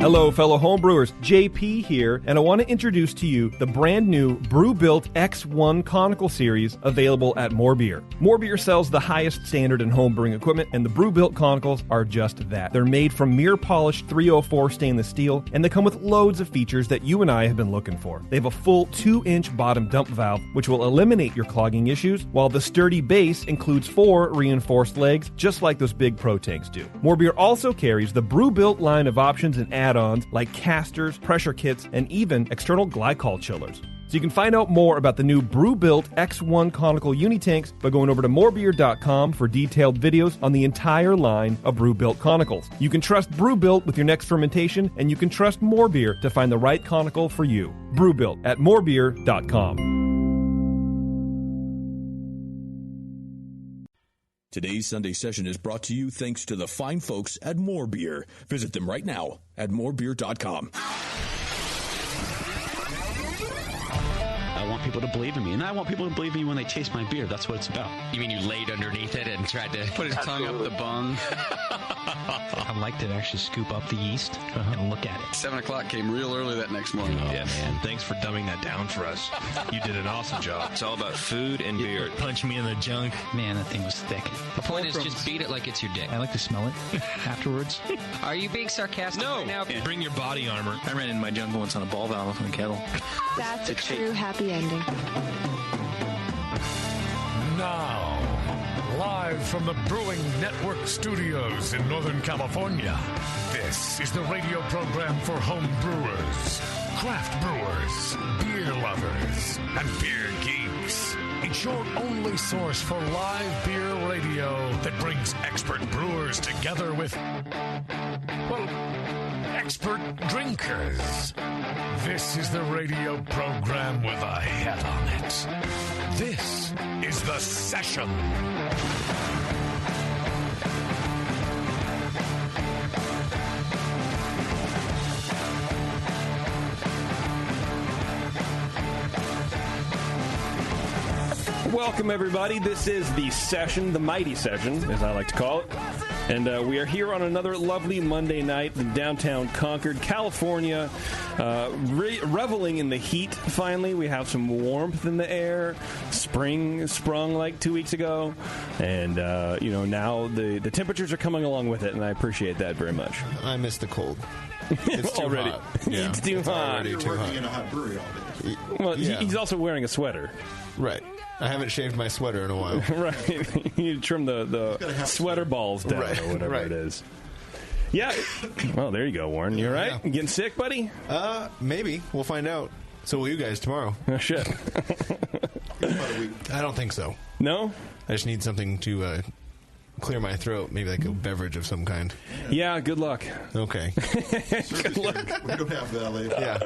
Hello, fellow homebrewers. JP here, and I want to introduce to you the brand new Brew-Built X1 Conical Series available at More Beer. More Beer sells the highest standard in homebrewing equipment, and the Brew-Built Conicals are just that. They're made from mirror-polished 304 stainless steel, and they come with loads of features that you and I have been looking for. They have a full 2-inch bottom dump valve, which will eliminate your clogging issues, while the sturdy base includes 4 reinforced legs, just like those big Pro tanks do. More Beer also carries the Brew-Built line of options and add-ons like casters, pressure kits, and even external glycol chillers. So you can find out more about the new Brew-Built X1 Conical Unitanks by going over to morebeer.com for detailed videos on the entire line of Brew-Built Conicals. You can trust Brew-Built with your next fermentation, and you can trust More Beer to find the right conical for you. Brew-Built at morebeer.com. Today's Sunday session is brought to you thanks to the fine folks at More Beer. Visit them right now at morebeer.com. I want people to believe in me, and I want people to believe in me when they taste my beer. That's what it's about. You mean you laid underneath it and tried to put his tongue up the bung? I like to actually scoop up the yeast and look at it. 7 o'clock came real early that next morning. Oh, yeah, man. Thanks for dumbing that down for us. You did an awesome job. It's all about food and beer. Punch me in the junk. Man, that thing was thick. The point is just beat it like it's your dick. I like to smell it afterwards. Are you being sarcastic right now? Bring your body armor. I ran in my junk once on a ball valve in a kettle. That's a true happy ending. Now, live from the Brewing Network studios in Northern California, this is the radio program for home brewers, craft brewers, beer lovers, and beer geeks. It's your only source for live beer radio that brings expert brewers together with, well, expert drinkers. This is the radio program with a head on it. This is The Session. Welcome, everybody. This is The Session, the Mighty Session, as I like to call it. And we are here on another lovely Monday night in downtown Concord, California, reveling in the heat, finally. We have some warmth in the air. Spring sprung like 2 weeks ago. And, now the temperatures are coming along with it, and I appreciate that very much. I miss the cold. It's too already hot. Yeah. It's too hot. Already too hot. In a hot brewery all day. Well, he's also wearing a sweater. Right. I haven't shaved my sweater in a while. Right. You need to trim the sweater balls down or whatever it is. Yeah. Well, there you go, Warren. You all right? You getting sick, buddy? Maybe. We'll find out. So will you guys tomorrow. Oh, shit. I don't think so. No? I just need something to clear my throat. Maybe like a beverage of some kind. Yeah, good luck. Okay. Good luck. We don't have that later. Yeah.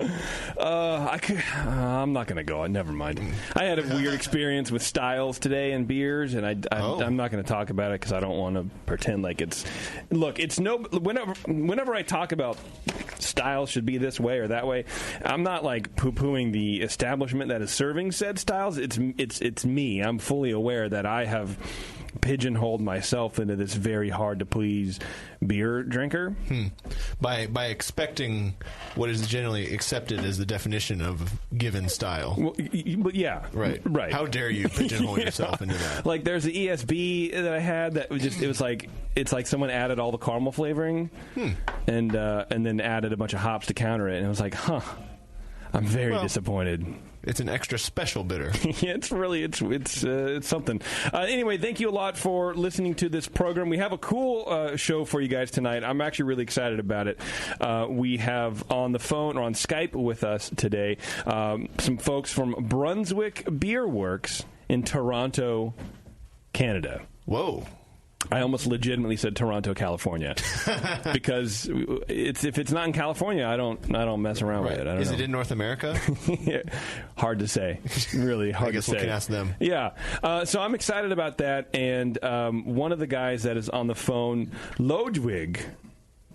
I'm not going to go. Never mind. I had a weird experience with styles today and beers, and I'm not going to talk about it because I don't want to pretend like it's... Look, it's no... Whenever I talk about styles should be this way or that way, I'm not like poo-pooing the establishment that is serving said styles. It's me. I'm fully aware that I have pigeonholed myself into this very hard to please beer drinker. By expecting what is generally accepted as the definition of given style. Well, yeah. Right. How dare you pigeonhole yourself into that? Like there's the ESB that I had that was just it's like someone added all the caramel flavoring and then added a bunch of hops to counter it, and it was like, I'm very disappointed. It's an extra special bitter. Yeah, it's something. Anyway, thank you a lot for listening to this program. We have a cool show for you guys tonight. I'm actually really excited about it. We have on the phone or on Skype with us today some folks from Brunswick Bierworks in Toronto, Canada. Whoa. I almost legitimately said Toronto, California, because if it's not in California, I don't mess around with it. I don't know. It in North America? Hard to say. Really hard to say. I guess we can ask them. Yeah. So I'm excited about that, and one of the guys that is on the phone, Lodewijk.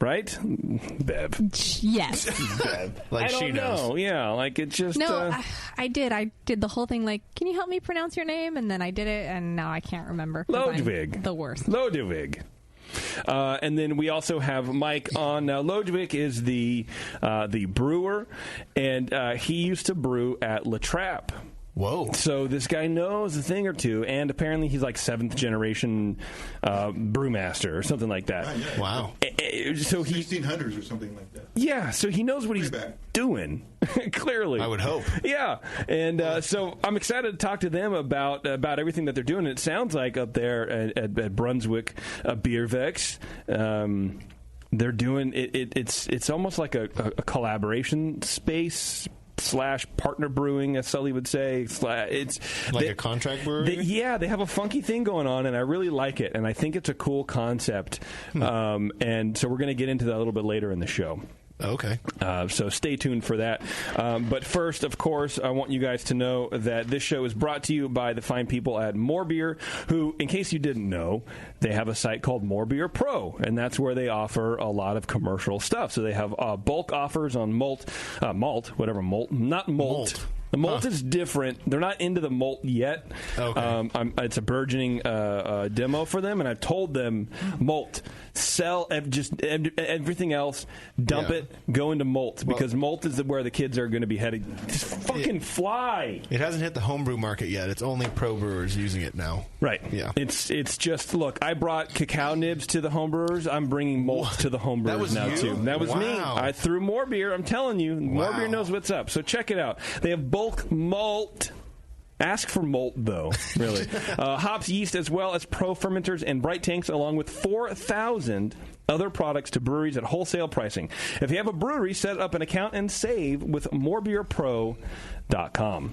Right? Bev. Yes. Bev. Like she knows. Know. Yeah, like it just... No, I did. I did the whole thing like, can you help me pronounce your name? And then I did it, and now I can't remember. Lodewijk. The worst. Lodewijk. And then we also have Mike on. Now, Lodewijk is the brewer, and he used to brew at Trappe. Whoa. So this guy knows a thing or two, and apparently he's like 7th generation brewmaster or something like that. Right, yeah. Wow. So 1600s or something like that. Yeah, so he knows what he's doing, clearly. I would hope. Yeah, and so I'm excited to talk to them about everything that they're doing. It sounds like up there at Brunswick Bierworks, they're doing it. It's almost like a collaboration space / partner brewing, as Sully would say. It's like a contract brewery? They have a funky thing going on, and I really like it, and I think it's a cool concept. And so we're going to get into that a little bit later in the show. Okay. So stay tuned for that. But first, of course, I want you guys to know that this show is brought to you by the fine people at More Beer, who, in case you didn't know, they have a site called More Beer Pro, and that's where they offer a lot of commercial stuff. So they have bulk offers on malt, not malt. The malt is different. They're not into the malt yet. Okay. It's a burgeoning demo for them, and I told them malt. Sell just everything else, dump it, go into malt, because malt is where the kids are going to be headed. Just fucking fly. It hasn't hit the homebrew market yet. It's only pro brewers using it now. Right. Yeah. It's just, look, I brought cacao nibs to the homebrewers. I'm bringing malt to the homebrewers now, too. That was me. I threw More Beer. I'm telling you, More Beer knows what's up. So check it out. They have bulk malt. Ask for malt, though, really. Hops, yeast, as well as pro fermenters and bright tanks, along with 4,000 other products to breweries at wholesale pricing. If you have a brewery, set up an account and save with morebeerpro.com.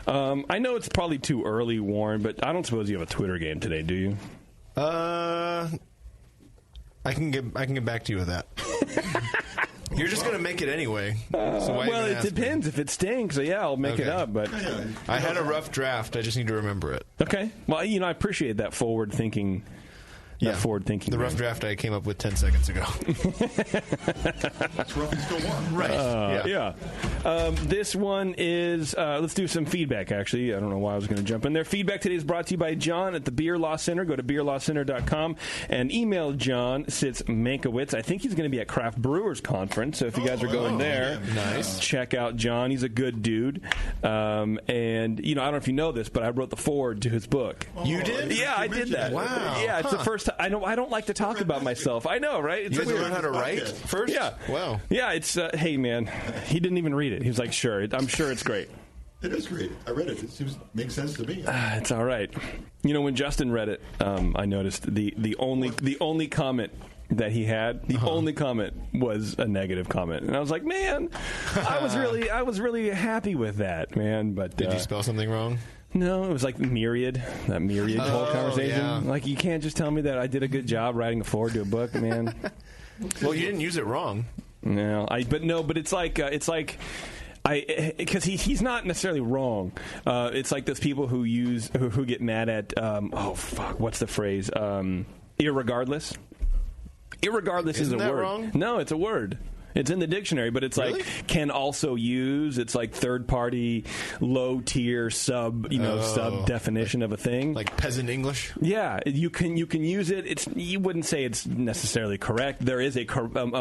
I know it's probably too early, Warren, but I don't suppose you have a Twitter game today, do you? I can get back to you with that. You're just going to make it anyway. So why well, it depends. If it stinks, so I'll make it up. But I had a rough draft. I just need to remember it. Okay. Well, I appreciate that forward thinking. Yeah, forward thinking. The rough draft I came up with 10 seconds ago. That's rough and still warm. Right. This one is, let's do some feedback, actually. I don't know why I was going to jump in there. Feedback today is brought to you by John at the Beer Law Center. Go to beerlawcenter.com and email John Sitz-Mankiewicz. I think he's going to be at Craft Brewers Conference, so if you guys are going there, nice. Check out John. He's a good dude. And, I don't know if you know this, but I wrote the foreword to his book. You did? Yeah, I did that. Wow. Yeah, it's the first time. I don't like to talk about myself. I know, right? It's you weird. learn how to write first? Yeah. Wow. Yeah, it's, hey, man, he didn't even read it. He was like, sure, I'm sure it's great. It is great. I read it. It makes sense to me. It's all right. When Justin read it, I noticed the only comment that he had, only comment was a negative comment, and I was like, man, I was really happy with that, man. But did you spell something wrong? No, it was like myriad whole conversation. Yeah. Like, you can't just tell me that I did a good job writing a foreword to a book, man. Well, you didn't use it wrong. No, but it's like because he's not necessarily wrong. It's like those people who get mad at what's the phrase? Irregardless. Irregardless is a word. Wrong? No, it's a word. It's in the dictionary, but it's really? like can also use. It's like third party, low tier sub definition of a thing. Like peasant English. Yeah, you can use it. You wouldn't say it's necessarily correct. There is a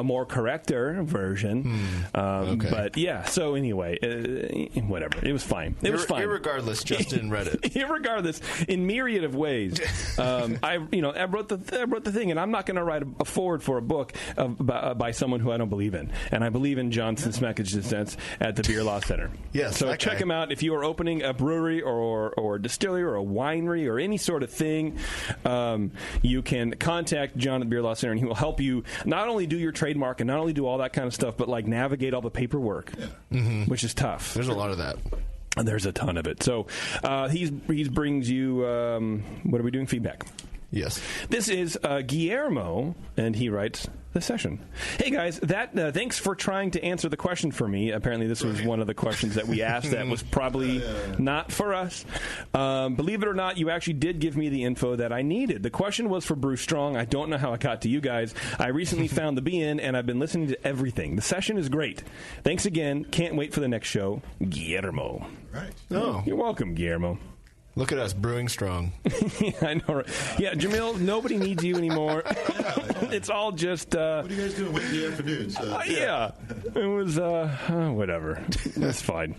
more correcter version. Okay. But yeah. So anyway, whatever. It was fine. It was fine. Irregardless, Justin read it. Irregardless, in myriad of ways. I wrote the thing, and I'm not going to write a foreword for a book by someone who I don't believe in. And I believe in John Sitz-Mankiewicz at the Beer Law Center. Yes, so check him out if you are opening a brewery or a distillery or a winery or any sort of thing. You can contact John at the Beer Law Center, and he will help you not only do your trademark and not only do all that kind of stuff, but like navigate all the paperwork, which is tough. There's a lot of that. There's a ton of it. So he brings you. What are we doing? Feedback. Yes. This is Guillermo, and he writes the session. Hey guys, thanks for trying to answer the question for me. Apparently this was one of the questions that we asked that was probably not for us. Believe it or not, you actually did give me the info that I needed. The question was for Brew Strong. I don't know how it got to you guys. I recently found the BN, and I've been listening to everything. The session is great. Thanks again. Can't wait for the next show. Guillermo. Right. Oh. You're welcome, Guillermo. Look at us, brewing strong. Yeah, I know. Right? Yeah, Jamil, nobody needs you anymore. It's all just... what are you guys doing Wednesday afternoons? Yeah. It was, whatever. That's fine.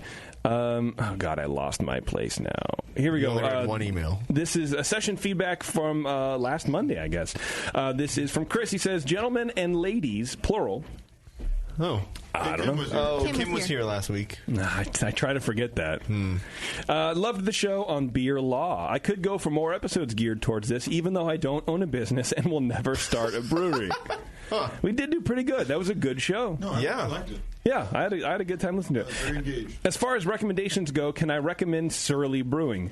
Oh, God, I lost my place now. Here we You go. only read one email. This is a session feedback from last Monday, I guess. This is from Chris. He says, gentlemen and ladies, plural. Oh. I don't know. Kim was here last week. I try to forget that. Loved the show on beer law. I could go for more episodes geared towards this, even though I don't own a business and will never start a brewery. We did do pretty good. That was a good show. No, I liked it. Yeah, I had a good time listening to it. Very engaged. As far as recommendations go, can I recommend Surly Brewing?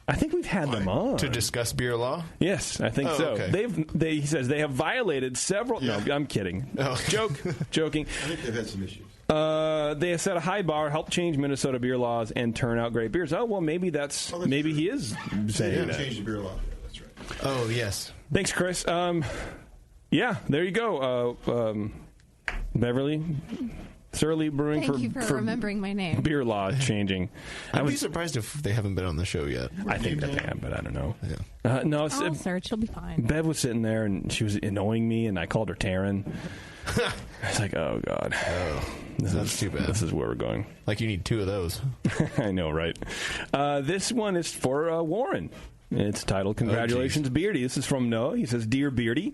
I think we've had them on to discuss beer law. Yes, I think so. Okay. He says they have violated several. Yeah. No, I'm kidding. Joking. I think they've had some issues. They have set a high bar, helped change Minnesota beer laws, and turn out great beers. Oh well, maybe that's maybe true. He is saying that. Changed the beer law. That's right. Oh yes. Thanks, Chris. Yeah, there you go, Beverly. Surly Brewing Thank you for remembering my name. Beer law changing. I'd be surprised if they haven't been on the show yet. I think that they have, but I don't know. Yeah. No, I'll search. You'll be fine. Bev was sitting there, and she was annoying me, and I called her Taryn. It's like, oh, God. Oh, that's too bad. This is where we're going. Like you need two of those. I know, right? This one is for Warren. It's titled, Congratulations, Beardy. This is from Noah. He says, Dear Beardy.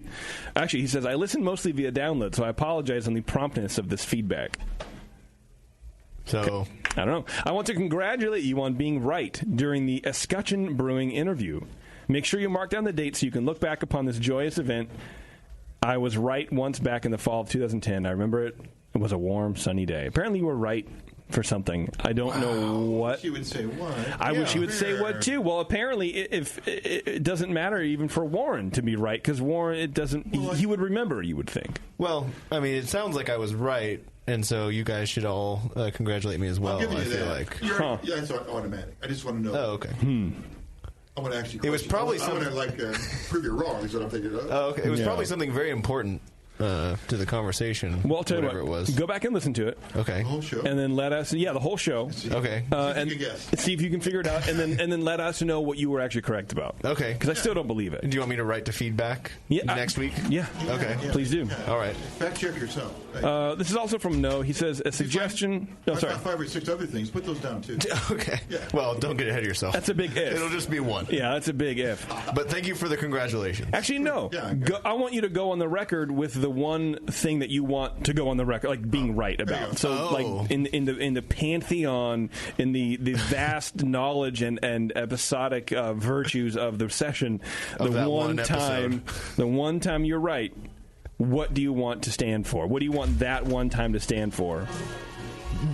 Actually, he says, I listen mostly via download, so I apologize on the promptness of this feedback. So, I don't know. I want to congratulate you on being right during the Escutcheon Brewing interview. Make sure you mark down the date so you can look back upon this joyous event. I was right once back in the fall of 2010. I remember it. It was a warm, sunny day. Apparently you were right for something. I don't know what. She would say what. I wish she would say what, too. Well, apparently if it doesn't matter even for Warren to be right, because Warren, it doesn't. He would remember, you would think. Well, I mean, it sounds like I was right, and so you guys should all congratulate me as well, I feel like. Yeah, it's automatic. I just want to know. Oh, okay. I want to actually. It was probably I want to prove you wrong. Is what I'm thinking. Oh, okay. It was probably something very important to the conversation. Well, I'll tell you what, it was. go back and listen to it. Okay. The whole show. And then let us, the whole show. Okay. And see if you can figure it out, and then let us know what you were actually correct about. Okay. Because I still don't believe it. Do you want me to write to feedback next week? Yeah. Okay. Please do. All right. Fact check yourself. Right? This is also from No. He says, a suggestion. I found 5 or 6 other things. Put those down, too. Okay. Yeah. Well, don't get ahead of yourself. That's a big if. It'll just be one. Yeah, that's a big if. But thank you for the congratulations. Actually, no. Yeah, I want you to go on the record with the one thing that you want to go on the record, like being right about. So, like in the pantheon, in the vast knowledge and episodic virtues of the session, the one time you're right. What do you want to stand for? What do you want that one time to stand for?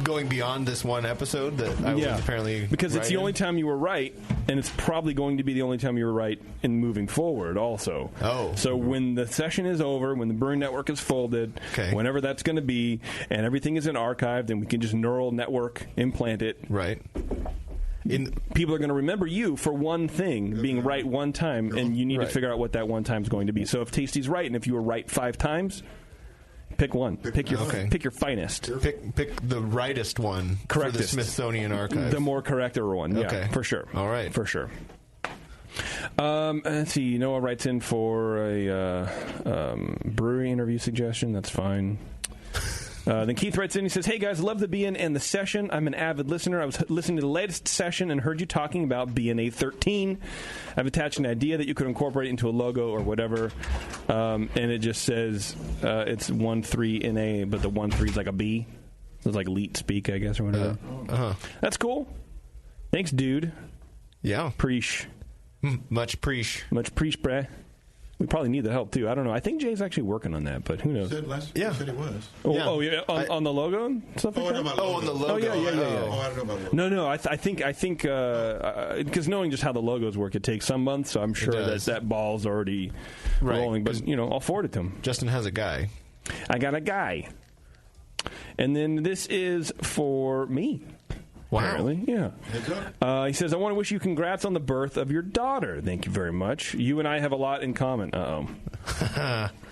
Going beyond this one episode that I was apparently because it's the only in? time you were right, and it's probably going to be the only time you were right in moving forward also. So when the session is over, when the Brewing Network is folded, whenever that's going to be, and everything is in archive, then we can just neural network implant it. Right. People are going to remember you for one thing, being right one time, and you need to figure out what that one time is going to be. So if Tasty's right, and if you were right 5 times, pick one. Pick your finest. Pick the rightest one for the Smithsonian Archive. The more correcter one. Yeah, okay. For sure. All right. For sure. Let's see. Noah writes in for a brewery interview suggestion. That's fine. Then Keith writes in. He says, "Hey guys, love the BN and the session. I'm an avid listener. I was listening to the latest session and heard you talking about BNA 13. I've attached an idea that you could incorporate into a logo or whatever, and it just says it's 1-3 NA, but the 1-3 is like a B. So it's like elite speak, I guess, or whatever. That's cool. Thanks, dude. Yeah, preach. Much preach. Much preach, bruh. We probably need the help, too. I don't know. I think Jay's actually working on that, but who knows? Said he was. On the logo and stuff like that? On the logo. Yeah. I don't know about logo. No, I think because knowing just how the logos work, it takes some months, so I'm sure that ball's already rolling. But, I'll forward it to him. Justin has a guy. I got a guy. And then this is for me. Wow. Apparently, yeah. He says, I want to wish you congrats on the birth of your daughter. Thank you very much. You and I have a lot in common. Uh-oh.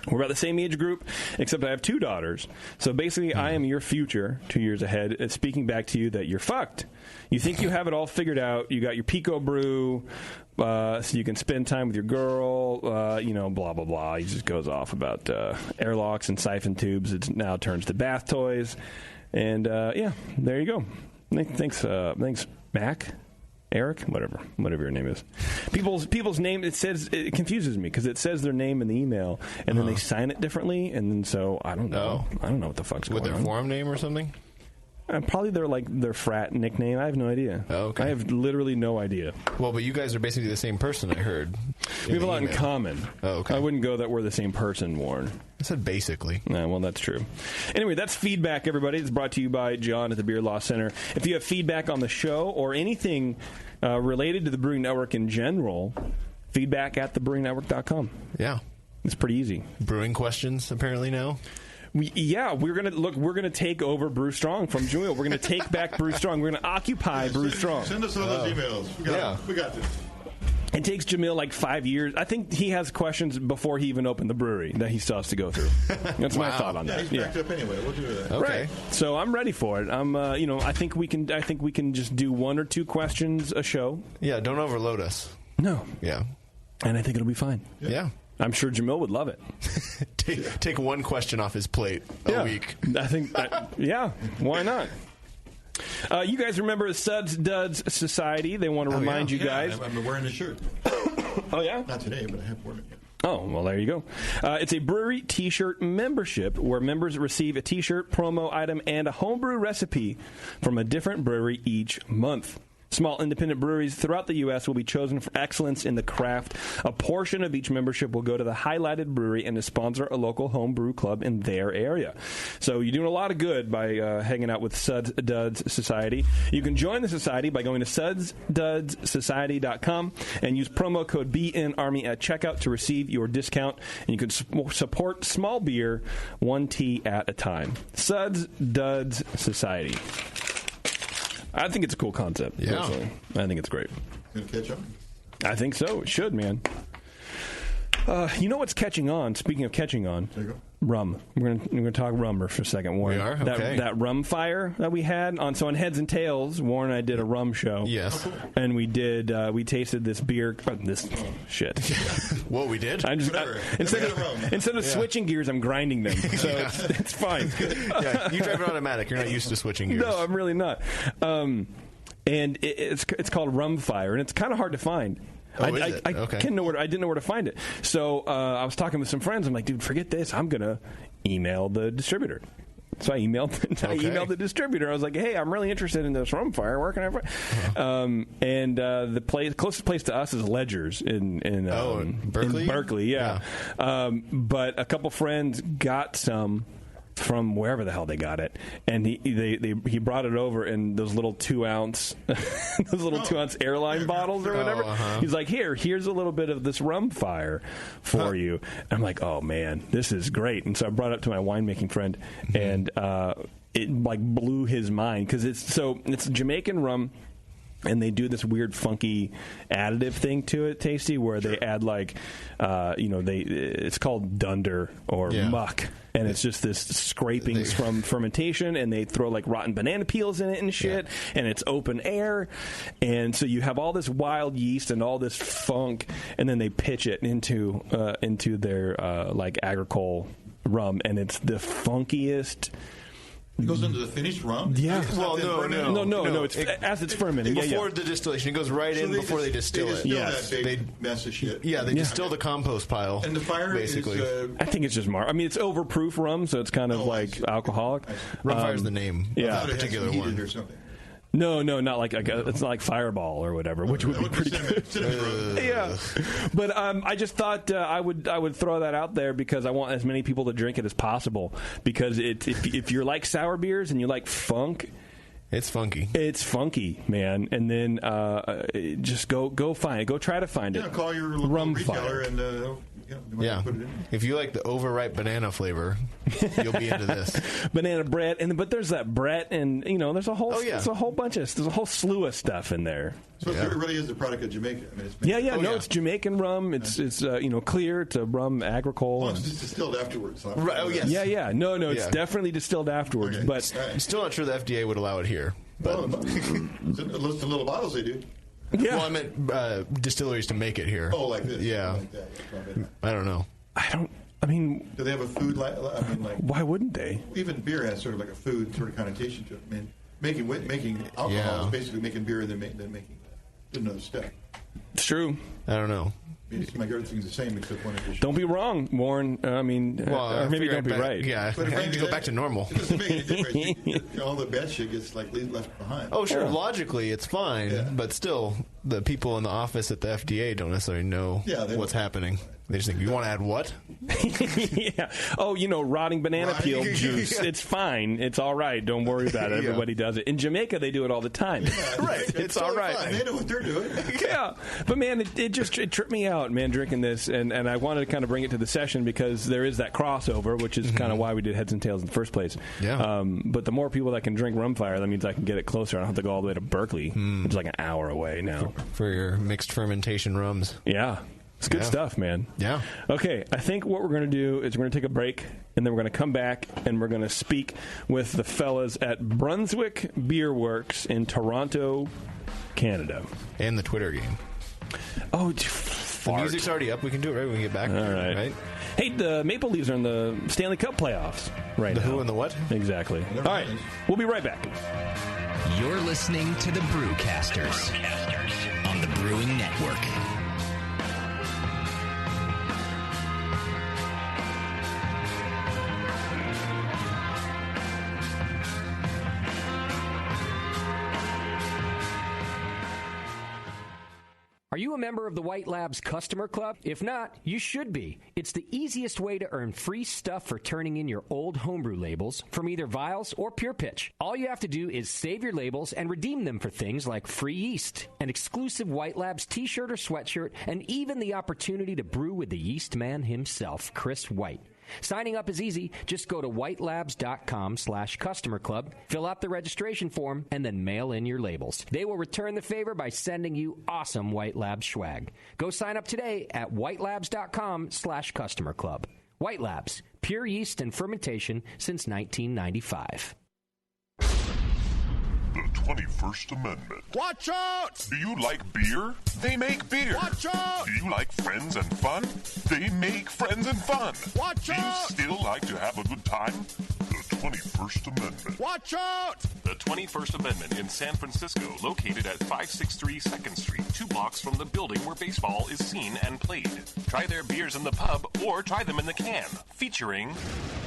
We're about the same age group, except I have 2 daughters. So basically, I am your future 2 years ahead, speaking back to you that you're fucked. You think you have it all figured out. You got your Pico brew, so you can spend time with your girl, blah, blah, blah. He just goes off about airlocks and siphon tubes. It now turns to bath toys. And, there you go. Thanks, Mac. Eric, whatever your name is. People's name, it confuses me because it says their name in the email and then they sign it differently, and then so I don't know. I don't know what the fuck's going on. With their forum name or something? Probably their frat nickname. I have no idea. Oh, okay. I have literally no idea. Well, but you guys are basically the same person, I heard. We have a lot in common. Oh, okay. I wouldn't go that we're the same person, Warren. I said basically. No, well, that's true. Anyway, that's feedback, everybody. It's brought to you by John at the Beer Law Center. If you have feedback on the show or anything related to the Brewing Network in general, feedback at thebrewingnetwork.com. Yeah. It's pretty easy. Brewing questions, apparently, now? We're gonna take over Brew Strong from Julian. We're gonna take back Brew Strong. We're gonna occupy Brew Strong. Send us all those emails. We got this. It takes Jamil like 5 years. I think he has questions before he even opened the brewery that he still has to go through. That's my thought on that. He's backed up anyway. We'll do that. Okay. Right. So I'm ready for it. I think we can just do 1 or 2 questions a show. Yeah. Don't overload us. No. Yeah. And I think it'll be fine. Yeah. I'm sure Jamil would love it. Take 1 question off his plate a week. I think, why not? You guys remember the Suds Duds Society? They want to remind you guys. I'm wearing a shirt. Oh, yeah? Not today, but I have worn it yet. Oh, well, there you go. It's a brewery T-shirt membership where members receive a T-shirt, promo item, and a homebrew recipe from a different brewery each month. Small independent breweries throughout the U.S. will be chosen for excellence in the craft. A portion of each membership will go to the highlighted brewery and to sponsor a local home brew club in their area. So you're doing a lot of good by hanging out with Suds Duds Society. You can join the society by going to sudsdudssociety.com and use promo code BNARMY at checkout to receive your discount. And you can support small beer 1 tea at a time. Suds Duds Society. I think it's a cool concept. Yeah. Personally. I think it's great. Gonna catch on? I think so. It should, man. You know what's catching on? Speaking of catching on, there you go. Rum. We're gonna talk rummer for a second, Warren. We are? Okay. That rum fire that we had on Heads and Tails. Warren and I did a rum show. Yes. Oh, cool. And we tasted this beer. Shit. What we did? Instead of switching gears, I'm grinding them. So it's fine. Yeah, you drive an automatic. You're not used to switching gears. No, I'm really not. And it's called Rum Fire, and it's kind of hard to find. I didn't know where to find it. So I was talking with some friends. I'm like, dude, forget this. I'm going to email the distributor. So I emailed the distributor. I was like, hey, I'm really interested in this Rum Fire. Where can I find the closest place to us is Ledger's in Berkeley? In Berkeley, yeah. But a couple friends got some from wherever the hell they got it, and he brought it over in those little 2-ounce airline bottles or whatever. He's like, here's a little bit of this Rum Fire for you. And I'm like, oh man, this is great. And so I brought it up to my winemaking friend, and it like blew his mind because it's Jamaican rum. And they do this weird, funky additive thing to it, Tasty, where they add like, it's called dunder or muck, and it's just this scrapings from fermentation, and they throw like rotten banana peels in it and shit, and it's open air, and so you have all this wild yeast and all this funk, and then they pitch it into their like agricole rum, and it's the funkiest. It goes into the finished rum? Yeah. Well, no. It's as it's fermenting. Before the distillation. It goes right in before they distill it. Yes. That big mess of shit. Yeah, they distill the compost pile. And the fire basically. I think it's just it's overproof rum, so it's kind of like alcoholic. Rum Fire's the name of that particular one. Or something. No, not like it's not like Fireball or whatever, which would be pretty good. Yeah, but I just thought I would throw that out there because I want as many people to drink it as possible. Because if you're like sour beers and you like funk, It's funky. It's funky, man. And then just go try to find it. Call your local Rum retailer Fire. and Yeah. put it in. If you like the overripe banana flavor, you'll be into this. Banana bread, but there's that Brett, and there's a whole yeah. there's a whole slew of stuff in there. So it really is the product of Jamaica. I mean, it's It's Jamaican rum. It's clear. It's a rum agricole. It's just distilled afterwards. Huh? Right, oh, yes. Yeah. No, it's definitely distilled afterwards. Okay. But I'm still not sure the FDA would allow it here. But The little bottles they do. yeah, well, I meant distilleries to make it here. Oh, like this. Yeah. Like that. Yeah. I don't know. Do they have a food like? why wouldn't they? Even beer has sort of like a food sort of connotation to it. I mean, making alcohol is basically making beer and then making another step. It's true. I don't know. I mean, it's like everything's the same except one addition. Don't be wrong, Warren. Or maybe don't be right. Yeah, But I need to go back to normal. It doesn't make any difference. All the bad shit gets left behind. Oh, sure. Logically, it's fine, but still, the people in the office at the FDA don't necessarily know what's happening. They just think, you want to add what? Yeah. Oh, rotting banana peel juice. It's fine. It's all right. Don't worry about it. Everybody does it. In Jamaica, they do it all the time. Right. It's all right. Fine. They know what they're doing. Yeah. But, man, it tripped me out, man, drinking this. And I wanted to kind of bring it to the session because there is that crossover, which is kind of why we did Heads and Tails in the first place. Yeah. But the more people that can drink Rum Fire, that means I can get it closer. I don't have to go all the way to Berkeley. It's like an hour away now. For your mixed fermentation rums. Yeah. It's good stuff, man. Yeah. Okay, I think what we're going to do is we're going to take a break, and then we're going to come back, and we're going to speak with the fellas at Brunswick Bierworks in Toronto, Canada. And the Twitter game. Oh, the music's already up. We can do it right when we get back. All right. Hey, the Maple Leafs are in the Stanley Cup playoffs right now. The who and the what? Exactly. All right, we'll be right back. You're listening to the Brewcasters on the Brewing Network. Are you a member of the White Labs Customer Club? If not, you should be. It's the easiest way to earn free stuff for turning in your old homebrew labels from either Vials or Pure Pitch. All you have to do is save your labels and redeem them for things like free yeast, an exclusive White Labs t-shirt or sweatshirt, and even the opportunity to brew with the yeast man himself, Chris White. Signing up is easy. Just go to whitelabs.com/customer club, fill out the registration form, and then mail in your labels. They will return the favor by sending you awesome White Labs swag. Go sign up today at whitelabs.com/customer club. White Labs, pure yeast and fermentation since 1995. The 21st Amendment. Watch out! Do you like beer? They make beer. Watch out! Do you like friends and fun? They make friends and fun. Watch out! Do you still like to have a good time? The 21st Amendment. Watch out! The 21st Amendment in San Francisco, located at 563 2nd Street, 2 blocks from the building where baseball is seen and played. Try their beers in the pub or try them in the can, featuring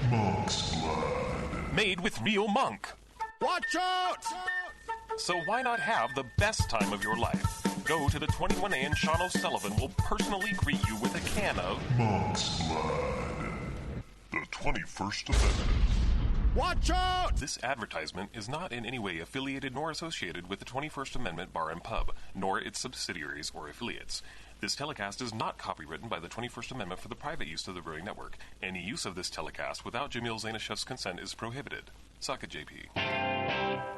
Monk's Blood. Made with real monk. Watch out! So why not have the best time of your life? Go to the 21A and Sean O'Sullivan will personally greet you with a can of Monk's Blood. The 21st Amendment. Watch out! This advertisement is not in any way affiliated nor associated with the 21st Amendment Bar and Pub, nor its subsidiaries or affiliates. This telecast is not copywritten by the 21st Amendment for the private use of the Brewing Network. Any use of this telecast without Jamil Zainashev's consent is prohibited. Suck it, JP.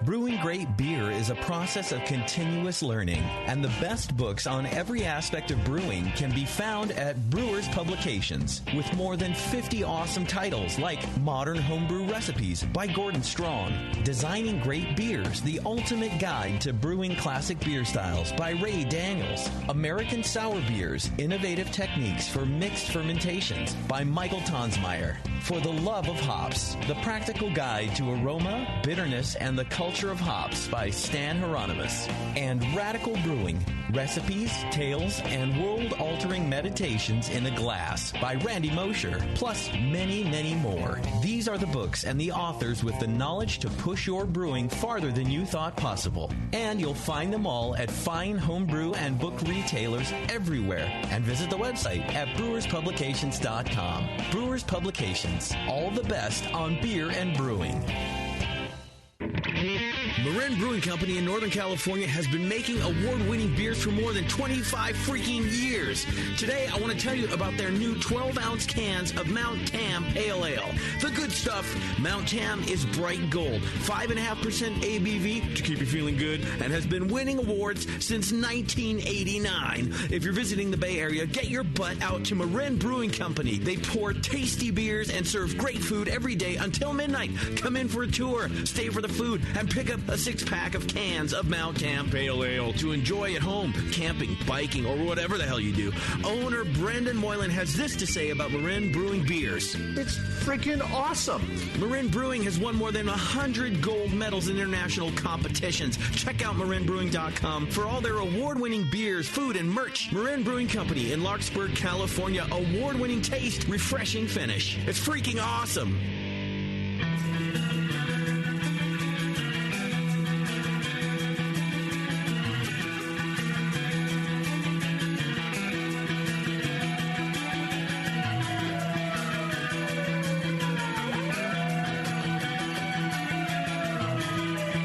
Brewing great beer is a process of continuous learning, and the best books on every aspect of brewing can be found at Brewers Publications, with more than 50 awesome titles like Modern Homebrew Recipes by Gordon Strong, Designing Great Beers, the Ultimate Guide to Brewing Classic Beer Styles by Ray Daniels, American Sour Beers, Innovative Techniques for Mixed Fermentations by Michael Tonsmeyer, For the Love of Hops, The Practical Guide to Aroma, Bitterness, and the Culture of Hops by Stan Hieronymus, and Radical Brewing, Recipes, Tales, and World-Altering Meditations in a Glass by Randy Mosher, plus many, many more. These are the books and the authors with the knowledge to push your brewing farther than you thought possible. And you'll find them all at fine homebrew and book retailers everywhere. And visit the website at brewerspublications.com. Brewers Publications, all the best on beer and brewing. Marin Brewing Company in Northern California has been making award-winning beers for more than 25 freaking years. Today, I want to tell you about their new 12-ounce cans of Mount Tam Pale Ale. The good stuff. Mount Tam is bright gold, 5.5% ABV to keep you feeling good, and has been winning awards since 1989. If you're visiting the Bay Area, get your butt out to Marin Brewing Company. They pour tasty beers and serve great food every day until midnight. Come in for a tour, stay for the food, and pick up a 6-pack of cans of Mount Tam Pale Ale to enjoy at home, camping, biking, or whatever the hell you do. Owner Brendan Moylan has this to say about Marin Brewing beers. It's freaking awesome. Marin Brewing has won more than 100 gold medals in international competitions. Check out marinbrewing.com for all their award-winning beers, food, and merch. Marin Brewing Company in Larkspur, California. Award-winning taste, refreshing finish. It's freaking awesome.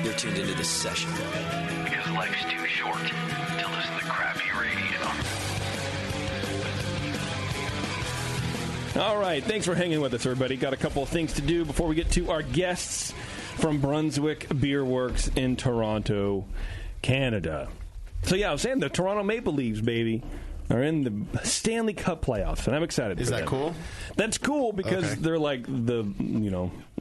You're tuned into this session. Because life's too short to listen to crappy radio. All right, thanks for hanging with us, everybody. Got a couple of things to do before we get to our guests from Brunswick Bierworks in Toronto, Canada. So, yeah, I was saying the Toronto Maple Leafs, baby, are in the Stanley Cup playoffs, and I'm excited Is for that them. cool? That's cool because Okay. they're like the,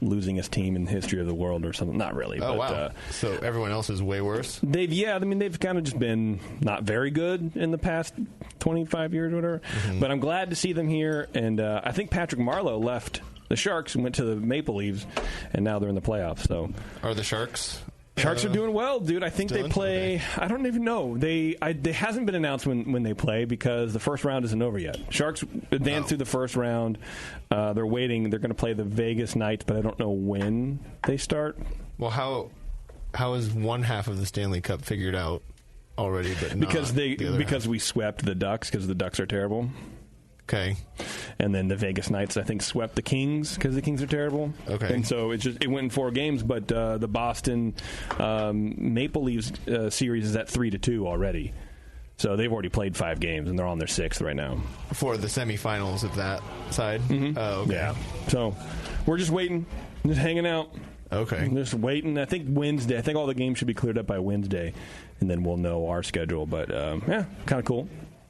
losingest team in the history of the world or something. Not really. Oh, but, wow. So everyone else is way worse? They've kind of just been not very good in the past 25 years or whatever. Mm-hmm. But I'm glad to see them here, and I think Patrick Marleau left the Sharks and went to the Maple Leafs, and now they're in the playoffs. So, are the Sharks are doing well, dude. I think they play. Okay. I don't even know. They hasn't been announced when they play because the first round isn't over yet. Sharks advanced through the first round. They're waiting. They're going to play the Vegas Knights, but I don't know when they start. Well, how is one half of the Stanley Cup figured out already? But because half? We swept the Ducks because the Ducks are terrible. Okay. And then the Vegas Knights, I think, swept the Kings because the Kings are terrible. Okay. And so it went in 4 games, but the Boston Maple Leafs series is at 3-2 already. So they've already played 5 games, and they're on their 6th right now. For the semifinals of that side? Mm-hmm. Oh, okay. Yeah. So we're just waiting, just hanging out. Okay. Just waiting. I think Wednesday. I think all the games should be cleared up by Wednesday, and then we'll know our schedule. But, yeah, kind of cool.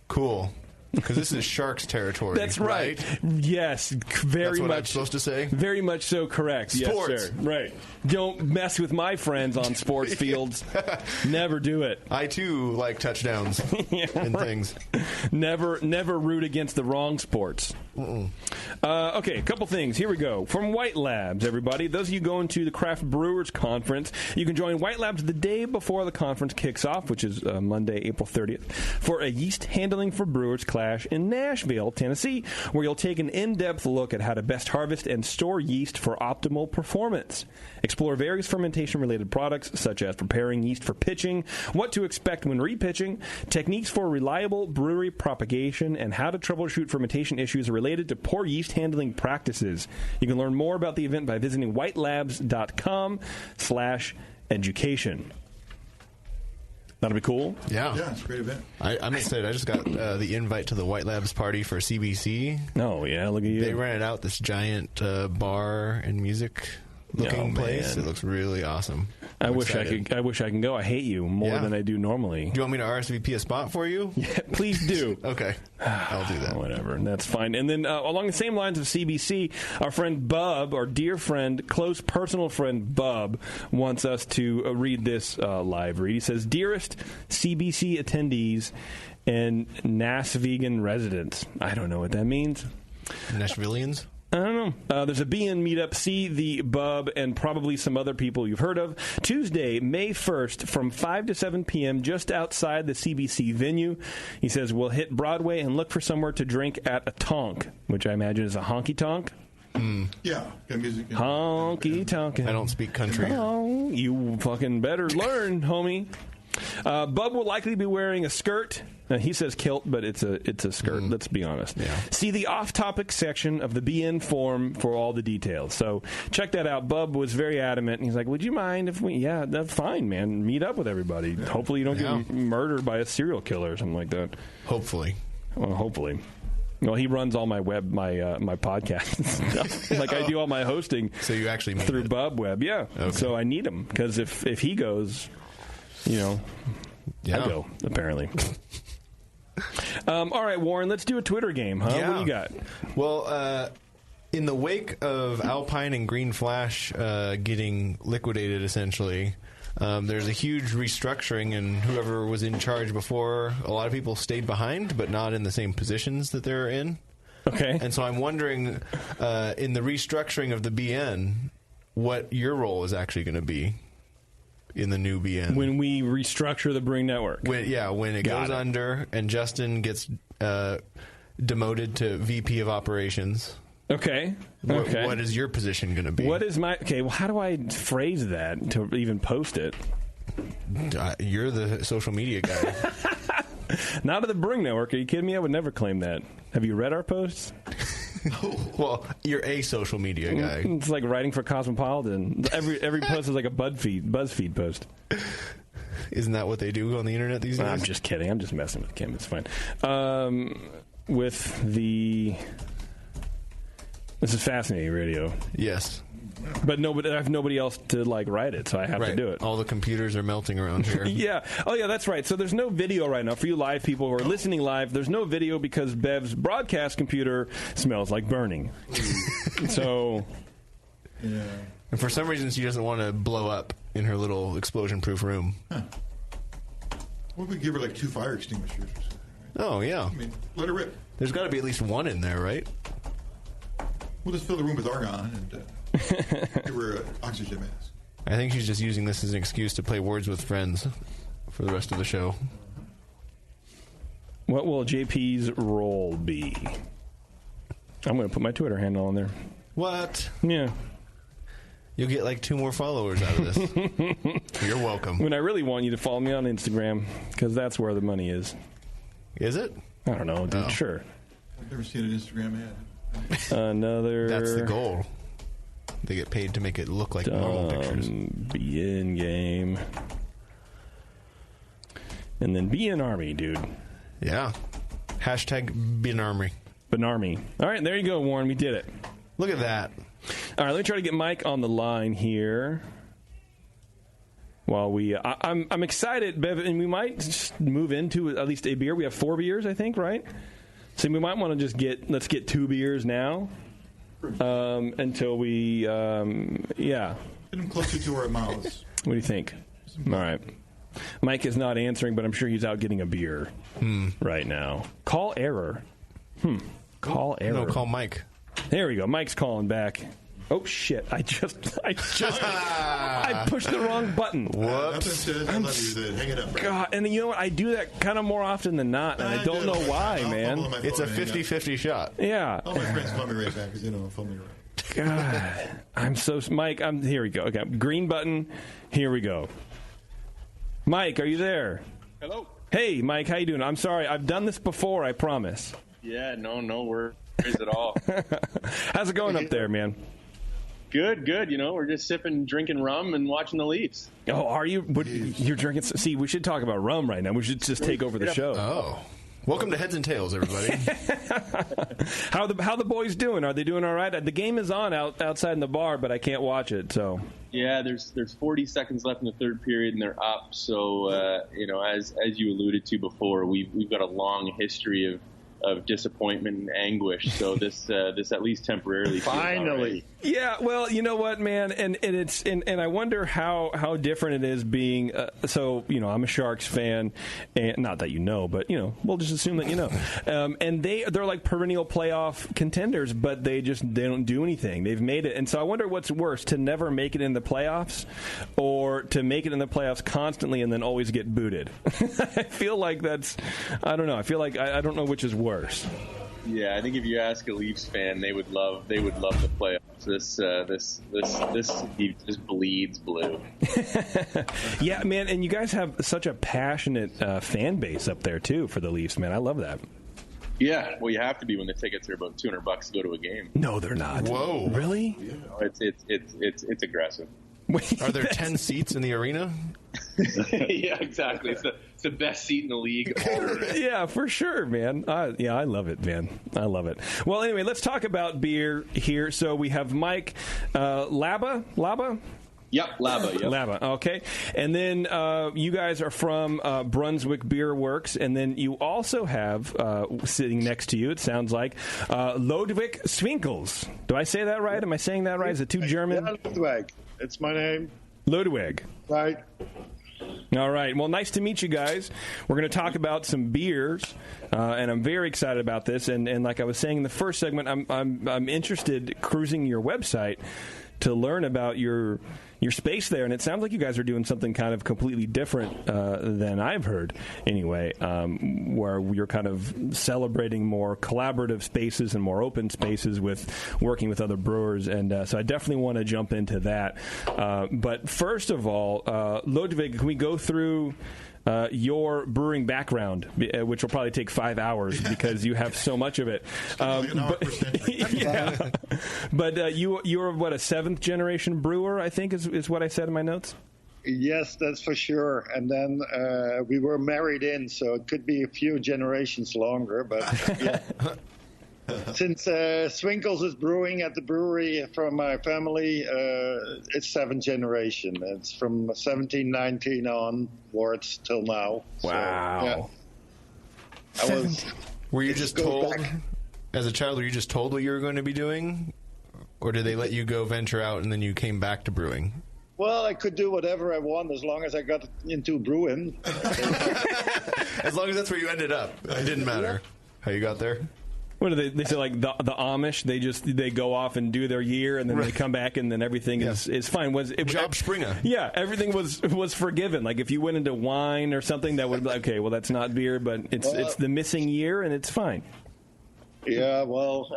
Cool. Because this is Sharks territory. That's right. Yes, very That's what much. I'm supposed to say? Very much so correct. Sports. Yes, sir. Right. Don't mess with my friends on sports fields. Never do it. I, too, like touchdowns and things. Never root against the wrong sports. Okay, a couple things. Here we go. From White Labs, everybody. Those of you going to the Craft Brewers Conference, you can join White Labs the day before the conference kicks off, which is Monday, April 30th, for a yeast handling for brewers class in Nashville, Tennessee, where you'll take an in-depth look at how to best harvest and store yeast for optimal performance. Explore various fermentation-related products, such as preparing yeast for pitching, what to expect when repitching, techniques for reliable brewery propagation, and how to troubleshoot fermentation issues related to poor yeast handling practices. You can learn more about the event by visiting whitelabs.com/education. That'll be cool. Yeah. Yeah, it's a great event. I'm excited. I just got the invite to the White Labs party for CBC. Oh, yeah, look at you. They rented out this giant bar and music looking place. It looks really awesome. I wish I could go. I hate you more than I do normally. Do you want me to RSVP a spot for you? Yeah, please do. Okay. I'll do that. Whatever. That's fine. And then along the same lines of CBC, our friend Bub, our dear friend, close personal friend Bub, wants us to read this live read. He says, "Dearest CBC attendees and Nashvegan residents." I don't know what that means. Nashvillians? I don't know. There's a BN meetup. See the Bub and probably some other people you've heard of. Tuesday, May 1st from 5 to 7 p.m. just outside the CBC venue. He says, we'll hit Broadway and look for somewhere to drink at a tonk, which I imagine is a honky-tonk. Yeah. Music. Honky-tonk. I don't speak country. Oh, you fucking better learn, homie. Bub will likely be wearing a skirt. He says kilt, but it's a skirt. Let's be honest. Yeah. See the off-topic section of the BN forum for all the details. So check that out. Bub was very adamant. And he's like, would you mind if we... Yeah, that's fine, man. Meet up with everybody. Yeah. Hopefully you don't get murdered by a serial killer or something like that. Hopefully. Well, hopefully. Well, he runs all my web, my podcast and stuff. Like I do all my hosting. So you actually mean through Bub Web, yeah. Okay. So I need him because if he goes, I go apparently. All right, Warren, let's do a Twitter game, huh? Yeah. What do you got? Well, in the wake of Alpine and Green Flash getting liquidated, essentially, there's a huge restructuring, and whoever was in charge before, a lot of people stayed behind, but not in the same positions that they're in. Okay. And so I'm wondering, in the restructuring of the BN, what your role is actually going to be in the new BN. When we restructure the Brewing Network. When it goes under and Justin gets demoted to VP of Operations. Okay. What is your position going to be? What is my... Okay, well, how do I phrase that to even post it? You're the social media guy. Not of the Brewing Network. Are you kidding me? I would never claim that. Have you read our posts? Well, you're a social media guy. It's like writing for Cosmopolitan. Every post is like a BuzzFeed post. Isn't that what they do on the internet these days? I'm just kidding. I'm just messing with Kim. It's fine. This is fascinating radio. Yes. But I have nobody else to write it, so I have to do it. All the computers are melting around here. Yeah. Oh, yeah, that's right. So there's no video right now. For you live people who are listening live, there's no video because Bev's broadcast computer smells like burning. So... Yeah. And for some reason, she doesn't want to blow up in her little explosion-proof room. Huh. Well, we could give her 2 fire extinguishers or something. Right? Oh, yeah. I mean, let her rip. There's got to be at least one in there, right? We'll just fill the room with argon and give her an oxygen mask. I think she's just using this as an excuse to play Words with Friends for the rest of the show. What will JP's role be? I'm going to put my Twitter handle on there. What? Yeah. You'll get 2 more followers out of this. You're welcome. When I really want you to follow me on Instagram, because that's where the money is. Is it? I don't know, dude. Sure. I've never seen an Instagram ad. That's the goal. They get paid to make it look like normal pictures. Be in game. And then be in army, dude. Yeah. Hashtag Binarmy. Binarmy. All right, there you go, Warren. We did it. Look at that. All right, let me try to get Mike on the line here. While I'm excited, Bev, and we might just move into at least a beer. We have 4 beers, I think, right? So we might want to just let's get 2 beers now until we, Get them closer to our mouths. What do you think? All right. Mike is not answering, but I'm sure he's out getting a beer right now. Call error. Call error. No, call Mike. There we go. Mike's calling back. Oh shit! I pushed the wrong button. Whoops! I love you. Hang it up. Right? God, and you know what? I do that kind of more often than not, and I don't know why, man. It's a 50-50 shot. Yeah. All my friends phone me right back because they don't phone me right. God, I'm so Mike. Here we go. Okay, green button. Here we go. Mike, are you there? Hello. Hey, Mike, how you doing? I'm sorry. I've done this before. I promise. Yeah. No worries at all. How's it going up there, man? Good. We're just drinking rum and watching the Leafs. Oh, are you? You're drinking? See, we should talk about rum right now. We should just take over the show. Oh. Welcome to Heads and Tails, everybody. How the boys doing? Are they doing all right? The game is on outside in the bar, but I can't watch it. So yeah, there's 40 seconds left in the third period, and they're up. So as you alluded to before, we've got a long history of disappointment and anguish. So this at least temporarily. Finally. Yeah, well, you know what, man, and it's and I wonder how different it is being. I'm a Sharks fan, and not that but we'll just assume that and they're like perennial playoff contenders, but they don't do anything. They've made it, and so I wonder what's worse: to never make it in the playoffs, or to make it in the playoffs constantly and then always get booted. I feel like I don't know. I feel like I don't know which is worse. Yeah, I think if you ask a Leafs fan, they would love the playoffs. This team just bleeds blue. Yeah, man, and you guys have such a passionate fan base up there too for the Leafs, man. I love that. Yeah, well, you have to be when the tickets are about $200 to go to a game. No, they're not. Whoa, really? Yeah, it's aggressive. Are there 10 seats in the arena? Yeah, exactly. It's the best seat in the league. Yeah, for sure, man. I love it, man. I love it. Well, anyway, let's talk about beer here. So we have Mike Laba? Yep, Laba. Yep. Laba, okay. And then you guys are from Brunswick Bierworks, and then you also have, sitting next to you, it sounds like, Lodewijk Swinkles. Do I say that right? Am I saying that right? Is it too German? Yeah, Lodewijk. It's my name. Lodewijk. Right. All right. Well, nice to meet you guys. We're going to talk about some beers, and I'm very excited about this. And like I was saying in the first segment, I'm interested cruising your website to learn about your space there, and it sounds like you guys are doing something kind of completely different than I've heard anyway, where you're kind of celebrating more collaborative spaces and more open spaces with working with other brewers, and so I definitely want to jump into that. But first of all, Lodewijk, can we go through your brewing background, which will probably take 5 hours because you have so much of it. But you're what, a seventh generation brewer, I think is what I said in my notes. Yes, that's for sure. And then we were married in, so it could be a few generations longer. But yeah. Since Swinkles is brewing at the brewery from my family, it's seventh generation. It's from 1719 onwards till now. Wow. So, yeah. Were you just told, as a child, were you just told what you were going to be doing? Or did they let you go venture out and then you came back to brewing? Well, I could do whatever I want as long as I got into brewing. As long as that's where you ended up. It didn't matter how you got there. What do they say, like the Amish? They go off and do their year, and then they come back, and then everything is fine. Job Springer? Yeah, everything was forgiven. Like if you went into wine or something, that would be like, okay, well that's not beer, but it's the missing year, and it's fine. Yeah, well,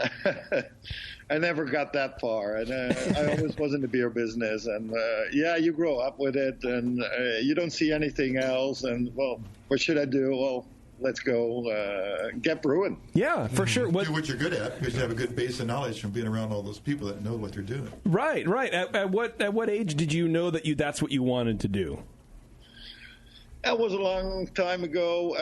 I never got that far, and I always was in the beer business, and you grow up with it, and you don't see anything else, and well, what should I do? Well, let's go get brewing. Yeah, for sure. Do what you're good at, because you have a good base of knowledge from being around all those people that know what they're doing. Right. At what age did you know that that's what you wanted to do? That was a long time ago.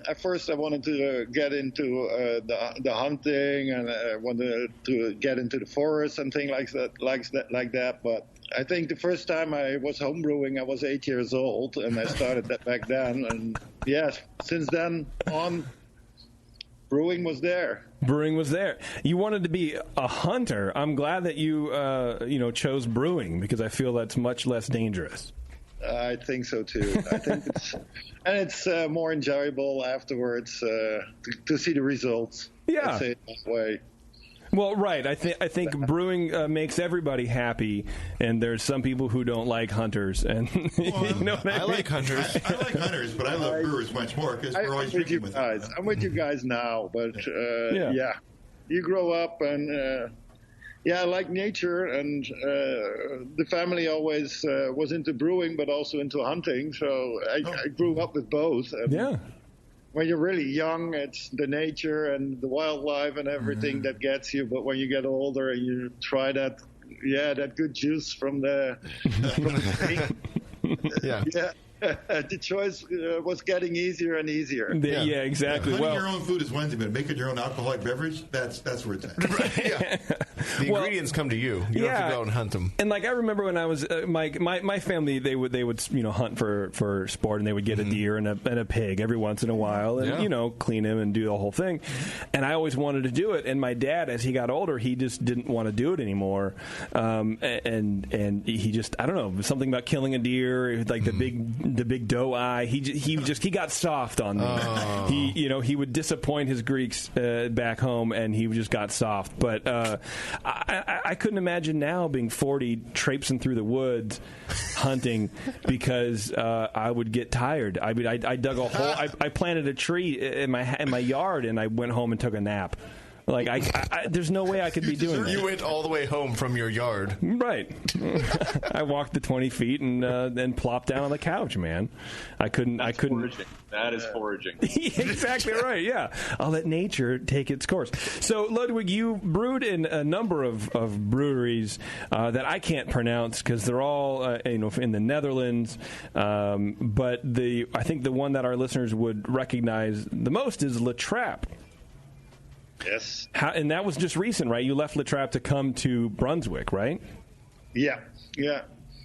At first, I wanted to get into the hunting, and I wanted to get into the forest and things like that. But I think the first time I was homebrewing, I was 8 years old, and I started that back then. And yes, since then on, brewing was there. Brewing was there. You wanted to be a hunter. I'm glad that you chose brewing, because I feel that's much less dangerous. I think so too. I think it's more enjoyable afterwards to see the results. Yeah. Let's say it that way. Well, right. I think brewing makes everybody happy, and there's some people who don't like hunters. And well, you know what I mean? like hunters. I like hunters, but I love brewers much more because we're always drinking with guys. them. I'm with you guys now, but you grow up and. I like nature, and the family always was into brewing, but also into hunting. So I grew up with both. And when you're really young, it's the nature and the wildlife and everything that gets you. But when you get older and you try that good juice from the the choice was getting easier and easier. Yeah, exactly. Hunting your own food is one thing, but making your own alcoholic beverage, that's where it's at. The ingredients come to you. You don't have to go out and hunt them. And like I remember when I was my family, they would hunt for sport, and they would get a deer and a pig every once in a while, and clean him and do the whole thing. And I always wanted to do it. And my dad, as he got older, he just didn't want to do it anymore. And he just, I don't know, something about killing a deer, like the big doe eye. He got soft on me. Oh. He would disappoint his Greeks back home, and he just got soft. But I couldn't imagine now being 40, traipsing through the woods hunting, because I would get tired. I dug a hole. I planted a tree in my yard, and I went home and took a nap. Like, there's no way I could be doing that. You went all the way home from your yard. Right. I walked the 20 feet and then plopped down on the couch, man. I couldn't. Foraging. That is foraging. Exactly right, yeah. I'll let nature take its course. So, Lodewijk, you brewed in a number of breweries that I can't pronounce because they're all in the Netherlands. But I think the one that our listeners would recognize the most is La Trappe. Yes. And that was just recent, right? You left La Trappe to come to Brunswick, right? Yeah.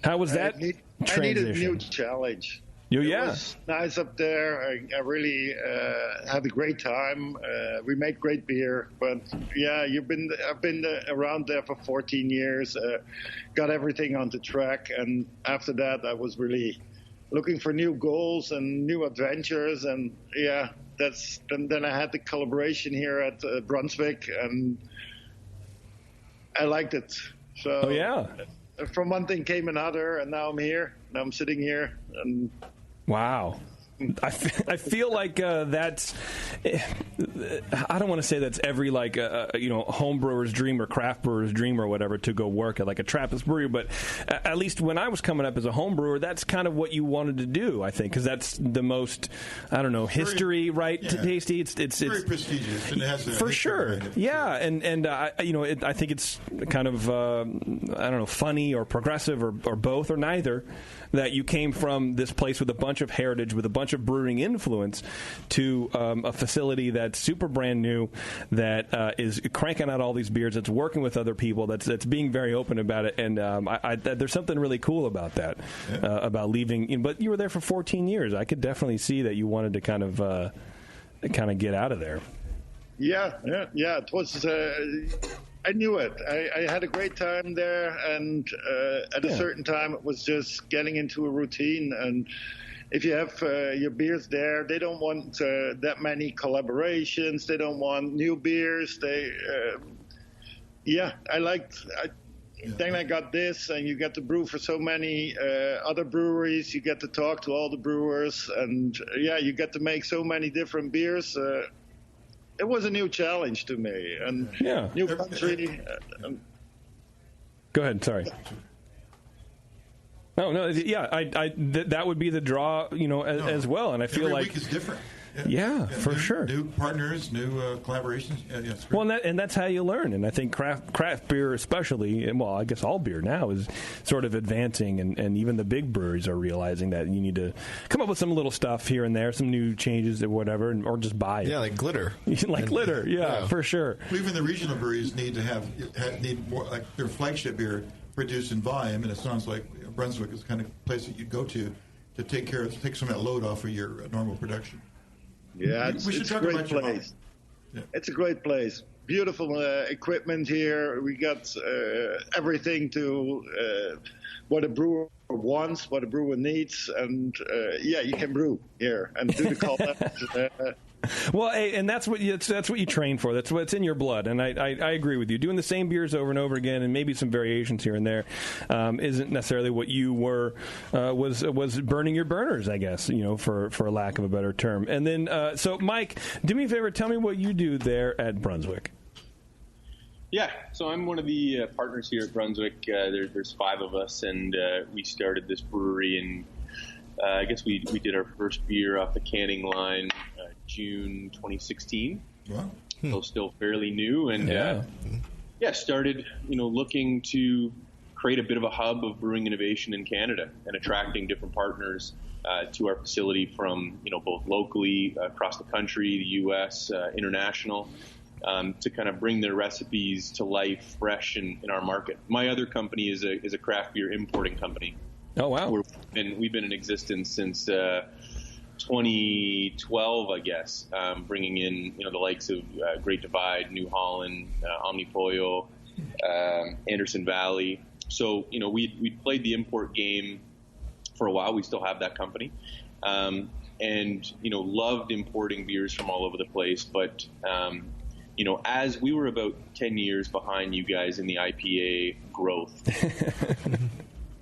How was that transition? I needed a new challenge. It was nice up there. I really had a great time. We made great beer, but I've been around there for 14 years. Got everything on the track, and after that, I was really looking for new goals and new adventures. And then I had the collaboration here at Brunswick, and I liked it. So from one thing came another, and now I'm here. Now I'm sitting here, and wow. I feel like that's. I don't want to say that's every home brewer's dream or craft brewer's dream or whatever to go work at like a Trappist brewery, but at least when I was coming up as a home brewer, that's kind of what you wanted to do, I think, because that's the most history, right? Tasty. It's very prestigious, and it has for sure. And I think it's kind of funny or progressive or both or neither. That you came from this place with a bunch of heritage, with a bunch of brewing influence, to a facility that's super brand new, that is cranking out all these beers, that's working with other people, that's being very open about it, and there's something really cool about that, about leaving. But you were there for 14 years. I could definitely see that you wanted to kind of get out of there. Yeah. It was. I knew it. I had a great time there, and at a certain time, it was just getting into a routine. And if you have your beers there, they don't want that many collaborations. They don't want new beers. Then I got this, and you get to brew for so many other breweries. You get to talk to all the brewers, and you get to make so many different beers. It was a new challenge to me, and new country. Go ahead. Sorry. No. That would be the draw, as well. And I feel every like week is different. For sure. New partners, new collaborations. It's great. Well, and that's how you learn. And I think craft beer especially, and I guess all beer now is sort of advancing, and even the big breweries are realizing that you need to come up with some little stuff here and there, some new changes or whatever, or just buy it. Yeah, like glitter. glitter, for sure. Well, even the regional breweries need more, like their flagship beer produced in volume, and it sounds like Brunswick is the kind of place that you'd go to take some of that load off of your normal production. Yeah, it's a great place. It's a great place. Beautiful equipment here. We got everything to what a brewer wants, what a brewer needs, and you can brew here and do the call. Well, and that's what you train for. That's what's in your blood, and I agree with you. Doing the same beers over and over again, and maybe some variations here and there, isn't necessarily what you were was burning your burners, I guess, for a lack of a better term. And then, so Mike, do me a favor, tell me what you do there at Brunswick. Yeah, so I'm one of the partners here at Brunswick. There's 5 of us, and we started this brewery in. I guess we did our first beer off the canning line June 2016. Wow. So still fairly new, and started looking to create a bit of a hub of brewing innovation in Canada and attracting different partners to our facility from both locally across the country, the U.S., international, to kind of bring their recipes to life fresh in our market. My other company is a craft beer importing company. Oh, wow. We've been in existence since 2012, I guess, bringing in the likes of Great Divide, New Holland, Omnipollo, Anderson Valley. So we played the import game for a while. We still have that company, and loved importing beers from all over the place. But as we were about 10 years behind you guys in the IPA growth.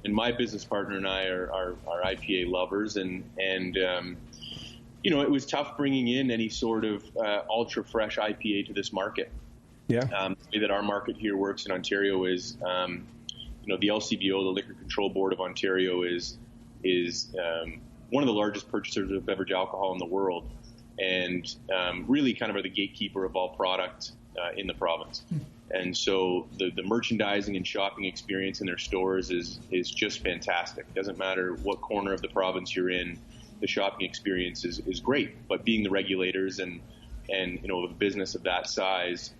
And my business partner and I are IPA lovers, and it was tough bringing in any sort of ultra fresh IPA to this market. Yeah. The way that our market here works in Ontario is, the LCBO, the Liquor Control Board of Ontario, is one of the largest purchasers of beverage alcohol in the world, and really kind of are the gatekeeper of all product in the province. And so the merchandising and shopping experience in their stores is just fantastic. It doesn't matter what corner of the province you're in, the shopping experience is great. But being the regulators and a business of that size,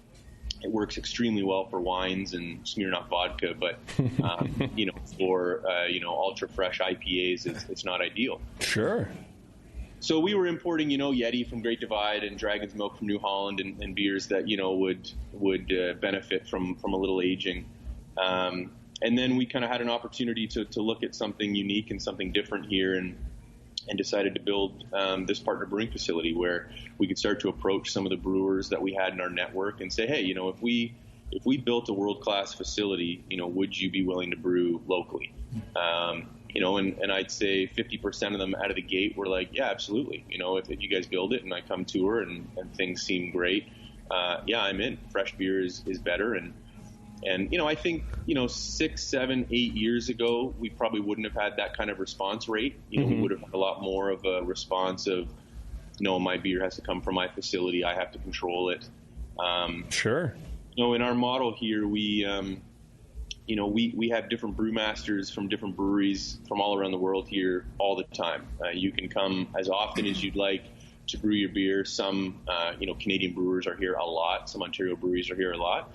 it works extremely well for wines and Smirnoff vodka, but for ultra fresh IPAs, it's not ideal. Sure. So we were importing, Yeti from Great Divide and Dragon's Milk from New Holland and beers that would benefit from a little aging. And then we kind of had an opportunity to look at something unique and something different here, and decided to build this partner brewing facility where we could start to approach some of the brewers that we had in our network and say, hey, if we built a world-class facility, would you be willing to brew locally? And I'd say 50% of them out of the gate were like, yeah, absolutely. If you guys build it and I come tour and things seem great, I'm in. Fresh beer is better. And I think, 6, 7, 8 years ago, we probably wouldn't have had that kind of response rate. We would have had a lot more of a response of, no, my beer has to come from my facility. I have to control it. Sure. In our model here, we have different brewmasters from different breweries from all around the world here all the time. You can come as often as you'd like to brew your beer. Some, Canadian brewers are here a lot. Some Ontario breweries are here a lot.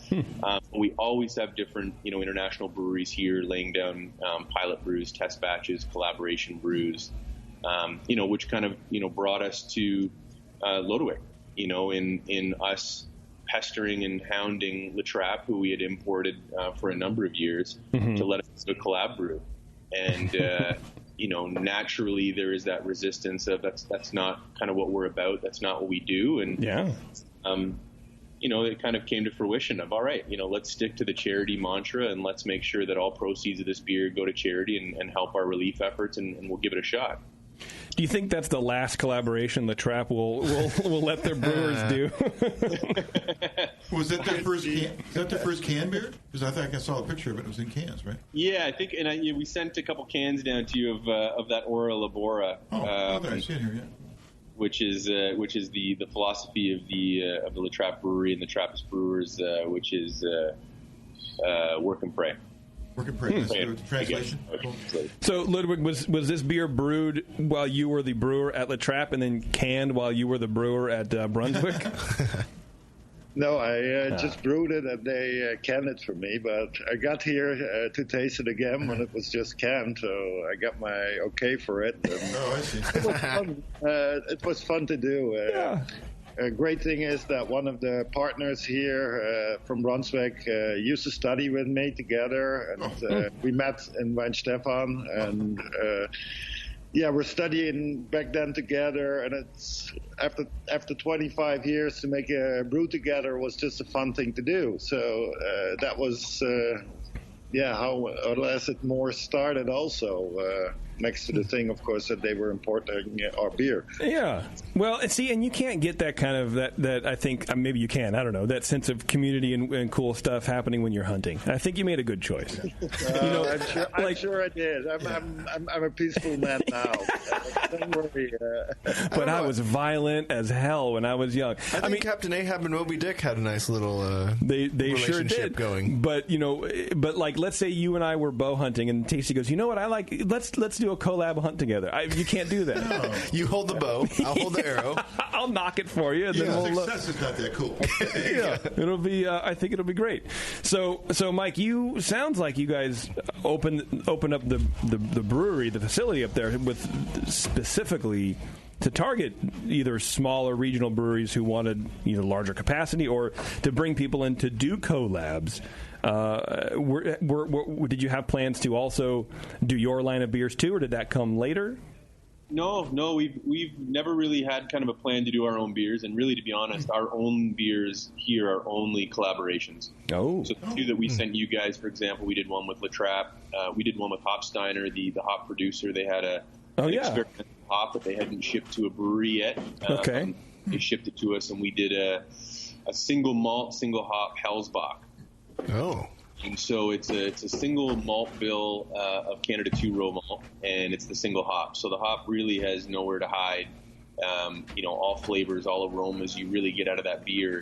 We always have different, international breweries here laying down pilot brews, test batches, collaboration brews, which kind of, brought us to Lodewijk, in us pestering and hounding Le Trappe, who we had imported for a number of years, to let us do a collab brew. And, naturally there is that resistance of that's not kind of what we're about. That's not what we do. And, it kind of came to fruition of, all right, let's stick to the charity mantra and let's make sure that all proceeds of this beer go to charity and help our relief efforts, and we'll give it a shot. Do you think that's the last collaboration the Trappe will let their brewers do? Was that their first can? Is that their first can beer? Because I think I saw a picture of it. It was in cans, right? Yeah, I think, and we sent a couple cans down to you of that Ora Labora. I see it here. Yeah. Which is the philosophy of the Le Trappe brewery and the Trappist brewers, which is work and pray. Work and pray. Translation. So, Lodewijk, was this beer brewed while you were the brewer at Le Trappe and then canned while you were the brewer at Brunswick? No, I just brewed it and they canned it for me. But I got here to taste it again when it was just canned, so I got my okay for it. And I see. It was fun. It was fun to do. A great thing is that one of the partners here from Brunswick used to study with me together, and we met in Weinstefan, and we're studying back then together, and it's after 25 years to make a brew together was just a fun thing to do. So that was how it more started also. Next to the thing, of course, that they were importing our beer. Yeah. Well, and you can't get that kind of, that I think, maybe you can, I don't know, that sense of community and cool stuff happening when you're hunting. I think you made a good choice. I'm sure I did. I'm a peaceful man now. Don't worry. But I was violent as hell when I was young. I mean, Captain Ahab and Moby Dick had a nice little they relationship sure did. going. But, like, let's say you and I were bow hunting, and Tasty goes, you know what, let's do a collab hunt together. You can't do that. No. You hold the bow, I'll hold the arrow. I'll knock it for you. And then success is not that cool. Yeah, it'll be. I think it'll be great. So Mike, sounds like you guys open up the brewery, the facility up there, with specifically to target either smaller regional breweries who wanted larger capacity, or to bring people in to do collabs. Did you have plans to also do your line of beers too, or did that come later? No, we've never really had kind of a plan to do our own beers, and really, to be honest, our own beers here are only collaborations. Oh, so the two that we sent you guys, for example, we did one with Le Trappe, we did one with Hopsteiner, the hop producer. They had an experimental hop that they hadn't shipped to a brewery yet. Okay, they shipped it to us, and we did a single malt, single hop Hellsbach. Oh. And so it's a single malt bill of Canada 2 row malt, and it's the single hop. So the hop really has nowhere to hide. All flavors, all aromas you really get out of that beer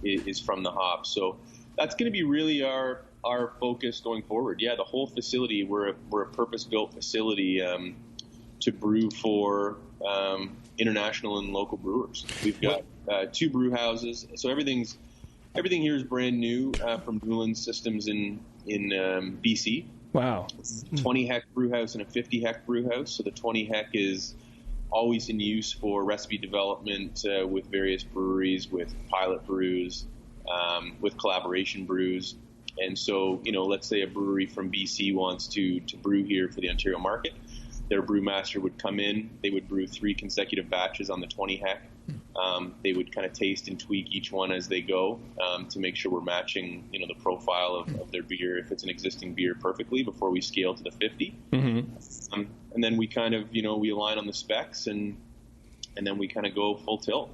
is from the hop. So that's going to be really our focus going forward. Yeah, the whole facility, we're a purpose-built facility to brew for international and local brewers. We've got 2 brew houses, so everything here is brand new from Newland Systems in BC. Wow. 20-hec brew house and a 50-hec brew house. So the 20-hec is always in use for recipe development with various breweries, with pilot brews, with collaboration brews. And so, let's say a brewery from BC wants to brew here for the Ontario market. Their brewmaster would come in. They would brew 3 consecutive batches on the 20-hec. They would kind of taste and tweak each one as they go to make sure we're matching, the profile of their beer, if it's an existing beer, perfectly before we scale to the 50. Mm-hmm. And then we kind of, we align on the specs and then we kind of go full tilt.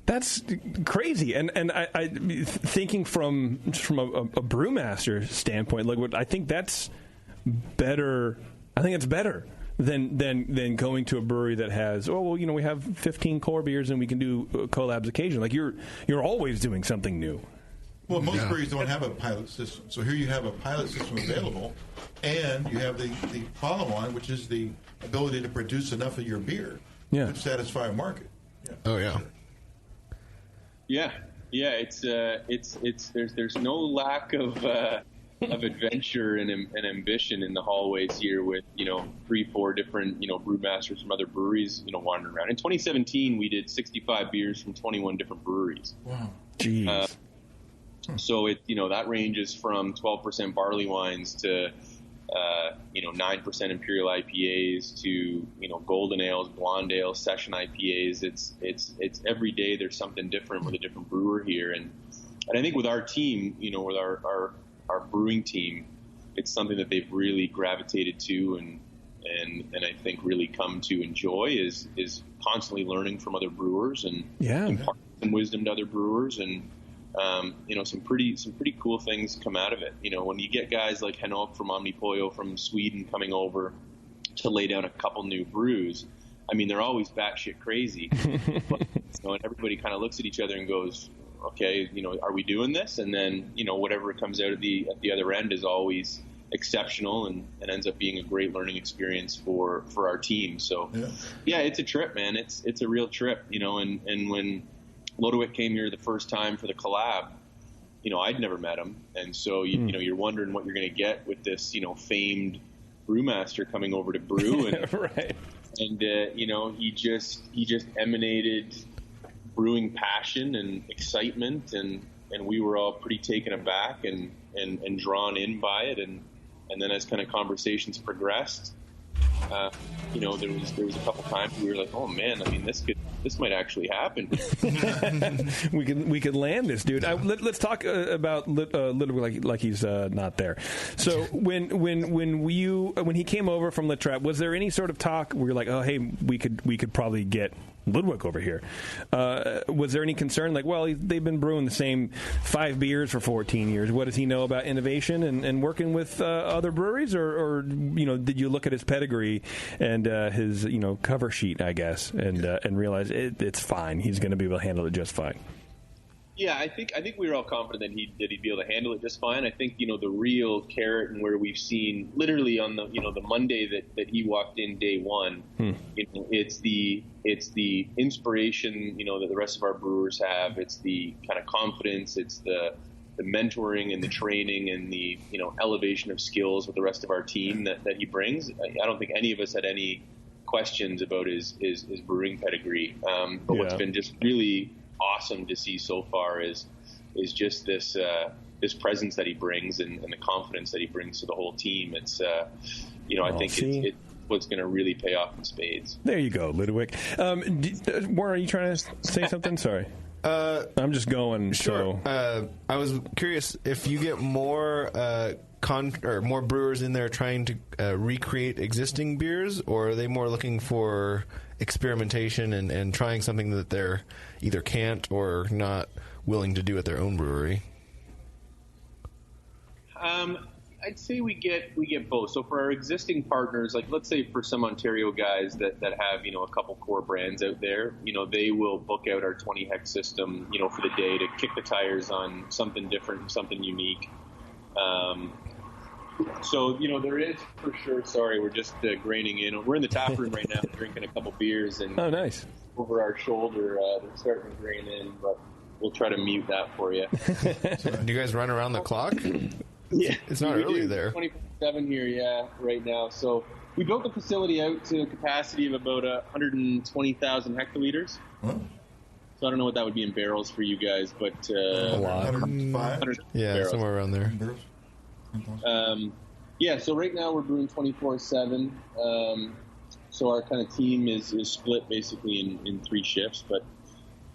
That's crazy, and I thinking from a brewmaster standpoint, like I think that's better. I think it's better than going to a brewery that has we have 15 core beers and we can do collabs occasionally. Like you're always doing something new. Well, most breweries don't have a pilot system, so here you have a pilot system available, and you have the follow-on, which is the ability to produce enough of your beer to satisfy a market. Yeah. Oh yeah. Yeah. It's there's no lack of adventure and ambition in the hallways here with 3-4 different brewmasters from other breweries wandering around. In 2017, we did 65 beers from 21 different breweries. Wow. Jeez. So it that ranges from 12% barley wines to 9% imperial IPAs to golden ales, blonde ales, session IPAs. It's every day there's something different with a different brewer here, and I think with our team, with our brewing team, it's something that they've really gravitated to and I think really come to enjoy is constantly learning from other brewers and imparting some wisdom to other brewers, and some pretty cool things come out of it. When you get guys like Henok from Omnipollo from Sweden coming over to lay down a couple new brews, I mean, they're always batshit crazy. But, and everybody kind of looks at each other and goes, okay, are we doing this? And then, whatever comes out at the other end is always exceptional and ends up being a great learning experience for our team. So yeah, it's a trip, man. It's a real trip, and when Lodewijk came here the first time for the collab, I'd never met him. And so, you're wondering what you're going to get with this, famed brewmaster coming over to brew. And, right. And, he just emanated brewing passion and excitement. And we were all pretty taken aback and drawn in by it. And then as kind of conversations progressed, there was a couple times we were like, oh man, I mean, this might actually happen. we could land this dude. Let's talk about literally like he's not there. So when he came over from the Trappe, was there any sort of talk where you're like, oh hey, we could probably get Lodewijk over here? Was there any concern like, well, they've been brewing the same 5 beers for 14 years. What does he know about innovation and working with other breweries, or did you look at his pedigree and his cover sheet, I guess, and realize it's fine. He's going to be able to handle it just fine. Yeah, I think we were all confident that he'd be able to handle it just fine. I think the real carrot and where we've seen literally on the Monday that he walked in day one, it's the inspiration that the rest of our brewers have. It's the kind of confidence. It's the mentoring and the training and the elevation of skills with the rest of our team that he brings. I don't think any of us had any questions about his brewing pedigree. But what's been just really awesome to see so far is just this presence that he brings and the confidence that he brings to the whole team. It's I think it's what's going to really pay off in spades. There you go, Lodewijk. Warren, are you trying to say something? Sorry. I'm just going. Sure. So. I was curious if you get more more brewers in there trying to recreate existing beers, or are they more looking for experimentation and trying something that they're either can't or not willing to do at their own brewery? I'd say we get both. So for our existing partners, like let's say for some Ontario guys that have, a couple core brands out there, they will book out our 20 hex system, for the day to kick the tires on something different, something unique. So, there is for sure, sorry, we're just graining in. We're in the tap room right now drinking a couple beers, and oh, nice. Over our shoulder, they're starting to grain in, but we'll try to mute that for you. So, do you guys run around the clock? Yeah, it's not early there. 24/7 here, right now. So we built the facility out to a capacity of about 120,000 hectoliters. Huh? So I don't know what that would be in barrels for you guys, but a lot. 105? Yeah, barrels. somewhere around there. So right now we're brewing 24/7. So our kind of team is split basically in 3 shifts. But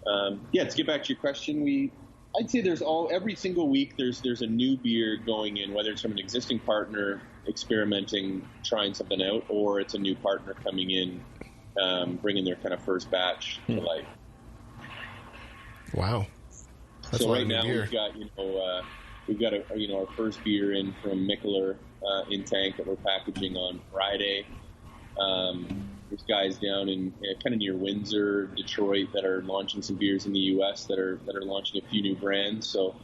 to get back to your question, I'd say every single week there's a new beer going in, whether it's from an existing partner experimenting, trying something out, or it's a new partner coming in, bringing their kind of first batch to life. Wow. That's so right now we've got our first beer in from Mikkeller in tank that we're packaging on Friday. There's guys down in kind of near Windsor, Detroit, that are launching some beers in the U.S. that are launching a few new brands. So,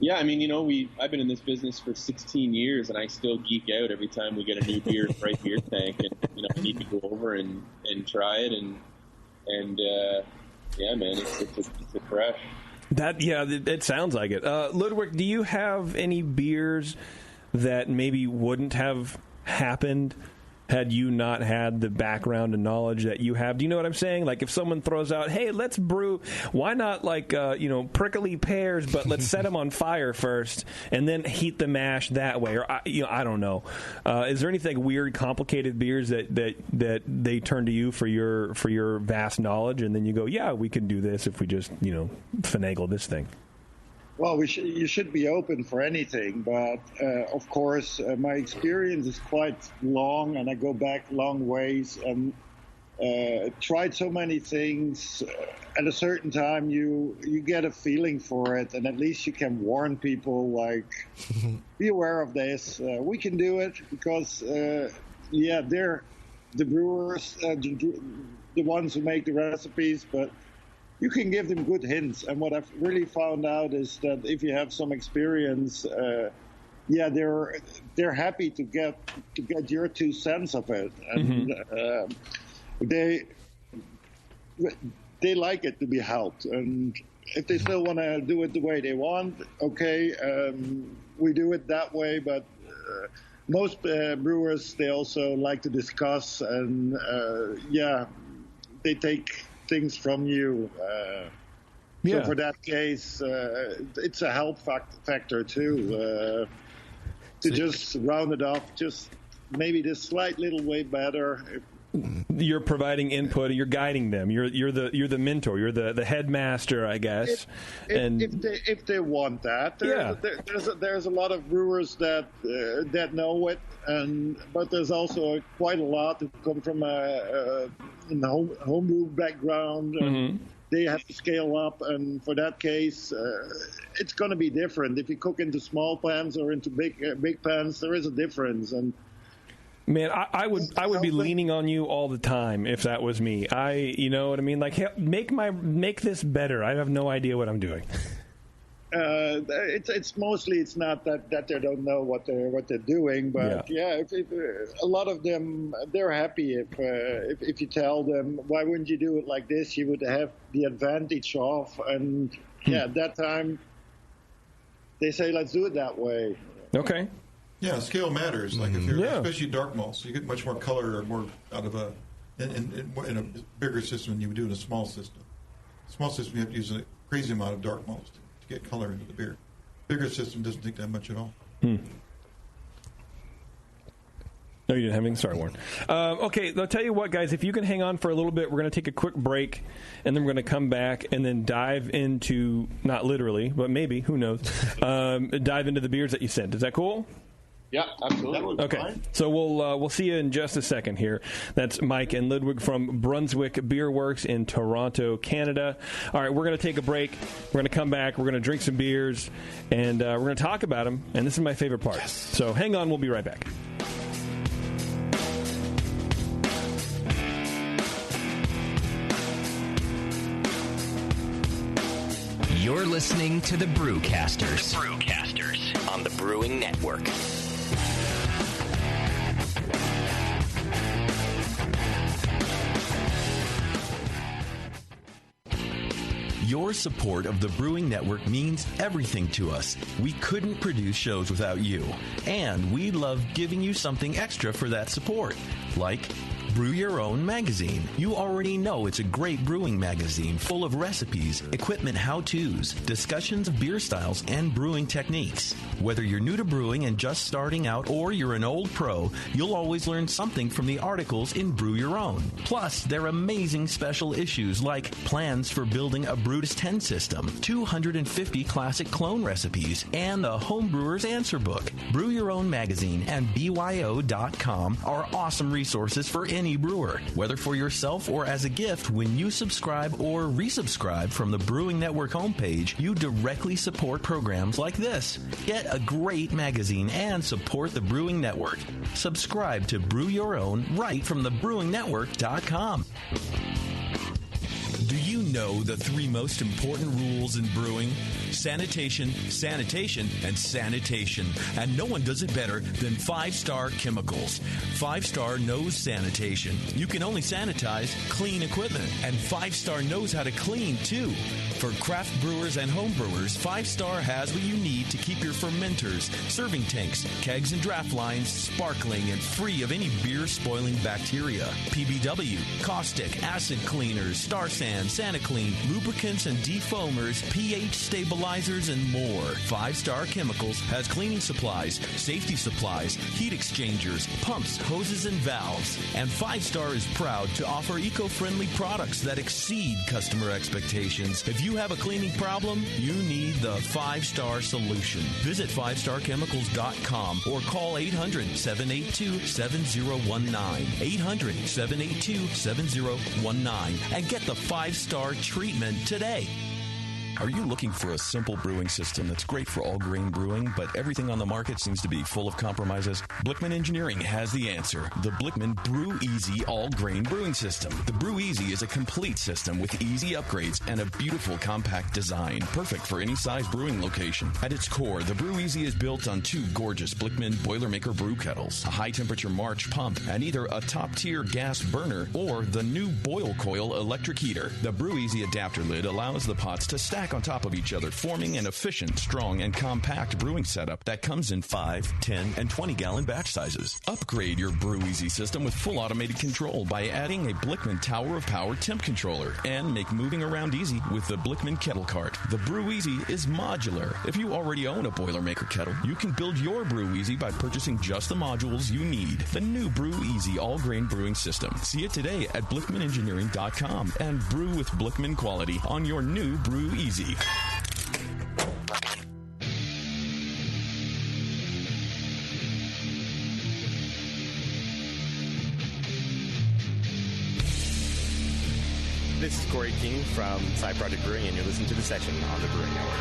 yeah, I mean, I've been in this business for 16 years, and I still geek out every time we get a new beer right beer tank, and I need to go over and try it, and man, it's a fresh. It sounds like it. Lodewijk, do you have any beers that maybe wouldn't have happened had you not had the background and knowledge that you have? Do you know what I'm saying? Like if someone throws out, hey, let's brew, why not prickly pears, but let's set them on fire first and then heat the mash that way? Or, I don't know. Is there anything weird, complicated beers that they turn to you for your vast knowledge, and then you go, yeah, we can do this if we just, finagle this thing? Well, you should be open for anything, but of course, my experience is quite long, and I go back long ways, and tried so many things. At a certain time, you get a feeling for it, and at least you can warn people, like, be aware of this. We can do it because, they're the brewers, the ones who make the recipes, but you can give them good hints. And what I've really found out is that if you have some experience, they're happy to get your 2 cents of it, and they like it to be helped. And if they still want to do it the way they want, okay, we do it that way. But most brewers, they also like to discuss, and they take things from you. So for that case, it's a help factor too. Just round it off, just maybe this slight little way better. You're providing input. You're guiding them. You're the mentor. You're the headmaster, I guess. If they want that, there's a lot of brewers that know it, but there's also quite a lot that come from a homebrew background. Mm-hmm. They have to scale up, and for that case, it's going to be different. If you cook into small pans or into big pans, there is a difference. And man, I would be leaning on you all the time if that was me. You know what I mean? Like, hey, make this better. I have no idea what I'm doing. It's mostly it's not that they don't know what they're doing, but if a lot of them, they're happy if you tell them, why wouldn't you do it like this? You would have the advantage of, and at that time they say, let's do it that way. Okay. Yeah, scale matters. Like if you're especially dark malts, you get much more color or more out of in a bigger system than you would do in a small system. Small system, you have to use a crazy amount of dark malts to get color into the beer. Bigger system doesn't take that much at all. No, you didn't have anything? Sorry, Warren. Okay, I'll tell you what, guys. If you can hang on for a little bit, we're going to take a quick break, and then we're going to come back and then dive into, not literally, but maybe, who knows, dive into the beers that you sent. Is that cool? Yeah, absolutely. Okay, so we'll see you in just a second here. That's Mike and Lodewijk from Brunswick Bierworks in Toronto, Canada. All right, we're going to take a break. We're going to come back. We're going to drink some beers, and we're going to talk about them. And this is my favorite part. Yes. So hang on. We'll be right back. You're listening to the Brewcasters. On the Brewing Network. Your support of the Brewing Network means everything to us. We couldn't produce shows without you. And we love giving you something extra for that support. Like Brew Your Own magazine. You already know it's a great brewing magazine full of recipes, equipment how-tos, discussions of beer styles, and brewing techniques. Whether you're new to brewing and just starting out or you're an old pro, you'll always learn something from the articles in Brew Your Own. Plus, they're amazing special issues like plans for building a Brutus 10 system, 250 classic clone recipes, and the Homebrewer's Answer Book. Brew Your Own magazine and BYO.com are awesome resources for any brewer, whether for yourself or as a gift. When you subscribe or resubscribe from the Brewing Network homepage, you directly support programs like this. Get a great magazine and support the Brewing Network. Subscribe to Brew Your Own right from thebrewingnetwork.com. Do you know the 3 most important rules in brewing? Sanitation, sanitation, and sanitation. And no one does it better than 5-Star Chemicals. 5-Star knows sanitation. You can only sanitize clean equipment. And 5-Star knows how to clean, too. For craft brewers and home brewers, 5-Star has what you need to keep your fermenters, serving tanks, kegs, and draft lines sparkling and free of any beer-spoiling bacteria. PBW, caustic, acid cleaners, Star San, SanaClean, lubricants and defoamers, pH stabilizers, and more. 5-Star Chemicals has cleaning supplies, safety supplies, heat exchangers, pumps, hoses, and valves. And 5-Star is proud to offer eco-friendly products that exceed customer expectations. If you have a cleaning problem, you need the 5-Star solution. Visit 5starchemicals.com or call 800-782-7019. 800-782-7019 and get the 5-Star treatment today. Are you looking for a simple brewing system that's great for all-grain brewing, but everything on the market seems to be full of compromises? Blickman Engineering has the answer. The Blickman Brew Easy all-grain brewing system. The Brew Easy is a complete system with easy upgrades and a beautiful compact design, perfect for any size brewing location. At its core, the Brew Easy is built on 2 gorgeous Blickman Boilermaker brew kettles, a high-temperature March pump, and either a top-tier gas burner or the new Boil Coil electric heater. The Brew Easy adapter lid allows the pots to stack on top of each other, forming an efficient, strong, and compact brewing setup that comes in 5, 10, and 20-gallon batch sizes. Upgrade your Brew Easy system with full automated control by adding a Blickman Tower of Power temp controller, and make moving around easy with the Blickman Kettle Cart. The Brew Easy is modular. If you already own a Boilermaker kettle, you can build your Brew Easy by purchasing just the modules you need. The new Brew Easy all-grain brewing system. See it today at BlickmanEngineering.com and brew with Blickman quality on your new Brew Easy. This is Corey King from Side Project Brewing, and you're listening to The Session on the Brewing Network.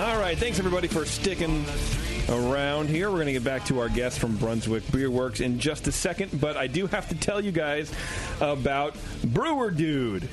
All right, thanks everybody for sticking around here. We're going to get back to our guest from Brunswick Bierworks in just a second, but I do have to tell you guys about Brewer Dude.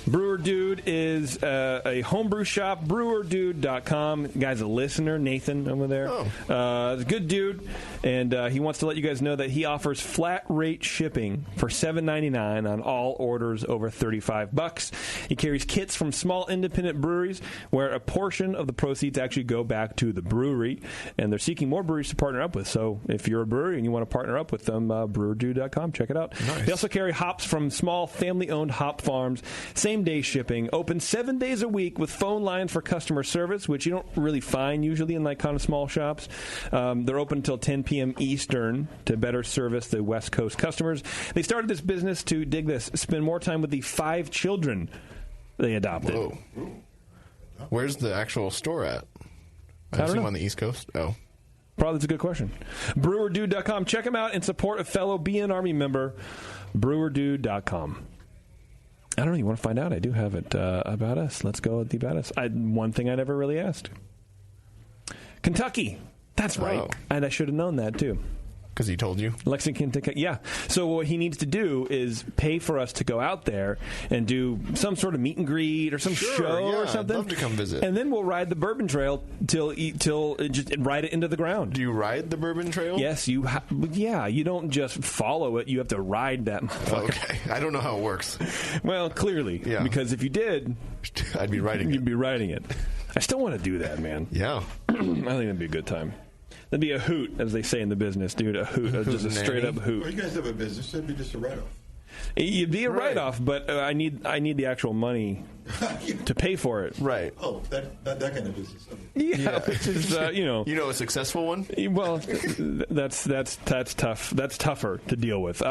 Brewer Dude is a homebrew shop, brewerdude.com. The guy's a listener, Nathan over there. He's a good dude, and he wants to let you guys know that he offers flat rate shipping for $7.99 on all orders over $35. He carries kits from small independent breweries where a portion of the proceeds actually go back to the brewery, and they're seeking more breweries to partner up with. So if you're a brewery and you want to partner up with them, brewerdude.com, check it out. Nice. They also carry hops from small family-owned hop farms. Same same-day shipping, open 7 days a week with phone lines for customer service, which you don't really find usually in like kind of small shops. They're open until 10 p.m. Eastern to better service the West Coast customers. They started this business to, dig this, spend more time with the 5 children they adopted. Whoa. Where's the actual store at? I don't assume know. on the East Coast? Oh. Probably that's a good question. BrewerDude.com. Check them out and support a fellow BN Army member. BrewerDude.com. I don't know. You want to find out? I do have it about us. Let's go with the about us. One thing I never really asked. Kentucky. That's right. Oh. And I should have known that, too. Because he told you? Lexington, Kentucky. Yeah. So what he needs to do is pay for us to go out there and do some sort of meet and greet or some show or something. I'd love to come visit. And then we'll ride the Bourbon Trail till just ride it into the ground. Do you ride the Bourbon Trail? Yes, you. Yeah, you don't just follow it. You have to ride that motherfucker. Okay. I don't know how it works. Well, clearly. Yeah. Because if you did, I'd be riding it. You'd be riding it. I still want to do that, man. Yeah. I think that'd be a good time. That'd be a hoot, as they say in the business, dude. A hoot. Just a straight-up hoot. Well, you guys have a business. That'd be just a write-off. It'd be a write-off, but I need the actual money to pay for it. Right. Oh, that kind of business. Yeah, which is, You know a successful one? Well, that's tough. That's tougher to deal with.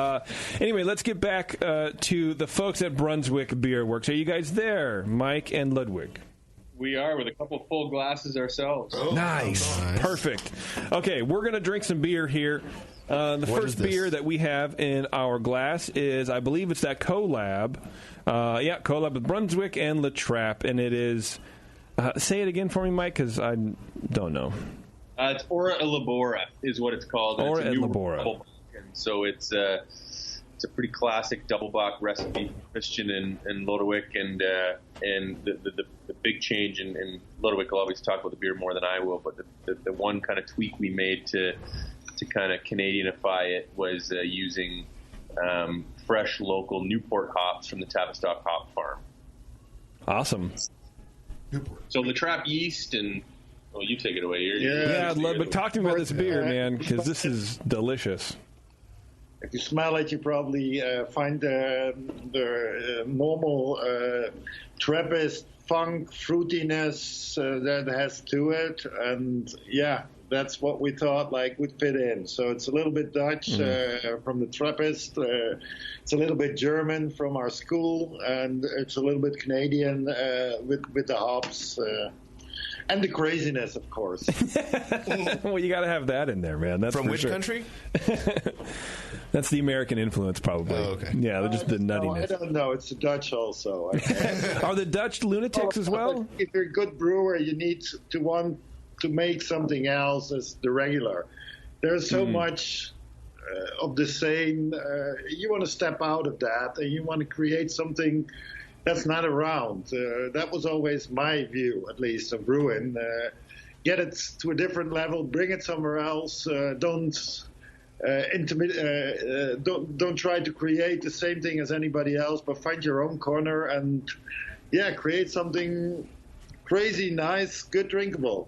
Anyway, let's get back to the folks at Brunswick Bierworks. Are you guys there, Mike and Lodewijk? We are, with a couple full glasses ourselves. Oh, nice. Perfect. Okay, we're going to drink some beer here. The first beer that we have in our glass is, I believe it's that collab. Collab with Brunswick and Trappe. And it is, say it again for me, Mike, because I don't know. It's Ora et Labora is what it's called. Ora et Labora. So it's a pretty classic double bock recipe from Christian and Lodewijk, and the big change, and Lodewijk will always talk about the beer more than I will, but the one kind of tweak we made to kind of Canadianify it was using fresh local Newport hops from the Tavistock Hop Farm. Awesome. So the Trappe yeast and... Well, you take it away. I'd love, but talk to me about this beer, man, because this is delicious. If you smell it, you probably find the normal Trappist funk fruitiness that has to it, and that's what we thought would fit in. So it's a little bit Dutch from the Trappist, it's a little bit German from our school, and it's a little bit Canadian with the hops. And the craziness, of course. Well, you got to have that in there, man. That's from which country? That's the American influence, probably. Oh, okay. Yeah, they're just the nuttiness. I don't know. It's the Dutch also. Are the Dutch lunatics as well? If you're a good brewer, you need to want to make something else as the regular. There's so much of the same. You want to step out of that, and you want to create something that's not around. That was always my view, at least, of brewing. Get it to a different level, bring it somewhere else. Don't try to create the same thing as anybody else, but find your own corner and create something crazy, nice, good, drinkable.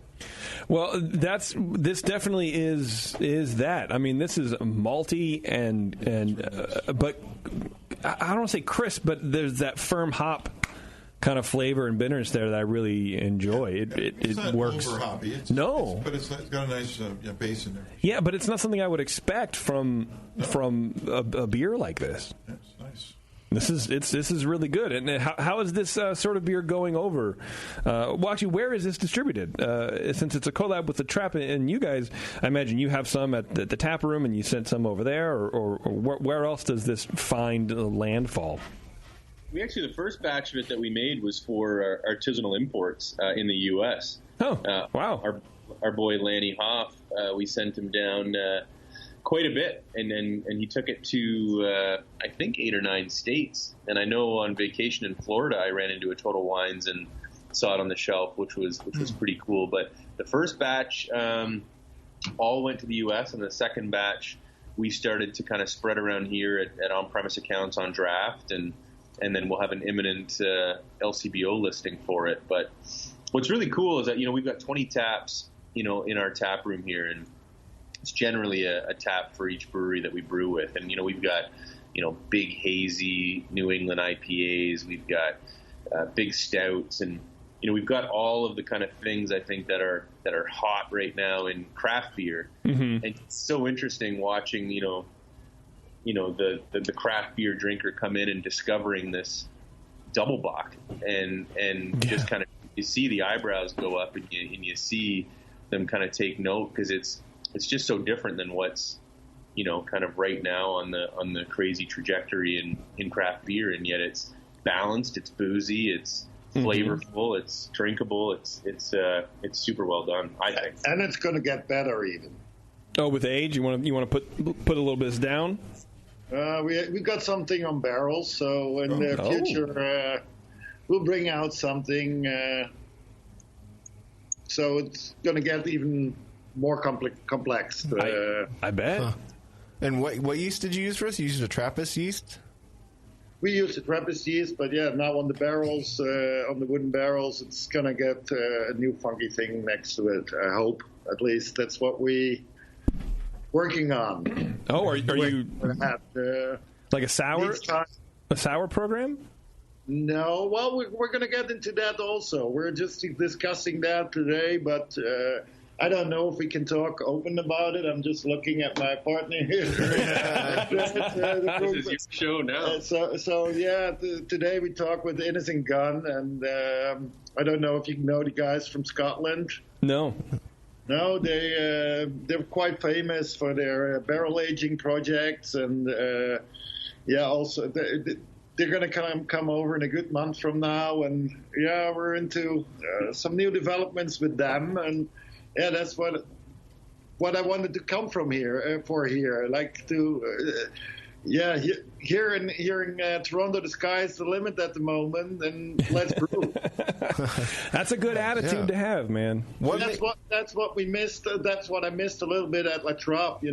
Well, this definitely is that. I mean, this is malty but I don't want to say crisp, but there's that firm hop kind of flavor and bitterness there that I really enjoy. It's not works. Over hoppy. But it's got a nice base in there. Yeah, but it's not something I would expect from a beer like this. Yeah, it's nice. This is really good. And how is this sort of beer going over? Well, actually, where is this distributed? Since it's a collab with the Trappe and you guys, I imagine you have some at the tap room and you sent some over there, or where else does this find landfall? We actually, the first batch of it that we made was for artisanal imports in the U.S. Oh, wow. Our boy Lanny Hoff, we sent him down quite a bit, and he took it to I think 8 or 9 states. And I know on vacation in Florida, I ran into a Total Wines and saw it on the shelf, which was pretty cool. But the first batch all went to the U.S., and the second batch we started to kind of spread around here at on-premise accounts on draft, and then we'll have an imminent LCBO listing for it. But what's really cool is that we've got 20 taps in our tap room here, and it's generally a tap for each brewery that we brew with. And, we've got, big hazy New England IPAs. We've got big stouts, and we've got all of the kind of things I think that are hot right now in craft beer. Mm-hmm. And it's so interesting watching the craft beer drinker come in and discovering this double bock, and just kind of you see the eyebrows go up, and you see them kind of take note, because it's just so different than what's kind of right now on the crazy trajectory in craft beer, and yet it's balanced, it's boozy, it's flavorful, it's drinkable, it's super well done, I think. And it's going to get better even. Oh, with age, you want to put a little bit down? We got something on barrels, so in the future we'll bring out something. So it's going to get even more complex. I bet. Huh. And what yeast did you use for us? You used a Trappist yeast? We used a Trappist yeast, but now on the barrels, on the wooden barrels, it's going to get a new funky thing next to it, I hope. At least that's what we working on. Oh, are you like a sour program? No, well, we're going to get into that also. We're just discussing that today, but I don't know if we can talk open about it. I'm just looking at my partner here. This is your show now. Today we talk with Innocent Gun, and I don't know if you know the guys from Scotland. No. No, they're quite famous for their barrel aging projects, and also they're going to come over in a good month from now, and we're into some new developments with them, and that's what I wanted to come from here for here. Like to here in Toronto, the sky is the limit at the moment, and let's brew. That's a good attitude to have, man. That's what we missed. That's what I missed a little bit at La Trappe.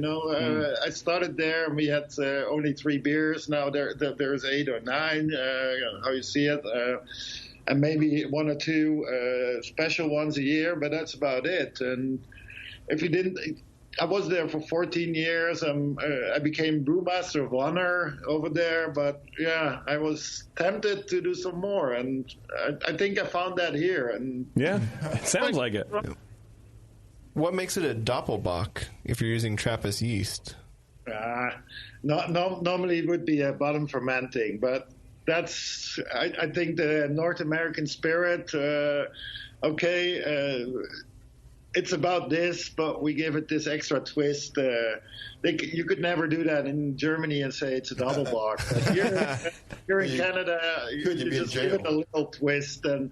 I started there, and we had only 3 beers. Now there's 8 or 9. How you see it, and maybe 1 or 2 special ones a year, but that's about it. And if you didn't. I was there for 14 years. I became Brewmaster of Honor over there, but I was tempted to do some more, and I think I found that here. And it sounds like it. What makes it a Doppelbock if you're using Trappist yeast? Normally it would be a bottom fermenting, but that's I think the North American spirit. It's about this, but we give it this extra twist. You could never do that in Germany and say it's a double bock. Here in Canada, you just give it a little twist and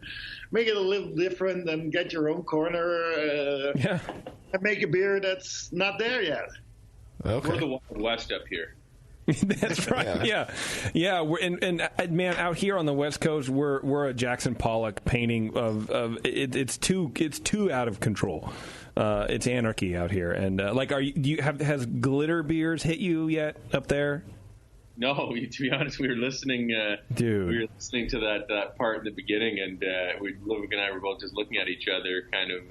make it a little different and get your own corner and make a beer that's not there yet. Okay. We're the Wild West up here. That's right. Yeah. We're and man, out here on the West Coast, we're a Jackson Pollock painting of it's too out of control. It's anarchy out here. And has glitter beers hit you yet up there? No, to be honest, we were listening. Dude, we were listening to that part in the beginning, and Lodewijk and I were both just looking at each other, kind of.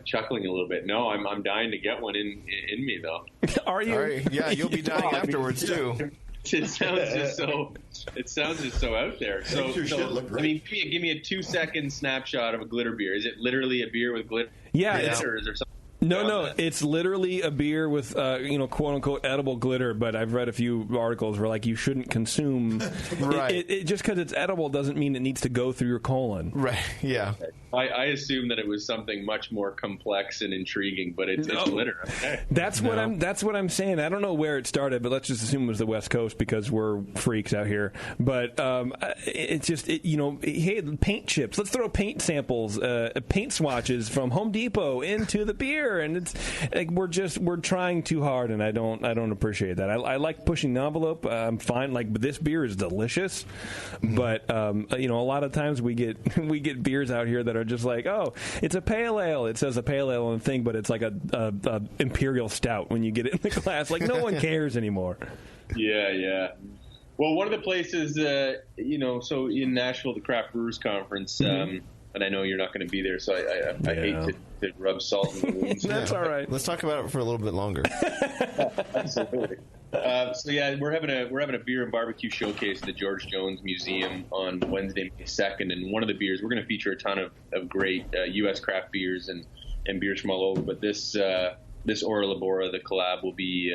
Chuckling a little bit. No, I'm dying to get one in me though. Are you? Yeah, you'll be dying afterwards too. It sounds just so out there. So I mean, give me a 2-second snapshot of a glitter beer. Is it literally a beer with glitter? Yeah, or is there something? No, it's literally a beer with, quote unquote, edible glitter. But I've read a few articles where you shouldn't consume. Right. It just because it's edible doesn't mean it needs to go through your colon. Right. Yeah. I assumed that it was something much more complex and intriguing, but it's glitter. Okay. That's what I'm saying. I don't know where it started, but let's just assume it was the West Coast because we're freaks out here. But it's just hey, paint chips. Let's throw paint samples, paint swatches from Home Depot into the beer. And it's we're trying too hard, and I don't appreciate that. I like pushing the envelope. I'm fine. But this beer is delicious, but a lot of times we get beers out here that are just it's a pale ale. It says a pale ale on the thing, but it's like a imperial stout when you get it in the glass. No one cares anymore. Yeah. Well, one of the places, so in Nashville, the Craft Brewers Conference. and I know you're not going to be there, so I hate to rub salt in the wounds. That's all right. Let's talk about it for a little bit longer. Absolutely. So yeah, we're having a beer and barbecue showcase at the George Jones Museum on Wednesday, May 2nd, and one of the beers we're going to feature a ton of great U.S. craft beers and beers from all over. But this Ora Labora, the collab, will be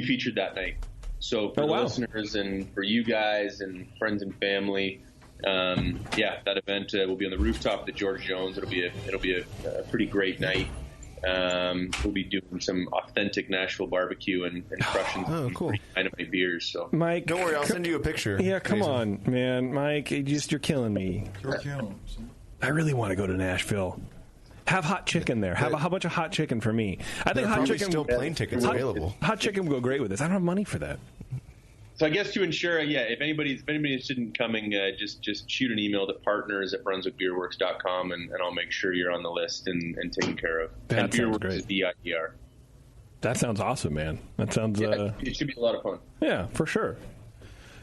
featured that night. So for the listeners and for you guys and friends and family, that event will be on the rooftop of the George Jones. It'll be a pretty great night. We'll be doing some authentic Nashville barbecue and crushing some pretty dynamite beers. So Mike, don't worry, I'll send you a picture. Yeah, come on, man, Mike, you're killing me. I really want to go to Nashville. Have hot chicken there. Have a bunch of hot chicken for me. I think hot chicken. Still plane tickets available. Hot chicken will go great with this. I don't have money for that. So I guess to ensure, if anybody's interested in coming, just shoot an email to partners@brunswickbierworks.com, and I'll make sure you're on the list and taken care of. That sounds great. BIER. That sounds awesome, man. That sounds. It should be a lot of fun. Yeah, for sure.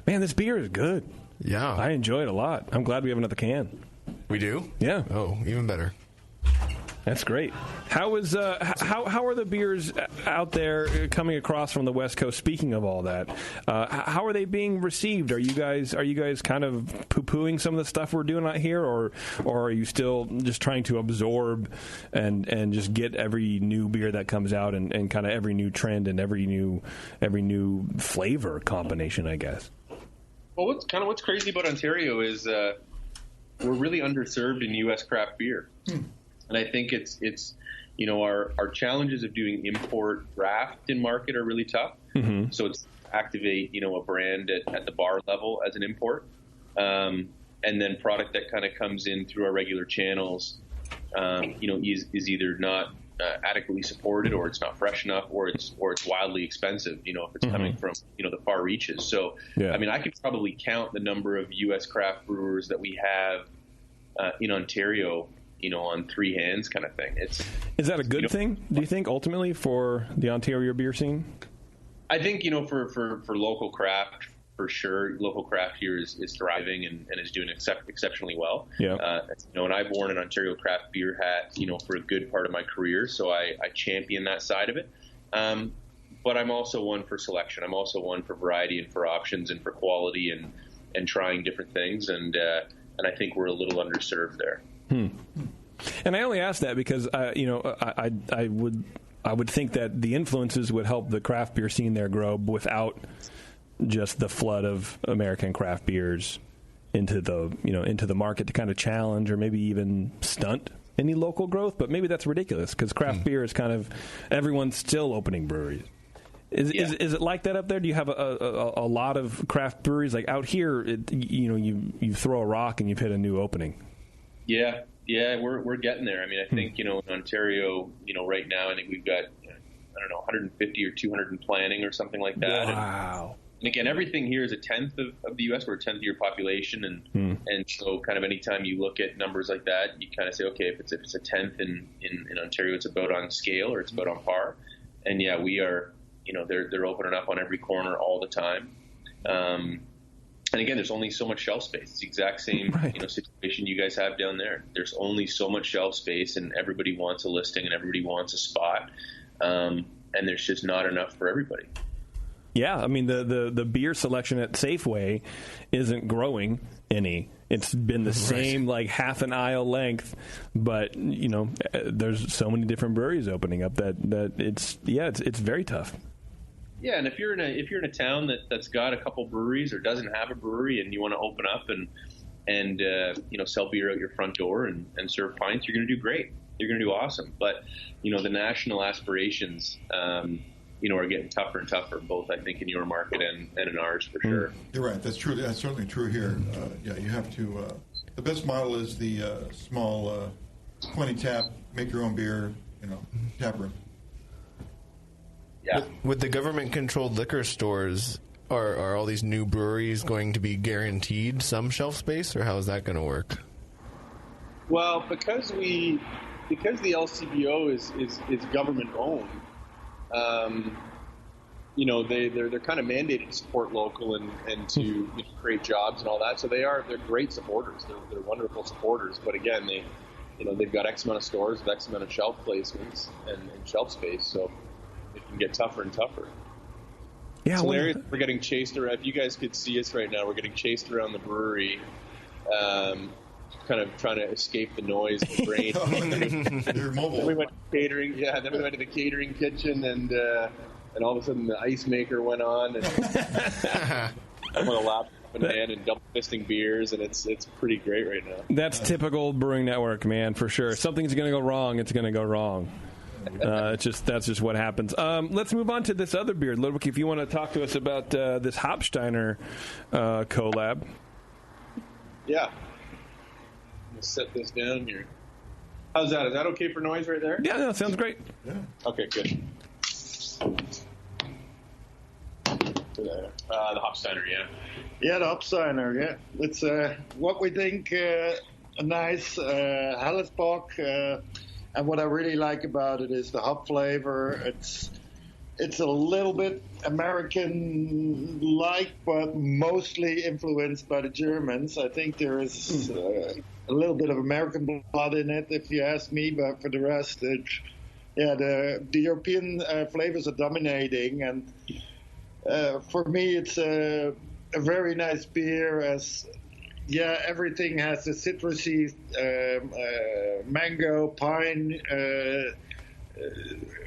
Man, this beer is good. Yeah, I enjoy it a lot. I'm glad we have another can. We do? Yeah. Oh, even better. That's great. How are the beers out there coming across from the West Coast? Speaking of all that, how are they being received? Are you guys kind of poo-pooing some of the stuff we're doing out here, or are you still just trying to absorb and just get every new beer that comes out and kind of every new trend and every new flavor combination, I guess? Well, what's crazy about Ontario is we're really underserved in U.S. craft beer. And I think it's our challenges of doing import draft in market are really tough. Mm-hmm. So it's activate a brand at the bar level as an import, and then product that kind of comes in through our regular channels, is either not adequately supported, or it's not fresh enough, or it's wildly expensive. If it's coming from the far reaches. So I mean, I could probably count the number of U.S. craft brewers that we have in Ontario, on three hands kind of thing. Is that a good thing, do you think, ultimately, for the Ontario beer scene? I think, for local craft, for sure, local craft here is thriving and is doing exceptionally well. Yeah. And I've worn an Ontario craft beer hat, for a good part of my career, so I champion that side of it. But I'm also one for selection. I'm also one for variety and for options and for quality and trying different things. And I think we're a little underserved there. And I only ask that because I would think that the influences would help the craft beer scene there grow without just the flood of American craft beers into the market to kind of challenge or maybe even stunt any local growth. But maybe that's ridiculous because craft beer is kind of everyone's still opening breweries. Is it like that up there? Do you have a lot of craft breweries? Like out here, you throw a rock and you've hit a new opening. Yeah, we're getting there. I mean, I think, in Ontario, right now, I think we've got, 150 or 200 in planning or something like that. Wow. And again, everything here is a tenth of the U.S. We're a tenth of your population. And so kind of anytime you look at numbers like that, you kind of say, okay, if it's a tenth in Ontario, it's about on scale or it's about on par. And yeah, we are, they're opening up on every corner all the time. And again, there's only so much shelf space. It's the exact same situation you guys have down there. There's only so much shelf space, and everybody wants a listing, and everybody wants a spot, and there's just not enough for everybody. Yeah, I mean the beer selection at Safeway isn't growing any. It's been the same like half an aisle length, but there's so many different breweries opening up that it's very tough. Yeah, and if you're in a town that's got a couple breweries or doesn't have a brewery and you want to open up and sell beer out your front door and serve pints, you're going to do great. You're going to do awesome. But the national aspirations are getting tougher and tougher, both I think in your market and in ours for sure. You're right. That's true. That's certainly true here. You have to. The best model is the small 20 tap, make your own beer, tap room. Yeah. With the government-controlled liquor stores, are all these new breweries going to be guaranteed some shelf space, or how is that going to work? Well, because the LCBO is government-owned, they're kind of mandated to support local and to create jobs and all that. So they're great supporters. They're wonderful supporters. But again, they've got X amount of stores with X amount of shelf placements and shelf space. So it can get tougher and tougher. Yeah, it's hilarious. We're getting chased around. If you guys could see us right now, we're getting chased around the brewery, kind of trying to escape the noise of the rain. They're mobile. Then we went to catering. Yeah, then we went to the catering kitchen, and all of a sudden the ice maker went on, and I'm with a laptop in hand and double fisting beers, and it's pretty great right now. That's typical Brewing Network, man, for sure. If something's going to go wrong, it's going to go wrong. That's just what happens. Let's move on to this other beer. Lodewijk, if you want to talk to us about this Hopsteiner collab. Yeah. I'm going to set this down here. How's that? Is that okay for noise right there? Yeah, no, sounds great. Yeah. Okay, good. The Hopsteiner, yeah. Yeah, the Hopsteiner, yeah. It's what we think a nice Hellesbock. And what I really like about it is the hop flavor. It's a little bit American-like, but mostly influenced by the Germans. I think there is a little bit of American blood in it, if you ask me. But for the rest, the European flavors are dominating. And for me, it's a very nice beer. Everything has a citrusy mango, pine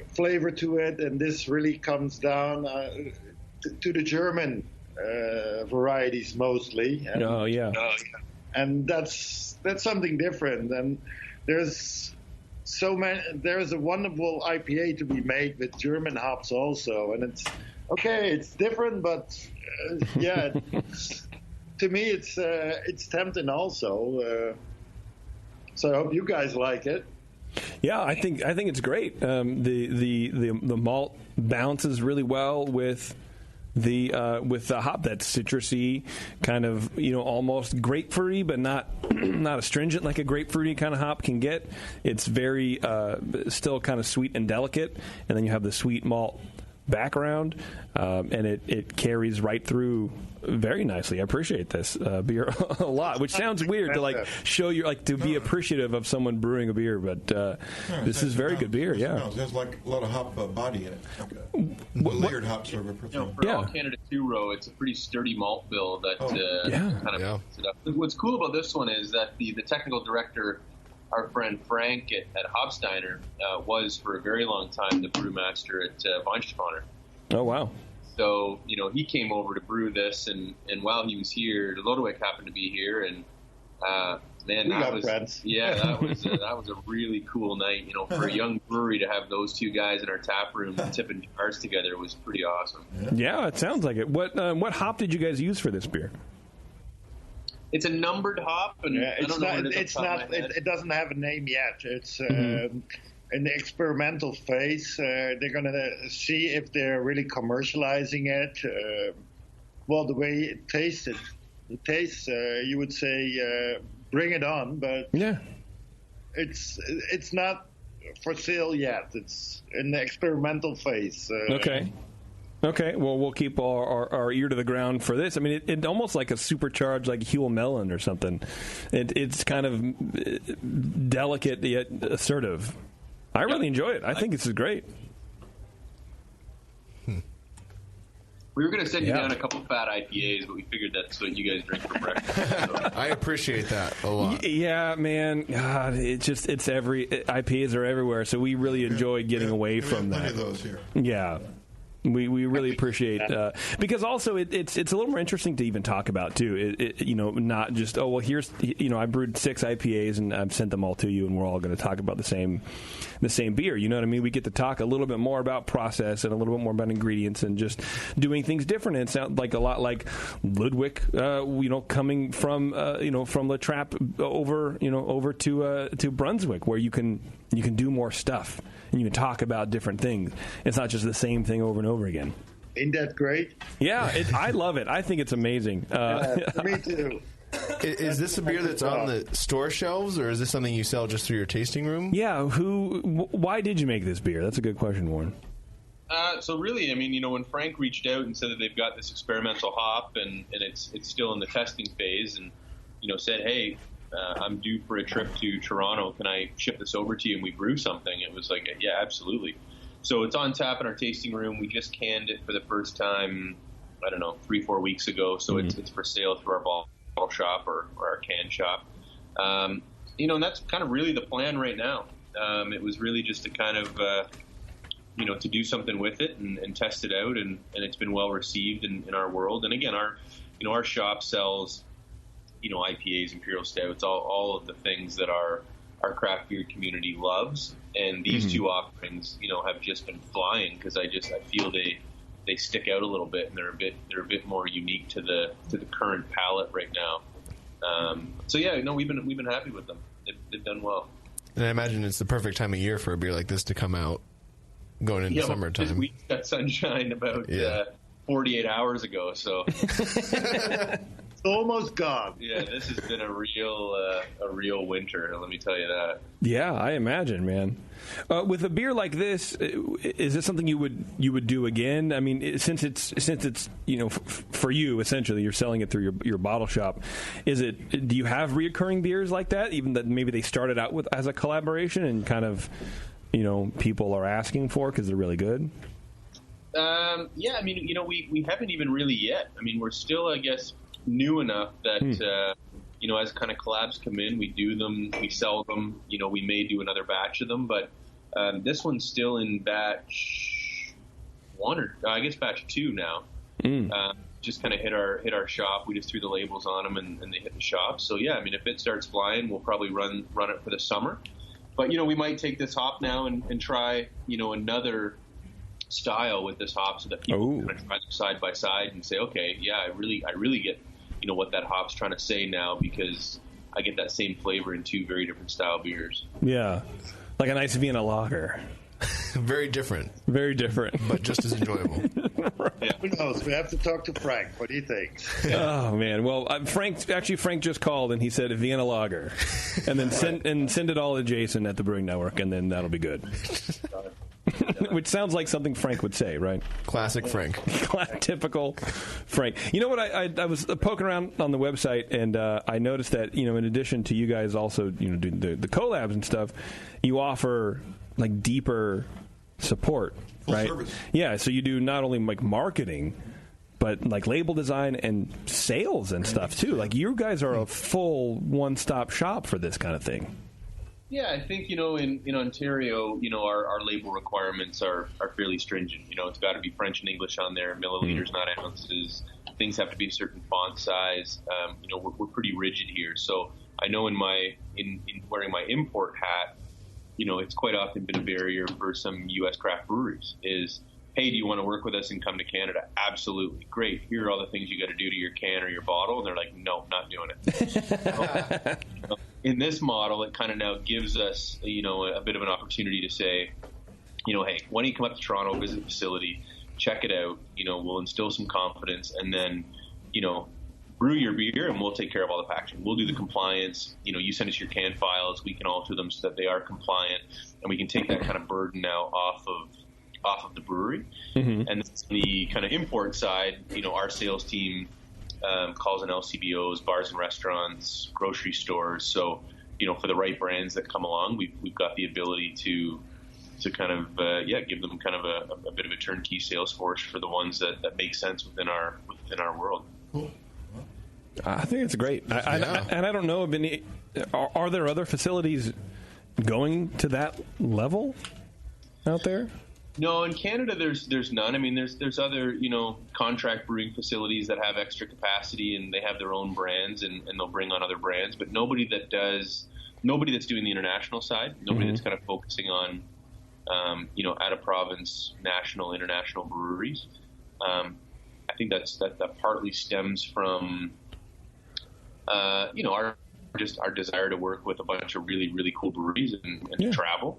flavor to it, and this really comes down to the German varieties mostly. And, and that's something different. And there's a wonderful IPA to be made with German hops also, and it's different, but to me, it's tempting also. So I hope you guys like it. Yeah, I think it's great. The malt balances really well with the hop. That's citrusy, kind of almost grapefruity, but not astringent like a grapefruity kind of hop can get. It's very still kind of sweet and delicate, and then you have the sweet malt background, and it carries right through very nicely. I appreciate this beer a lot, which sounds weird to show you to be appreciative of someone brewing a beer, but this is very good beer. Yeah, there's like a lot of hop body in it, layered hops. For all Canada 2-row, it's a pretty sturdy malt bill that kind of puts it up. What's cool about this one is that the technical director, our friend Frank at Hopsteiner, was for a very long time the brewmaster at Weinspanner. Oh, wow. So, he came over to brew this, and while he was here, Lodewijk happened to be here, and that was a really cool night. For a young brewery to have those two guys in our tap room tipping jars together was pretty awesome. Yeah, it sounds like it. What hop did you guys use for this beer? It's a numbered hop, and it doesn't have a name yet. It's in the experimental phase. They're going to see if they're really commercializing it. The way it tastes, you would say, bring it on, but it's not for sale yet. It's in the experimental phase. Okay, well, we'll keep our ear to the ground for this. I mean, it's almost like a supercharged, like Huell Melon or something. It's kind of delicate yet assertive. I really enjoy it. I think this is great. We were going to send you down a couple fat IPAs, but we figured that's what you guys drink for breakfast. So. I appreciate that a lot. Yeah, man. God, IPAs are everywhere, so we really enjoy getting away from that. Plenty of those here. Yeah. We really appreciate because also it's a little more interesting to even talk about too. Not just here's I brewed 6 IPAs and I've sent them all to you and we're all going to talk about the same beer. You know what I mean? We get to talk a little bit more about process and a little bit more about ingredients and just doing things different. And it sounds like a lot like Lodewijk, coming from the Trappe over to Brunswick, where you can do more stuff. And you can talk about different things. It's not just the same thing over and over again. Ain't that great? Yeah, I love it. I think it's amazing. Me too. Is this a beer that's on the store shelves, or is this something you sell just through your tasting room? Yeah. Why did you make this beer? That's a good question, Warren. So really, I mean, when Frank reached out and said that they've got this experimental hop and it's still in the testing phase, and said, hey, I'm due for a trip to Toronto. Can I ship this over to you and we brew something? It was like, yeah, absolutely. So it's on tap in our tasting room. We just canned it for the first time, I don't know, 3-4 weeks ago. So it's for sale through our bottle shop or our can shop. And that's kind of really the plan right now. It was really just to kind of, to do something with it and test it out. And it's been well received in our world. And again, our shop sells, IPAs, Imperial Stouts, all of the things that our craft beer community loves. And these two offerings, have just been flying because I feel they stick out a little bit and they're a bit more unique to the current palate right now. So yeah, we've been happy with them. They've done well. And I imagine it's the perfect time of year for a beer like this to come out going into summertime. We got sunshine about 48 hours ago, so almost gone. Yeah, this has been a real winter. Let me tell you that. Yeah, I imagine, man. With a beer like this, is it something you would do again? I mean, since it's for you essentially, you're selling it through your bottle shop. Do you have reoccurring beers like that? Even that maybe they started out with as a collaboration and kind of people are asking for because they're really good. Yeah, I mean, we haven't even really yet. I mean, we're still, I guess, new enough that, as kind of collabs come in, we do them, we sell them, we may do another batch of them, but this one's still in batch 1 or I guess batch 2 now. Just kind of hit our shop. We just threw the labels on them and they hit the shop. So yeah, I mean, if it starts flying, we'll probably run it for the summer. But, we might take this hop now and try, another style with this hop so that people can kind of try them side by side and say, okay, yeah, I really get, what that hop's trying to say now because I get that same flavor in 2 very different style beers. Yeah. Like a nice Vienna lager. Very different. Very different. But just as enjoyable. Yeah. Who knows? We have to talk to Frank. What do you think? Oh, man. Well, Frank just called and he said Vienna lager. And then send it all to Jason at the Brewing Network, and then that'll be good. Which sounds like something Frank would say, right? Classic Frank. Typical Frank. You know what? I was poking around on the website, and I noticed that, in addition to you guys also, doing the collabs and stuff, you offer, like, deeper support, right? Full service. Yeah, so you do not only, like, marketing, but, like, label design and sales and stuff, too. Like, you guys are a full one-stop shop for this kind of thing. Yeah, I think, in Ontario, our label requirements are fairly stringent. It's got to be French and English on there, milliliters, not ounces. Things have to be a certain font size. We're pretty rigid here. So I know in wearing my import hat, it's quite often been a barrier for some U.S. craft breweries is, hey, do you want to work with us and come to Canada? Absolutely. Great. Here are all the things you got to do to your can or your bottle. And they're like, no, not doing it. In this model, it kind of now gives us, a bit of an opportunity to say, hey, why don't you come up to Toronto, visit the facility, check it out, we'll instill some confidence, and then, brew your beer, and we'll take care of all the packaging. We'll do the compliance. You send us your can files. We can alter them so that they are compliant, and we can take that kind of burden now off of the brewery. And then the kind of import side, our sales team calls on LCBOs, bars and restaurants, grocery stores. So, for the right brands that come along, we've got the ability to kind of give them kind of a bit of a turnkey sales force for the ones that make sense within our world. Cool. I think it's great. And I don't know of any. Are there other facilities going to that level out there? No, in Canada there's none. I mean, there's other contract brewing facilities that have extra capacity and they have their own brands and they'll bring on other brands, but nobody that's doing the international side. Nobody that's kind of focusing on out of province, national, international breweries. I think that partly stems from our desire to work with a bunch of really, really cool breweries and to travel.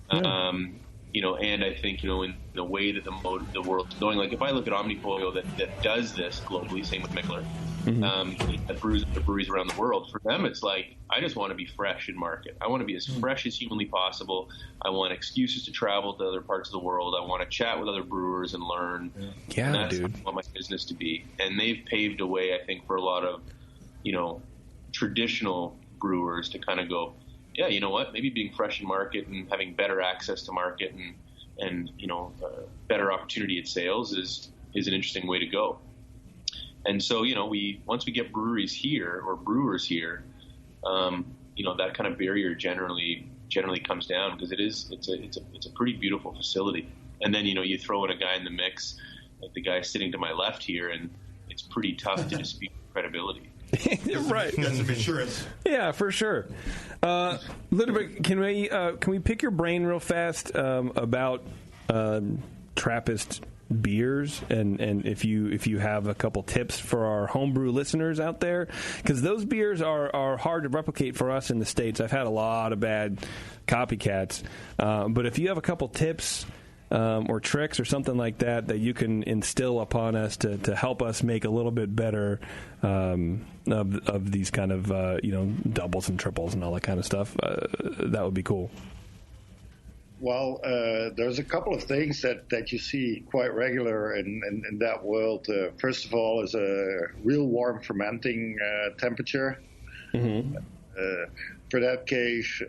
And I think, in the way that the world's going, like if I look at Omnifolio that does this globally, same with Mikkeller, That brews at breweries around the world. For them, it's like, I just want to be fresh in market. I want to be as fresh as humanly possible. I want excuses to travel to other parts of the world. I want to chat with other brewers and learn. Yeah, and that's dude. what I want my business to be. And they've paved a way, I think, for a lot of, traditional brewers to kind of go, yeah, you know what? Maybe being fresh in market and having better access to market and better opportunity at sales is an interesting way to go. And so, once we get breweries here or brewers here, that kind of barrier generally comes down because it's a pretty beautiful facility. And then, you throw in a guy in the mix, like the guy sitting to my left here, and it's pretty tough to dispute credibility. Right. Got some insurance. Yeah, for sure. Lodewijk, can we pick your brain real fast about Trappist beers and if you have a couple tips for our homebrew listeners out there, because those beers are hard to replicate for us in the States. I've had a lot of bad copycats, but if you have a couple tips or tricks or something like that you can instill upon us to help us make a little bit better of these kind of doubles and triples and all that kind of stuff, that would be cool. Well, there's a couple of things that you see quite regular in that world. First of all, is a real warm fermenting temperature. Mm-hmm. For that case,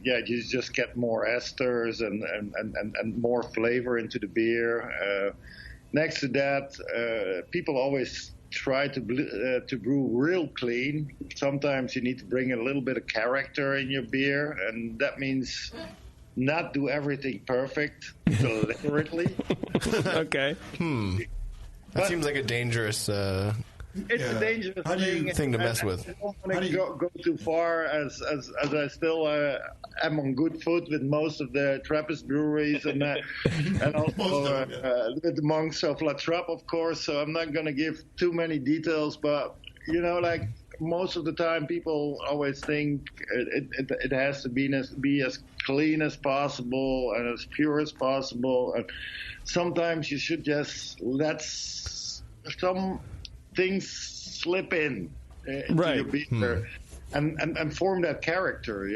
you just get more esters and more flavor into the beer. Next to that, people always try to brew real clean. Sometimes you need to bring a little bit of character in your beer, and that means not do everything perfect, deliberately. Okay. That seems like a dangerous... It's a dangerous thing to mess with. I don't want to go too far, as I still am on good foot with most of the Trappist breweries and also with the monks of La Trappe, of course. So I'm not going to give too many details, but most of the time, people always think it has to be as clean as possible and as pure as possible. And sometimes you should just let some things slip into your beer and form that character.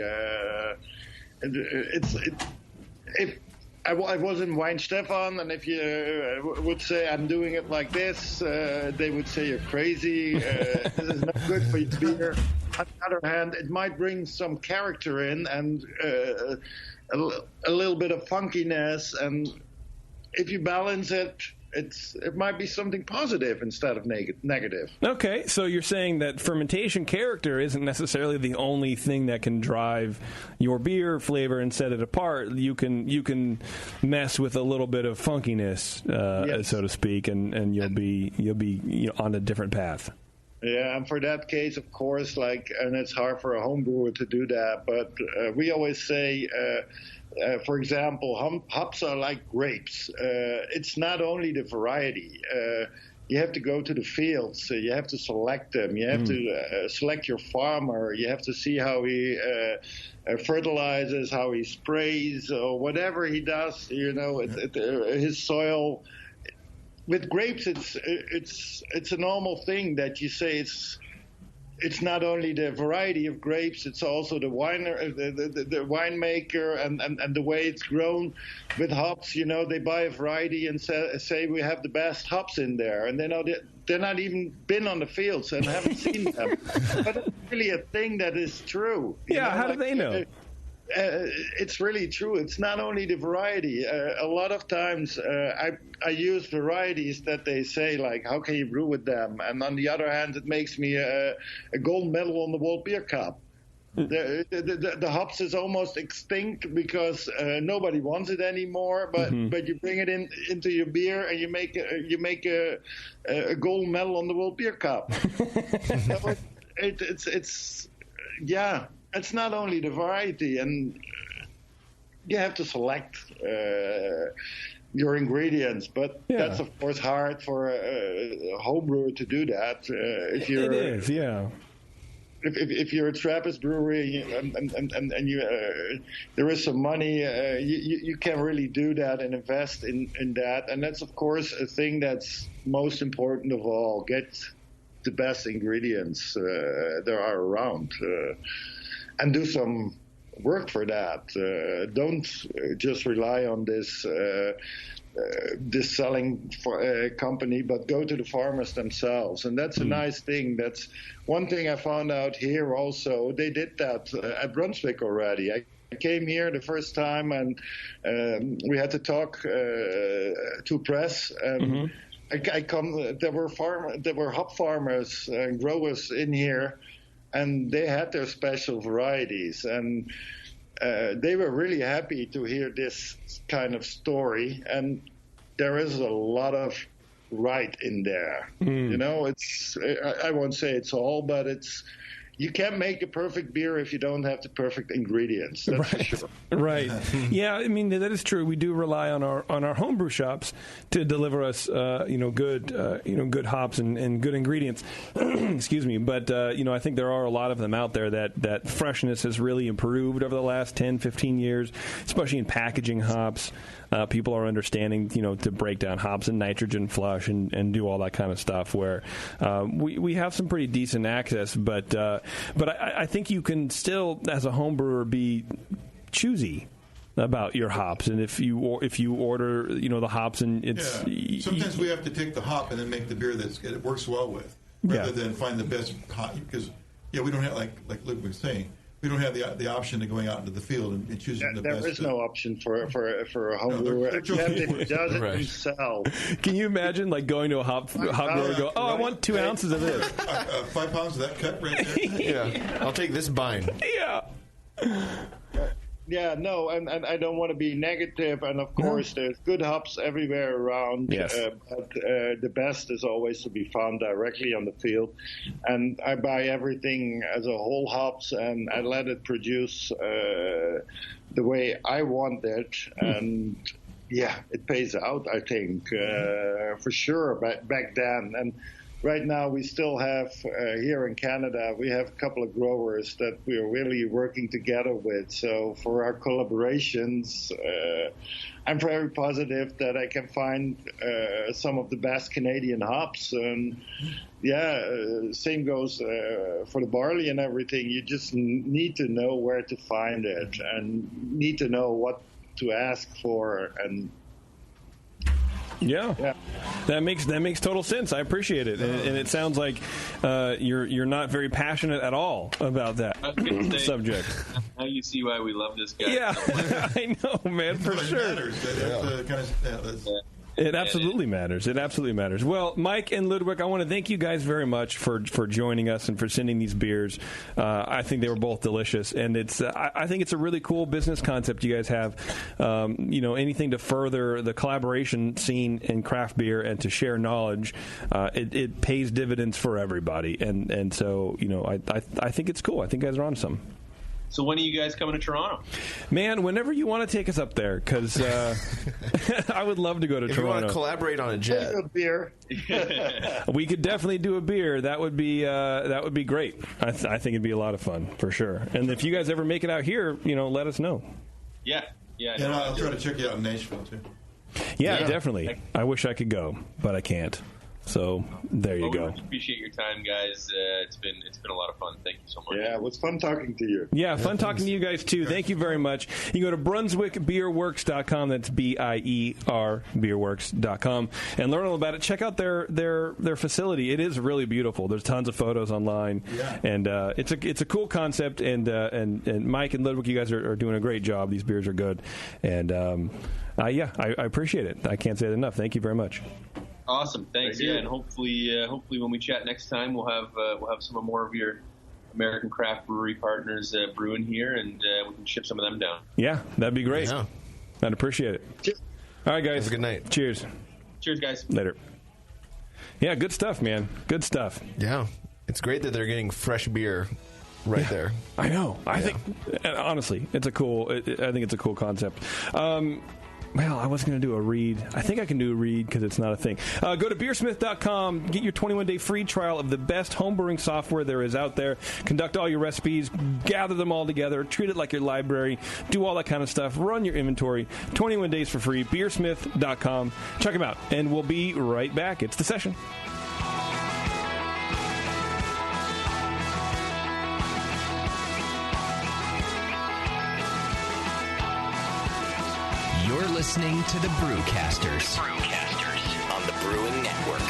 If I was in Wine Stefan, and if you would say I'm doing it like this, they would say you're crazy. This is not good for your beer. On the other hand, it might bring some character in and a little bit of funkiness, and if you balance it, it might be something positive instead of negative. Okay, so you're saying that fermentation character isn't necessarily the only thing that can drive your beer flavor and set it apart. You can mess with a little bit of funkiness, yes, so to speak, and you'll be on a different path. Yeah, and for that case, of course, and it's hard for a home brewer to do that, but we always say, for example, hops are like grapes. It's not only the variety. You have to go to the fields. So you have to select them. You have to select your farmer. You have to see how he fertilizes, how he sprays, or whatever he does. His soil. With grapes, it's a normal thing that you say it's not only the variety of grapes, it's also the winemaker and the way it's grown. With hops, they buy a variety and say we have the best hops in there, and they're not even been on the fields and haven't seen them. But it's really a thing that is true. How do they know? It's really true. It's not only the variety. A lot of times I use varieties that they say, like, how can you brew with them? And on the other hand, it makes me a gold medal on the World Beer Cup. The hops is almost extinct because nobody wants it anymore. But you bring it into your beer and you make a gold medal on the World Beer Cup. So it's not only the variety, and you have to select your ingredients, but that's of course hard for a home brewer to do that. It is, yeah. If you're a Trappist brewery and you there is some money, you can really do that and invest in that, and that's of course a thing that's most important of all. the best ingredients there are around, and do some work for that. Don't just rely on this selling company, but go to the farmers themselves. And that's a nice thing. That's one thing I found out here also. They did that at Brunswick already. I came here the first time, and we had to talk to press. There were hop farmers and growers in here, and they had their special varieties, and they were really happy to hear this kind of story. And there is a lot of right in there. You know, I won't say it's all, but you can't make a perfect beer if you don't have the perfect ingredients. That's for sure. Right. Yeah, I mean, that is true. We do rely on our homebrew shops to deliver us, good hops and good ingredients. Excuse me. But, I think there are a lot of them out there that freshness has really improved over the last 10, 15 years, especially in packaging hops. People are understanding, to break down hops and nitrogen flush and do all that kind of stuff where we have some pretty decent access, but I think you can still, as a home brewer, be choosy about your hops, and if you order, the hops, and it's sometimes we have to take the hop and then make the beer that it works well with, rather than find the best hop, because we don't have like Luke was saying. We don't have the option of going out into the field and choosing the best. There is no option for a home brewer. It does it himself. Can you imagine going to a hop grower and go, I want 2 ounces of this. 5 pounds of that cut right there? Yeah. I'll take this bind. Yeah. Yeah, no, and I don't want to be negative, and of course there's good hops everywhere around, yes. But the best is always to be found directly on the field, and I buy everything as a whole hops, and I let it produce the way I want it, and it pays out, I think, for sure, back then. And right now, we still have, here in Canada, we have a couple of growers that we are really working together with. So for our collaborations, I'm very positive that I can find some of the best Canadian hops. And same goes for the barley and everything. You just need to know where to find it and need to know what to ask for. And Yeah, that makes total sense. I appreciate it, and it sounds like you're not very passionate at all about that subject. Now you see why we love this guy. Yeah, I know, man, for sure. It absolutely matters. It absolutely matters. Well, Mike and Lodewijk, I want to thank you guys very much for joining us and for sending these beers. I think they were both delicious, and I think it's a really cool business concept you guys have. Anything to further the collaboration scene in craft beer and to share knowledge, it pays dividends for everybody. And so I think it's cool. I think you guys are on something. So when are you guys coming to Toronto? Man, whenever you want to take us up there, because I would love to go to Toronto. If you want to collaborate on a jet. A beer. We could definitely do a beer. That would be great. I think it'd be a lot of fun, for sure. And if you guys ever make it out here, let us know. Yeah. And I'll try to check you out in Nashville, too. Yeah, definitely. I wish I could go, but I can't. So there you go. We appreciate your time, guys. It's been a lot of fun. Thank you so much. Yeah, it was fun talking to you. Yeah, fun talking to you guys too. Thank you very much. You can go to BrunswickBierworks.com. That's BIER Beerworks.com and learn all about it. Check out their facility. It is really beautiful. There's tons of photos online, and it's a cool concept. And Mike and Lodewijk, you guys are doing a great job. These beers are good, and I appreciate it. I can't say it enough. Thank you very much. Awesome, thanks. And hopefully when we chat next time, we'll have some more of your American craft brewery partners brewing here, and we can ship some of them down. Yeah, that'd be great. Yeah. I'd appreciate it. Cheers. All right, guys. Have a good night. Cheers. Cheers, guys. Later. Yeah, good stuff, man. Good stuff. Yeah, it's great that they're getting fresh beer right there. I know. I think honestly, I think it's a cool concept. Well, I was going to do a read. I think I can do a read because it's not a thing. Go to beersmith.com. Get your 21-day free trial of the best homebrewing software there is out there. Conduct all your recipes. Gather them all together. Treat it like your library. Do all that kind of stuff. Run your inventory. 21 days for free. Beersmith.com. Check them out. And we'll be right back. It's The Session. listening to the Brewcasters. On the Brewing Network.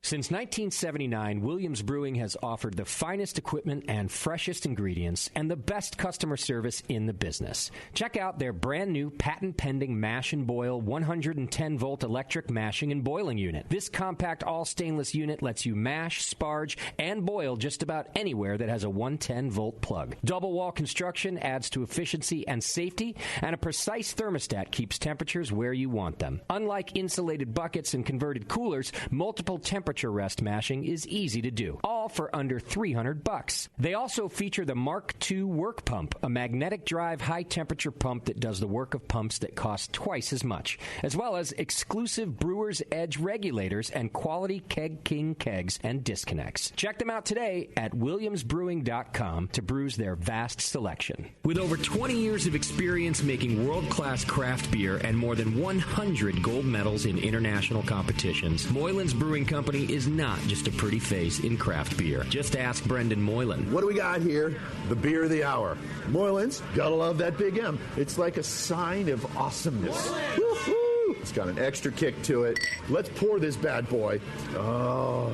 Since 1979, Williams Brewing has offered the finest equipment and freshest ingredients and the best customer service in the business. Check out their brand new patent-pending mash and boil 110-volt electric mashing and boiling unit. This compact all-stainless unit lets you mash, sparge, and boil just about anywhere that has a 110-volt plug. Double-wall construction adds to efficiency and safety, and a precise thermostat keeps temperatures where you want them. Unlike insulated buckets and converted coolers, multiple temperature rest mashing is easy to do, all for under $300. They also feature the Mark II work pump, a magnetic drive high-temperature pump that does the work of pumps that cost twice as much, as well as exclusive Brewer's Edge regulators and quality Keg King kegs and disconnects. Check them out today at williamsbrewing.com to brews their vast selection. With over 20 years of experience making world-class craft beer and more than 100 gold medals in international competitions, Moylan's Brewing Company is not just a pretty face in craft beer. Just ask Brendan Moylan. What do we got here? The beer of the hour. Moylan's, gotta love that big M. It's like a sign of awesomeness. Woo-hoo! It's got an extra kick to it. Let's pour this bad boy. Oh,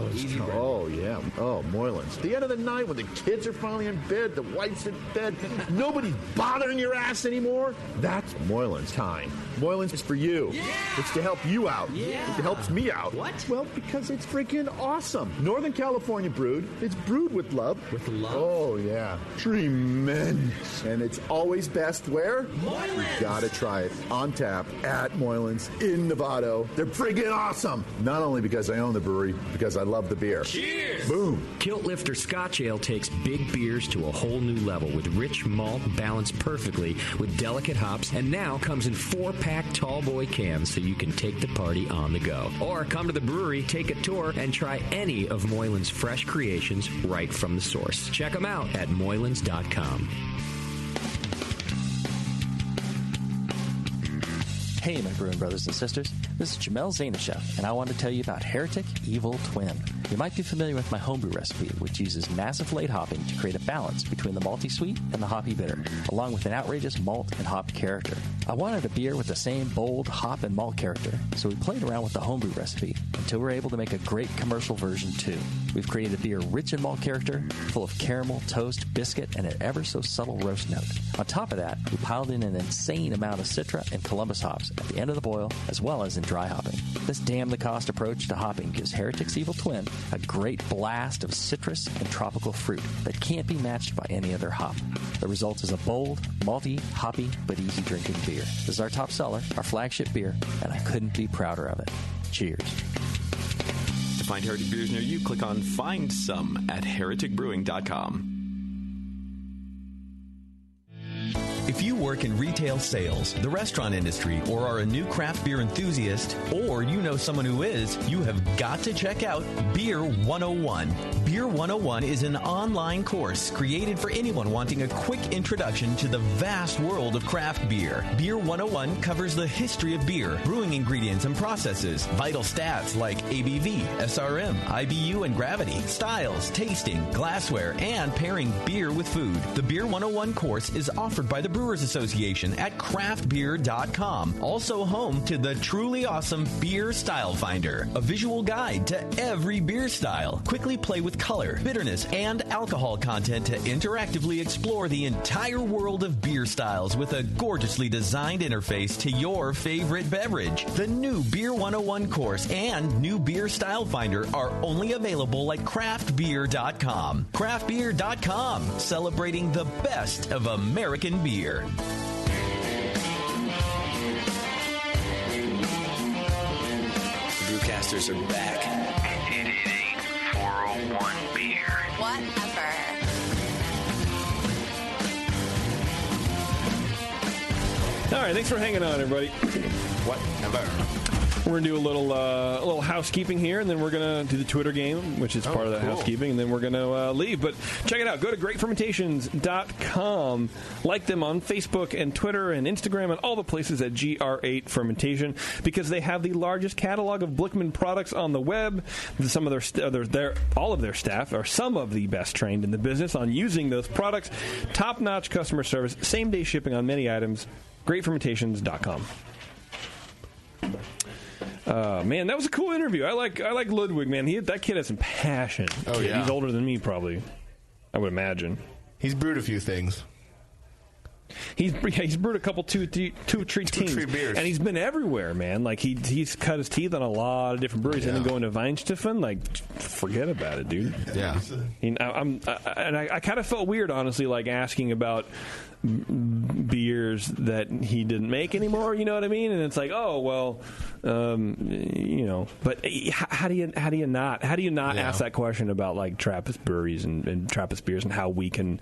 yeah. Oh, Moylan's. The end of the night when the kids are finally in bed, the wife's in bed, nobody's bothering your ass anymore. That's Moylan's time. Moylan's is for you. Yeah. It's to help you out. Yeah. It helps me out. What? Well, because it's freaking awesome. Northern California brewed. It's brewed with love. With love? Oh, yeah. Tremendous. And it's always best where? Moylan's. You gotta try it. On tap at Moylan's in Novato. They're friggin' awesome. Not only because I own the brewery, because I love the beer. Cheers! Boom. Kilt Lifter Scotch Ale takes big beers to a whole new level with rich malt balanced perfectly with delicate hops, and now comes in 4-pack tall boy cans so you can take the party on the go. Or come to the brewery, take a tour, and try any of Moylan's fresh creations right from the source. Check them out at moylans.com. Hey, my brewing brothers and sisters. This is Jamel Zanishev, and I want to tell you about Heretic Evil Twin. You might be familiar with my homebrew recipe, which uses massive late hopping to create a balance between the malty sweet and the hoppy bitter, along with an outrageous malt and hop character. I wanted a beer with the same bold hop and malt character, so we played around with the homebrew recipe until we were able to make a great commercial version too. We've created a beer rich in malt character, full of caramel, toast, biscuit, and an ever so subtle roast note. On top of that, we piled in an insane amount of Citra and Columbus hops at the end of the boil, as well as in dry hopping. This damn-the-cost approach to hopping gives Heretic's Evil Twin a great blast of citrus and tropical fruit that can't be matched by any other hop. The result is a bold, malty, hoppy, but easy-drinking beer. This is our top seller, our flagship beer, and I couldn't be prouder of it. Cheers. To find Heretic beers near you, click on Find Some at hereticbrewing.com. If you work in retail sales, the restaurant industry, or are a new craft beer enthusiast, or you know someone who is, you have got to check out Beer 101. Beer 101 is an online course created for anyone wanting a quick introduction to the vast world of craft beer. Beer 101 covers the history of beer, brewing ingredients and processes, vital stats like ABV, SRM, IBU, and gravity, styles, tasting, glassware, and pairing beer with food. The Beer 101 course is offered by the Brewers Association at craftbeer.com, also home to the truly awesome Beer Style Finder, a visual guide to every beer style. Quickly play with color, bitterness, and alcohol content to interactively explore the entire world of beer styles with a gorgeously designed interface to your favorite beverage. The new Beer 101 course and new Beer Style Finder are only available at craftbeer.com. Craftbeer.com, celebrating the best of American beer. The Brewcasters are back. It ain't 401 beer. Whatever. All right, thanks for hanging on, everybody. Whatever. We're going to do a little housekeeping here, and then we're going to do the Twitter game, which is part of that housekeeping, and then we're going to leave. But check it out. Go to greatfermentations.com. Like them on Facebook and Twitter and Instagram and all the places at GR8 Fermentation, because they have the largest catalog of Blickman products on the web. Some of all of their staff are some of the best trained in the business on using those products. Top-notch customer service, same-day shipping on many items. greatfermentations.com. Man, that was a cool interview. I like Lodewijk, man. That kid has some passion. Oh, yeah. He's older than me, probably. I would imagine. He's brewed a few things. He's brewed a couple two tree beers, and he's been everywhere, man. Like he's cut his teeth on a lot of different breweries, and then going to Weinstefan, like forget about it, dude. Yeah, I kind of felt weird, honestly, like asking about beers that he didn't make anymore. You know what I mean? And it's like, oh well, But how do you not ask that question about like Trappist breweries and Trappist beers and how we can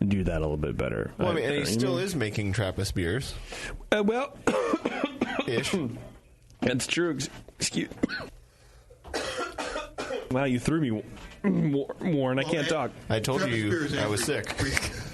do that a little bit better? Well, I mean, and he still is making Trappist beers. Ish. That's true. Excuse. Wow, you threw me, Warren. I can't talk. I told you I was sick.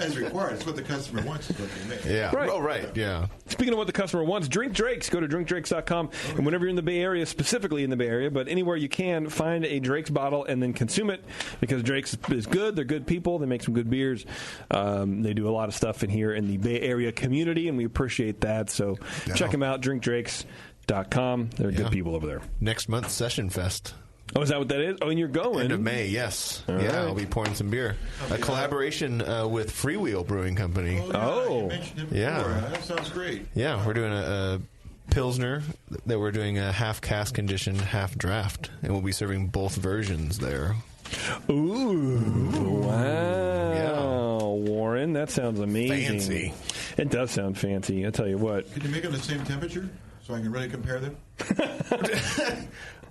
As required. It's what the customer wants is what they make. Yeah. Right. Oh, right. Yeah. Speaking of what the customer wants, Drink Drake's. Go to drinkdrakes.com. And whenever you're in the Bay Area, specifically in the Bay Area, but anywhere you can, find a Drake's bottle and then consume it, because Drake's is good. They're good people. They make some good beers. They do a lot of stuff in here in the Bay Area community, and we appreciate that. So check them out, drinkdrakes.com. They're good people over there. Next month, Session Fest. Oh, is that what that is? Oh, and you're going? End of May, yes. All right. I'll be pouring some beer. A collaboration with Freewheel Brewing Company. You mentioned it before. That sounds great. Yeah, we're doing a Pilsner that we're doing a half cask condition, half draft, and we'll be serving both versions there. Ooh. Wow. Yeah. Warren, that sounds amazing. Fancy. It does sound fancy. I'll tell you what. Can you make them the same temperature so I can really compare them?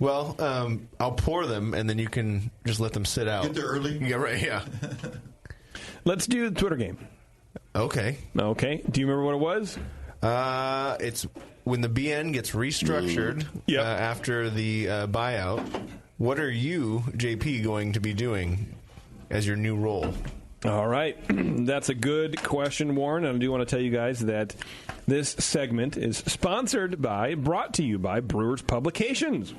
Well, I'll pour them, and then you can just let them sit out. Get there early? Yeah, right, yeah. Let's do the Twitter game. Okay. Do you remember what it was? It's when the BN gets restructured after the buyout. What are you, JP, going to be doing as your new role? All right. That's a good question, Warren. And I do want to tell you guys that this segment is brought to you by Brewers Publications,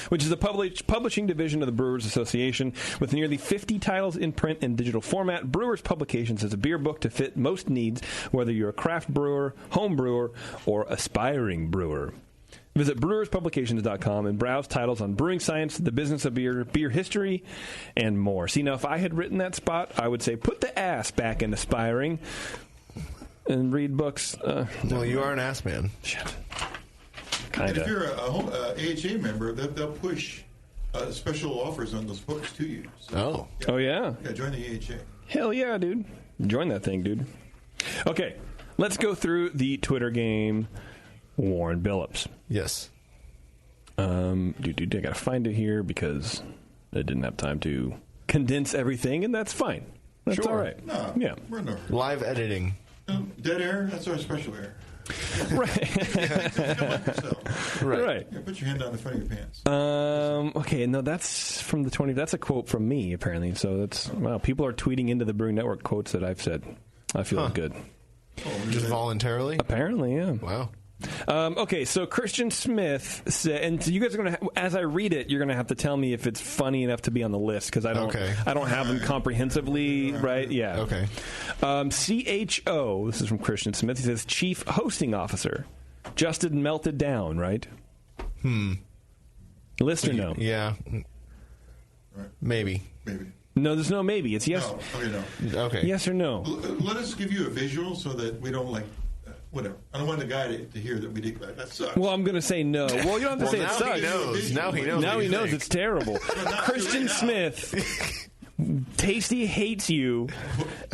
which is a publishing division of the Brewers Association. With nearly 50 titles in print and digital format, Brewers Publications is a beer book to fit most needs, whether you're a craft brewer, home brewer, or aspiring brewer. Visit brewerspublications.com and browse titles on brewing science, the business of beer, beer history, and more. See, now, if I had written that spot, I would say, put the ass back in aspiring and read books. Well, you are an ass man. Shit. And if you're a AHA member, they'll push special offers on those books to you. So, Oh, yeah? Yeah, join the AHA. Hell yeah, dude. Join that thing, dude. Okay, let's go through the Twitter game. Warren Billups. Yes. I gotta find it here because I didn't have time to condense everything, and that's fine. That's sure. all right. No, yeah. We're in live editing. Dead air, that's our special air. Right. Right. Yeah, put your hand on the front of your pants. Okay, no, that's from the 20. That's a quote from me, apparently. So that's, wow, people are tweeting into the Brewing Network quotes that I've said. I feel good. Just voluntarily? Apparently, yeah. Wow. Okay, so Christian Smith said, and you guys are going to, as I read it, you're going to have to tell me if it's funny enough to be on the list, because I don't have them comprehensively, right? Yeah. Okay. CHO, this is from Christian Smith. He says, Chief Hosting Officer. Justin melted down, right? List or no? Yeah. Right. Maybe. No, there's no maybe. It's yes. No. Okay, no. Okay. Yes or no? Let us give you a visual so that we don't whatever. I don't want the guy to hear that we did that sucks. Well, I'm going to say no. Well, you don't have to say it sucks. Now he knows. Now he knows it's terrible. Christian Smith, Tasty hates you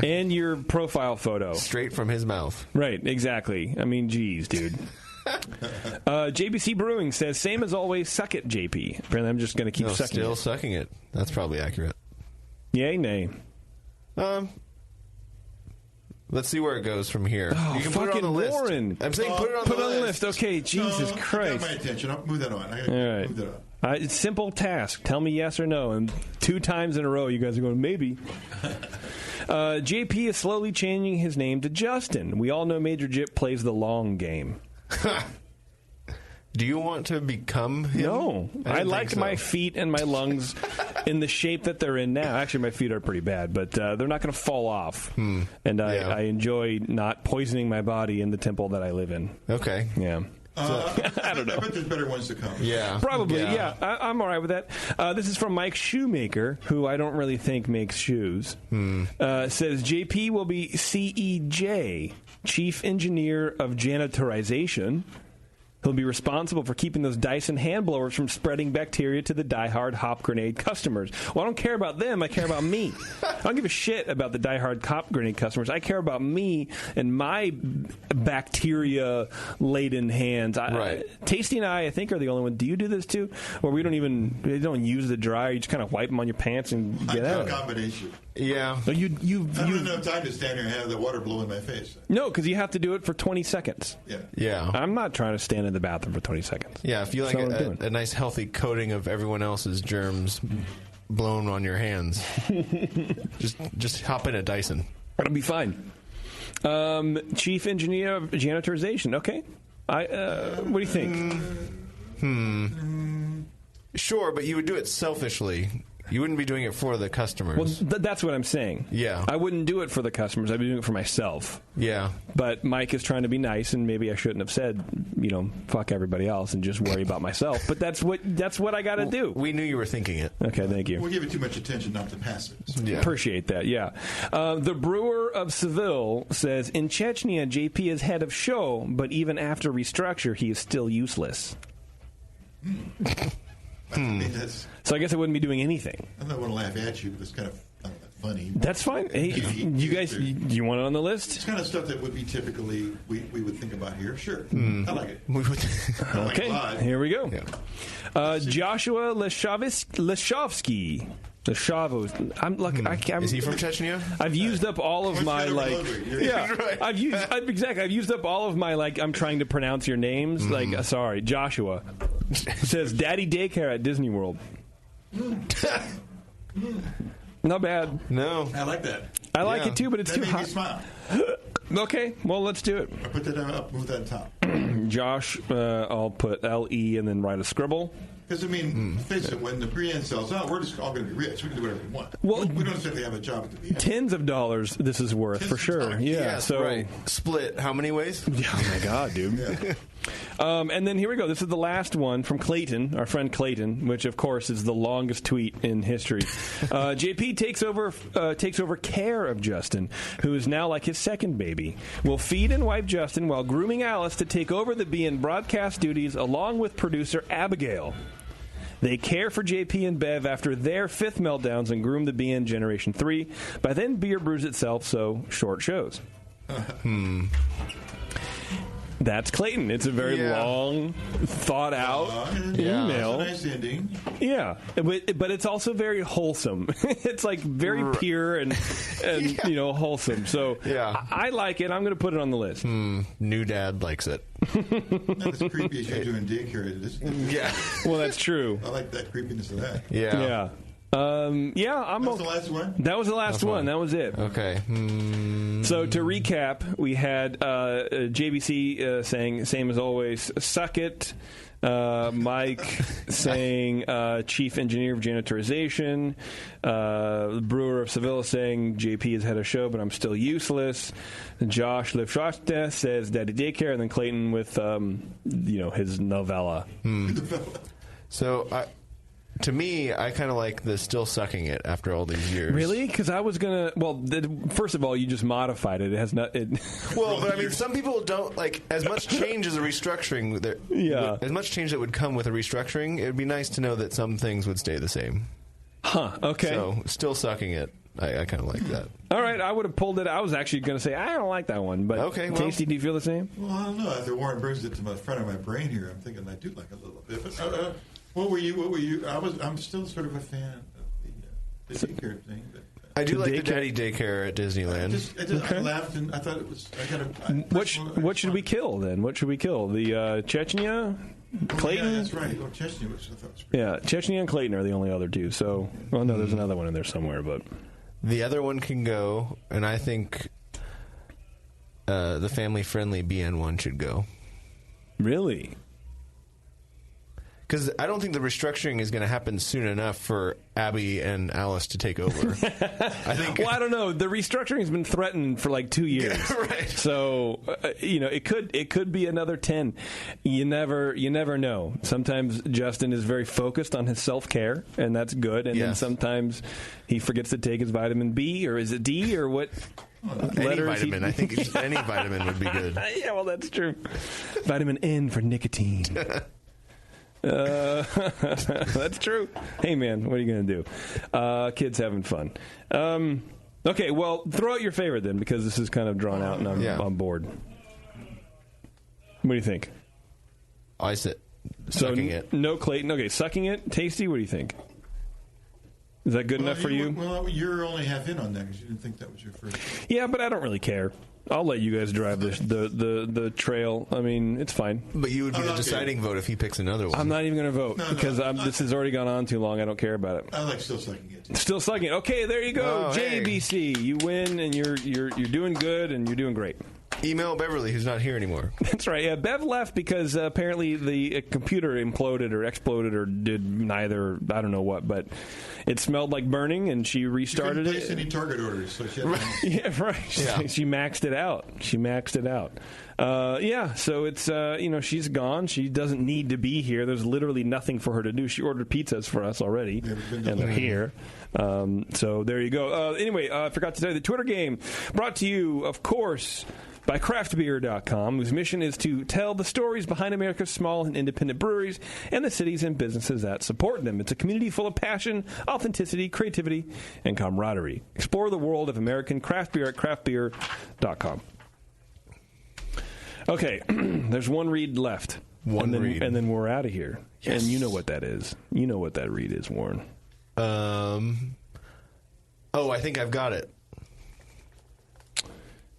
and your profile photo. Straight from his mouth. Right, exactly. I mean, geez, dude. JBC Brewing says, same as always, suck it, JP. Apparently I'm just going to keep sucking still it. Sucking it. That's probably accurate. Yay, nay? Let's see where it goes from here. Oh, you can put it on the list. Warren. I'm saying put it on the list. Okay, Jesus Christ. I got my attention. I'll move that on. All right. Move that on. It's simple task. Tell me yes or no. And 2 times in a row, you guys are going, maybe. JP is slowly changing his name to Justin. We all know Major Jip plays the long game. Do you want to become him? No. I like my feet and my lungs in the shape that they're in now. Actually, my feet are pretty bad, but they're not going to fall off. And I enjoy not poisoning my body in the temple that I live in. Okay. Yeah. I don't know. I bet there's better ones to come. Yeah. Probably, yeah. I'm all right with that. This is from Mike Shoemaker, who I don't really think makes shoes. Says, JP will be CEJ, Chief Engineer of Janitorization. He'll be responsible for keeping those Dyson hand blowers from spreading bacteria to the diehard Hop Grenade customers. Well, I don't care about them. I care about me. I don't give a shit about the diehard Hop Grenade customers. I care about me and my bacteria-laden hands. Right. Tasty and I think, are the only one. Do you do this too? Where we don't use the dryer. You just kind of wipe them on your pants and get out. A combination. Yeah. So you I don't have time to stand here and have the water blow in my face. No, because you have to do it for 20 seconds. Yeah. I'm not trying to stand in the bathroom for 20 seconds. Yeah, if you like a nice healthy coating of everyone else's germs blown on your hands, just hop in a Dyson. It'll be fine. Chief Engineer of Janitorization. Okay. What do you think? Sure, but you would do it selfishly. You wouldn't be doing it for the customers. Well, that's what I'm saying. Yeah. I wouldn't do it for the customers. I'd be doing it for myself. Yeah. But Mike is trying to be nice, and maybe I shouldn't have said, fuck everybody else and just worry about myself. But that's what I got to do. We knew you were thinking it. Okay, thank you. We give it too much attention not to pass it. Yeah. Appreciate that, yeah. The Brewer of Seville says, in Chechnya, JP is head of show, but even after restructure, he is still useless. So I guess I wouldn't be doing anything. I don't want to laugh at you, but it's kind of funny. That's fine. Hey, you guys, you want it on the list? It's kind of stuff that would be typically we would think about here. Sure, I like it. Okay, here we go. Yeah. Joshua Leshovsky. The Shavos. Is he from Chechnya? I've used up all of my Right. I've used up all of my I'm trying to pronounce your names. Sorry, Joshua says Daddy Daycare at Disney World. Not bad. No, I like that. I like it too, but it's that too made hot. Me smile. Okay, well let's do it. I put that up. Move that on top. Josh, I'll put LE and then write a scribble. Because, face it, when the pre-end sells out, we're just all going to be rich. We can do whatever we want. Well, we don't necessarily have a job at the end. Tens of dollars this is worth, for sure. Yeah, so right. Split how many ways? Oh, my God, dude. Yeah. And then here we go. This is the last one from Clayton, our friend Clayton, which, of course, is the longest tweet in history. JP takes over care of Justin, who is now like his second baby. Will feed and wipe Justin while grooming Alice to take over the BN broadcast duties along with producer Abigail. They care for JP and Bev after their fifth meltdowns and groom the BN Generation 3. By then, beer brews itself, so short shows. That's Clayton. It's a very long, thought-out email. It's a nice ending. Yeah, but it's also very wholesome. It's very pure and wholesome. So I like it. I'm going to put it on the list. New dad likes it. Not as creepy as you do in daycare. Yeah. Well, that's true. I like that creepiness of that. Yeah. Yeah. That was the last one? That was the last one. That was it. Okay. So to recap, we had JBC saying, same as always, suck it. Mike saying chief engineer of janitorization. The Brewer of Seville saying JP has had a show, but I'm still useless. Josh Lifshasta says Daddy Daycare, and then Clayton with his novella. So to me, I kind of like the still sucking it after all these years. Really? Because I was going to... first of all, you just modified it. It has not... but some people don't... as much change as a restructuring... As much change that would come with a restructuring, it would be nice to know that some things would stay the same. Huh, okay. So, still sucking it. I kind of like that. All right, I would have pulled it. I was actually going to say, I don't like that one. But okay, Tasty, do you feel the same? Well, I don't know. After Warren brings it to the front of my brain here, I'm thinking I do like it a little bit. But What were you? I'm still sort of a fan of the daycare thing. But I do like the daddy daycare at Disneyland. I laughed and I thought it was. What should we kill then? What should we kill? The Chechnya, Clayton. Yeah, that's right. Oh, Chechnya, which I thought was Yeah, Chechnya and Clayton are the only other two. So, well, no, there's another one in there somewhere, but the other one can go, and I think the family-friendly BN one should go. Really? Because I don't think the restructuring is going to happen soon enough for Abby and Alice to take over. I think. Well, I don't know. The restructuring has been threatened for like 2 years. Right. So it could be another 10. You never know. Sometimes Justin is very focused on his self-care, and that's good. And then sometimes he forgets to take his vitamin B, or is it D, or what? Any vitamin. I think just any vitamin would be good. Yeah, well, that's true. Vitamin N for nicotine. That's true. Hey, man, what are you going to do? Kids having fun. Okay, well, throw out your favorite then, because this is kind of drawn out and I'm on board. What do you think? I said sucking it. No Clayton. Okay, sucking it. Tasty, what do you think? Is that good enough for you? Well, you're only half in on that because you didn't think that was your first. Yeah, but I don't really care. I'll let you guys drive the trail. I mean, it's fine. But you would be the deciding vote if he picks another one. I'm not even going to vote because this has already gone on too long. I don't care about it. I like still sucking it. Still sucking it. Okay, there you go. Oh, JBC, you win, and you're doing good, and you're doing great. Email Beverly, who's not here anymore. That's right. Yeah, Bev left because apparently the computer imploded or exploded or did neither. I don't know what, but it smelled like burning, and she restarted it. Place any target orders, so she had yeah, right. Yeah. She maxed it out. Yeah, so it's she's gone. She doesn't need to be here. There's literally nothing for her to do. She ordered pizzas for us already, and they're here. So there you go. Anyway, I forgot to tell you the Twitter game brought to you, of course, by craftbeer.com, whose mission is to tell the stories behind America's small and independent breweries and the cities and businesses that support them. It's a community full of passion, authenticity, creativity, and camaraderie. Explore the world of American craft beer at craftbeer.com. Okay, there's one read left. One read. And then we're out of here. Yes. And you know what that is. You know what that read is, Warren. I think I've got it.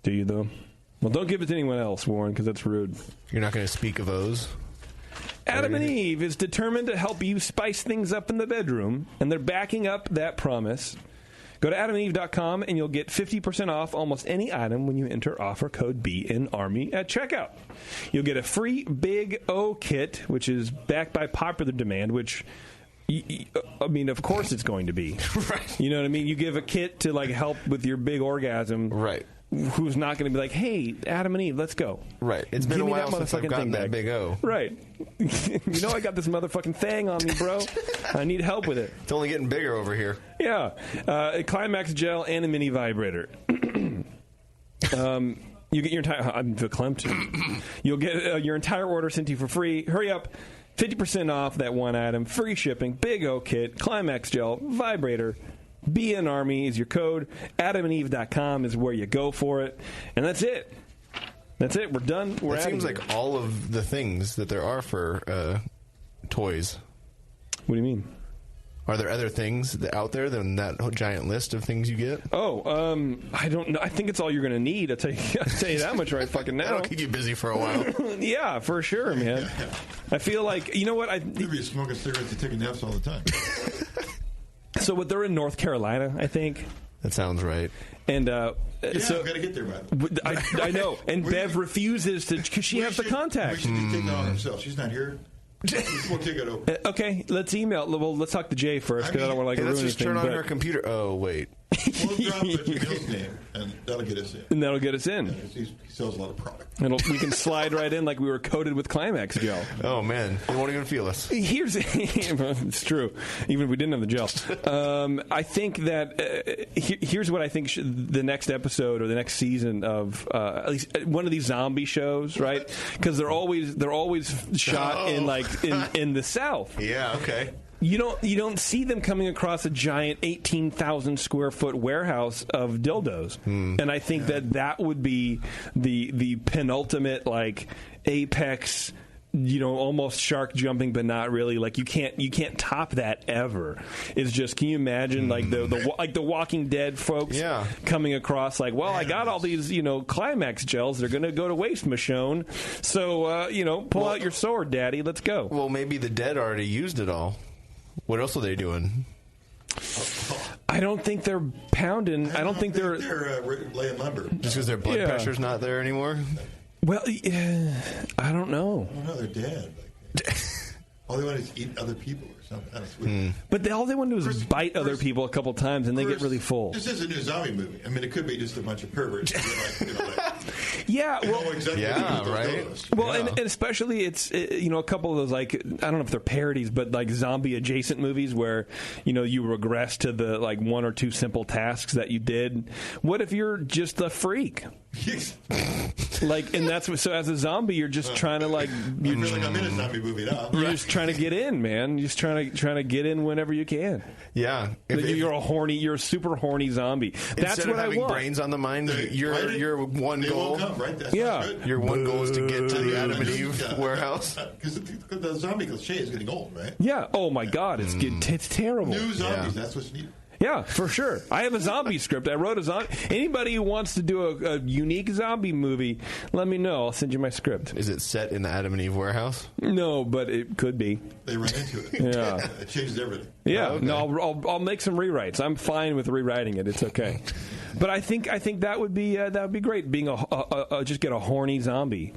Do you, though? Well, don't give it to anyone else, Warren, because that's rude. You're not going to speak of O's? Adam and Eve is determined to help you spice things up in the bedroom, and they're backing up that promise. Go to adamandeve.com, and you'll get 50% off almost any item when you enter offer code BNARMY at checkout. You'll get a free Big O kit, which is backed by popular demand, which... I mean, of course it's going to be. Right. You know what I mean? You give a kit to, like, help with your big orgasm. Right. Who's not going to be like, hey, Adam and Eve, let's go. Right. It's been a while since I've gotten that Big O. Right. You know I got this motherfucking thing on me, bro. I need help with it. It's only getting bigger over here. Yeah. A Climax gel and a mini vibrator. You get your entire... I'm verklempt. You'll get your entire order sent to you for free. Hurry up. 50% off that one item, free shipping, Big O kit, Climax gel, vibrator, BN Army is your code, adamandeve.com is where you go for it, and that's it. That's it. We're done. It seems like all of the things that there are for toys. What do you mean? Are there other things out there than that giant list of things you get? I don't know. I think it's all you're going to need. I'll tell you that much right fucking now. That'll keep you busy for a while. Yeah, for sure, man. I feel like, you know what? You'd be smoking cigarettes and taking naps all the time. So they're in North Carolina, I think. That sounds right. And so I've got to get there, by the way. I know. And Bev refuses to, because she has the contact. We should just take that on herself. She's not here. We'll take it over. Okay, let's email. Well, let's talk to Jay first, because I don't want to ruin anything. Let's just turn on her computer. Oh, wait. We'll drop Jamil's name, and that'll get us in. And that'll get us in. Yeah, he sells a lot of product. We can slide right in like we were coated with Climax gel. Oh, man. They won't even feel us. It's true. Even if we didn't have the gel. I think that here's what I think the next episode or the next season of at least one of these zombie shows, right? Because they're always shot in the South. Yeah, okay. You don't see them coming across a giant 18,000 square foot warehouse of dildos, and I think that would be the penultimate apex almost shark jumping, but not really. Like you can't top that ever. It's just, can you imagine like the Walking Dead folks coming across like, well, I got all these climax gels. They're going to go to waste, Michonne. So pull out your sword, Daddy. Let's go. Well, maybe the dead already used it all. What else are they doing? I don't think they're pounding. I don't think they're laying lumber. Just because their blood pressure's not there anymore? Well, I don't know. Oh, no, they're dead. All they want is eat other people or something. That's weird. But all they want to do is bite other people a couple times, and they get really full. This is a new zombie movie. I mean, it could be just a bunch of perverts. Yeah, well, right. Well, and especially it's a couple of those, like, I don't know if they're parodies, but like zombie adjacent movies where you regress to the like one or two simple tasks that you did. What if you're just a freak? Like, and that's what, so as a zombie, you're just trying to like. I feel like I'm in a zombie movie now. You're just trying to get in, man. You're just trying to get in whenever you can. Yeah, you're a super horny zombie. That's Instead what of having I want. brains on the mind, your one goal. Right? That's Your one goal is to get to the Adam and Eve warehouse. Because the zombie cliche is getting old, right? Yeah. Oh my God, it's terrible. New zombies. That's what's needed. Yeah, for sure. I have a zombie script. I wrote a zombie. Anybody who wants to do a unique zombie movie, let me know. I'll send you my script. Is it set in the Adam and Eve warehouse? No, but it could be. They ran into it. Yeah. It changes everything. Yeah. Oh, okay. No, I'll make some rewrites. I'm fine with rewriting it. It's okay. But I think that would be great. Being just get a horny zombie.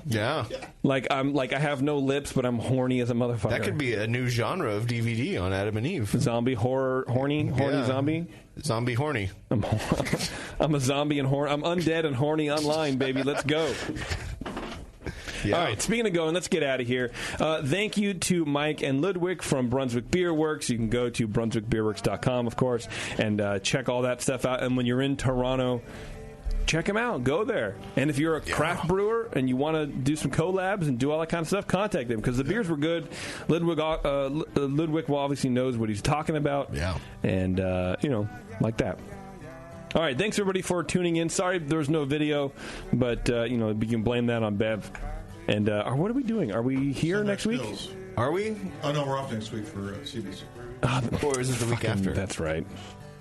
Yeah. Like I have no lips, but I'm horny as a motherfucker. That could be a new genre of DVD on Adam and Eve. Zombie horror, horny zombie. Zombie horny. I'm a zombie and horny. I'm undead and horny online, baby. Let's go. Yeah. All right, speaking of going, let's get out of here. Thank you to Mike and Lodewijk from Brunswick Bierworks. You can go to brunswickbierworks.com, of course, and check all that stuff out. And when you're in Toronto, check them out. Go there. And if you're a craft brewer and you want to do some collabs and do all that kind of stuff, contact them because the beers were good. Lodewijk obviously knows what he's talking about. Yeah. And, like that. All right, thanks everybody for tuning in. Sorry there was no video, but we can blame that on Bev. And what are we doing? Are we here next week? Are we? Oh no, we're off next week for CBC. Or is it the week after? That's right.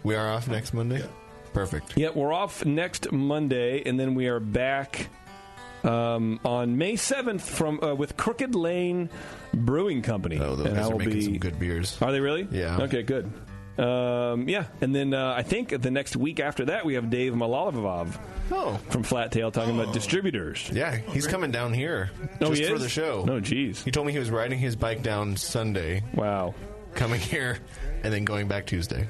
We are off next Monday. Yeah. Perfect. Yeah, we're off next Monday, and then we are back on May 7th with Crooked Lane Brewing Company. Oh, those guys are making some good beers. Are they really? Yeah. Okay, good. And then I think the next week after that we have Dave Malalavov from Flat Tail talking about distributors. Yeah, he's coming down here just for the show. Oh, geez. He told me he was riding his bike down Sunday. Wow. Coming here and then going back Tuesday.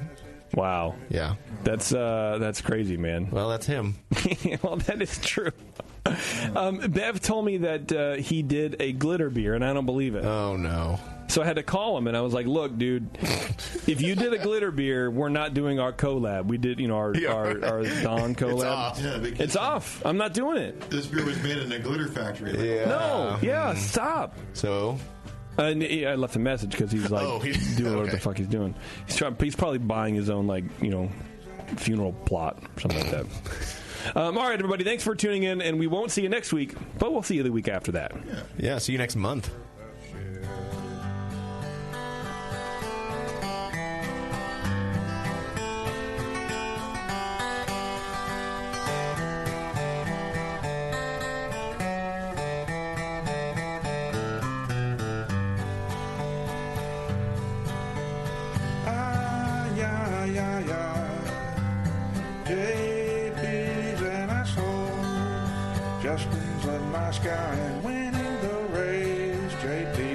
Wow. Yeah. That's crazy, man. Well, that's him. Well, that is true. Bev told me that he did a glitter beer, and I don't believe it. Oh, no. So I had to call him, and I was like, look, dude, if you did a glitter beer, we're not doing our collab. We did, our Dawn collab. It's off. Yeah, it's off. I'm not doing it. This beer was made in a glitter factory. Yeah. No. Yeah, stop. So? I left a message because he's like doing whatever the fuck he's doing. He's probably buying his own, funeral plot or something like that. All right, everybody, thanks for tuning in, and we won't see you next week, but we'll see you the week after that. Yeah, see you next month. JP's an asshole. Justin's a nice guy and winning the race. JP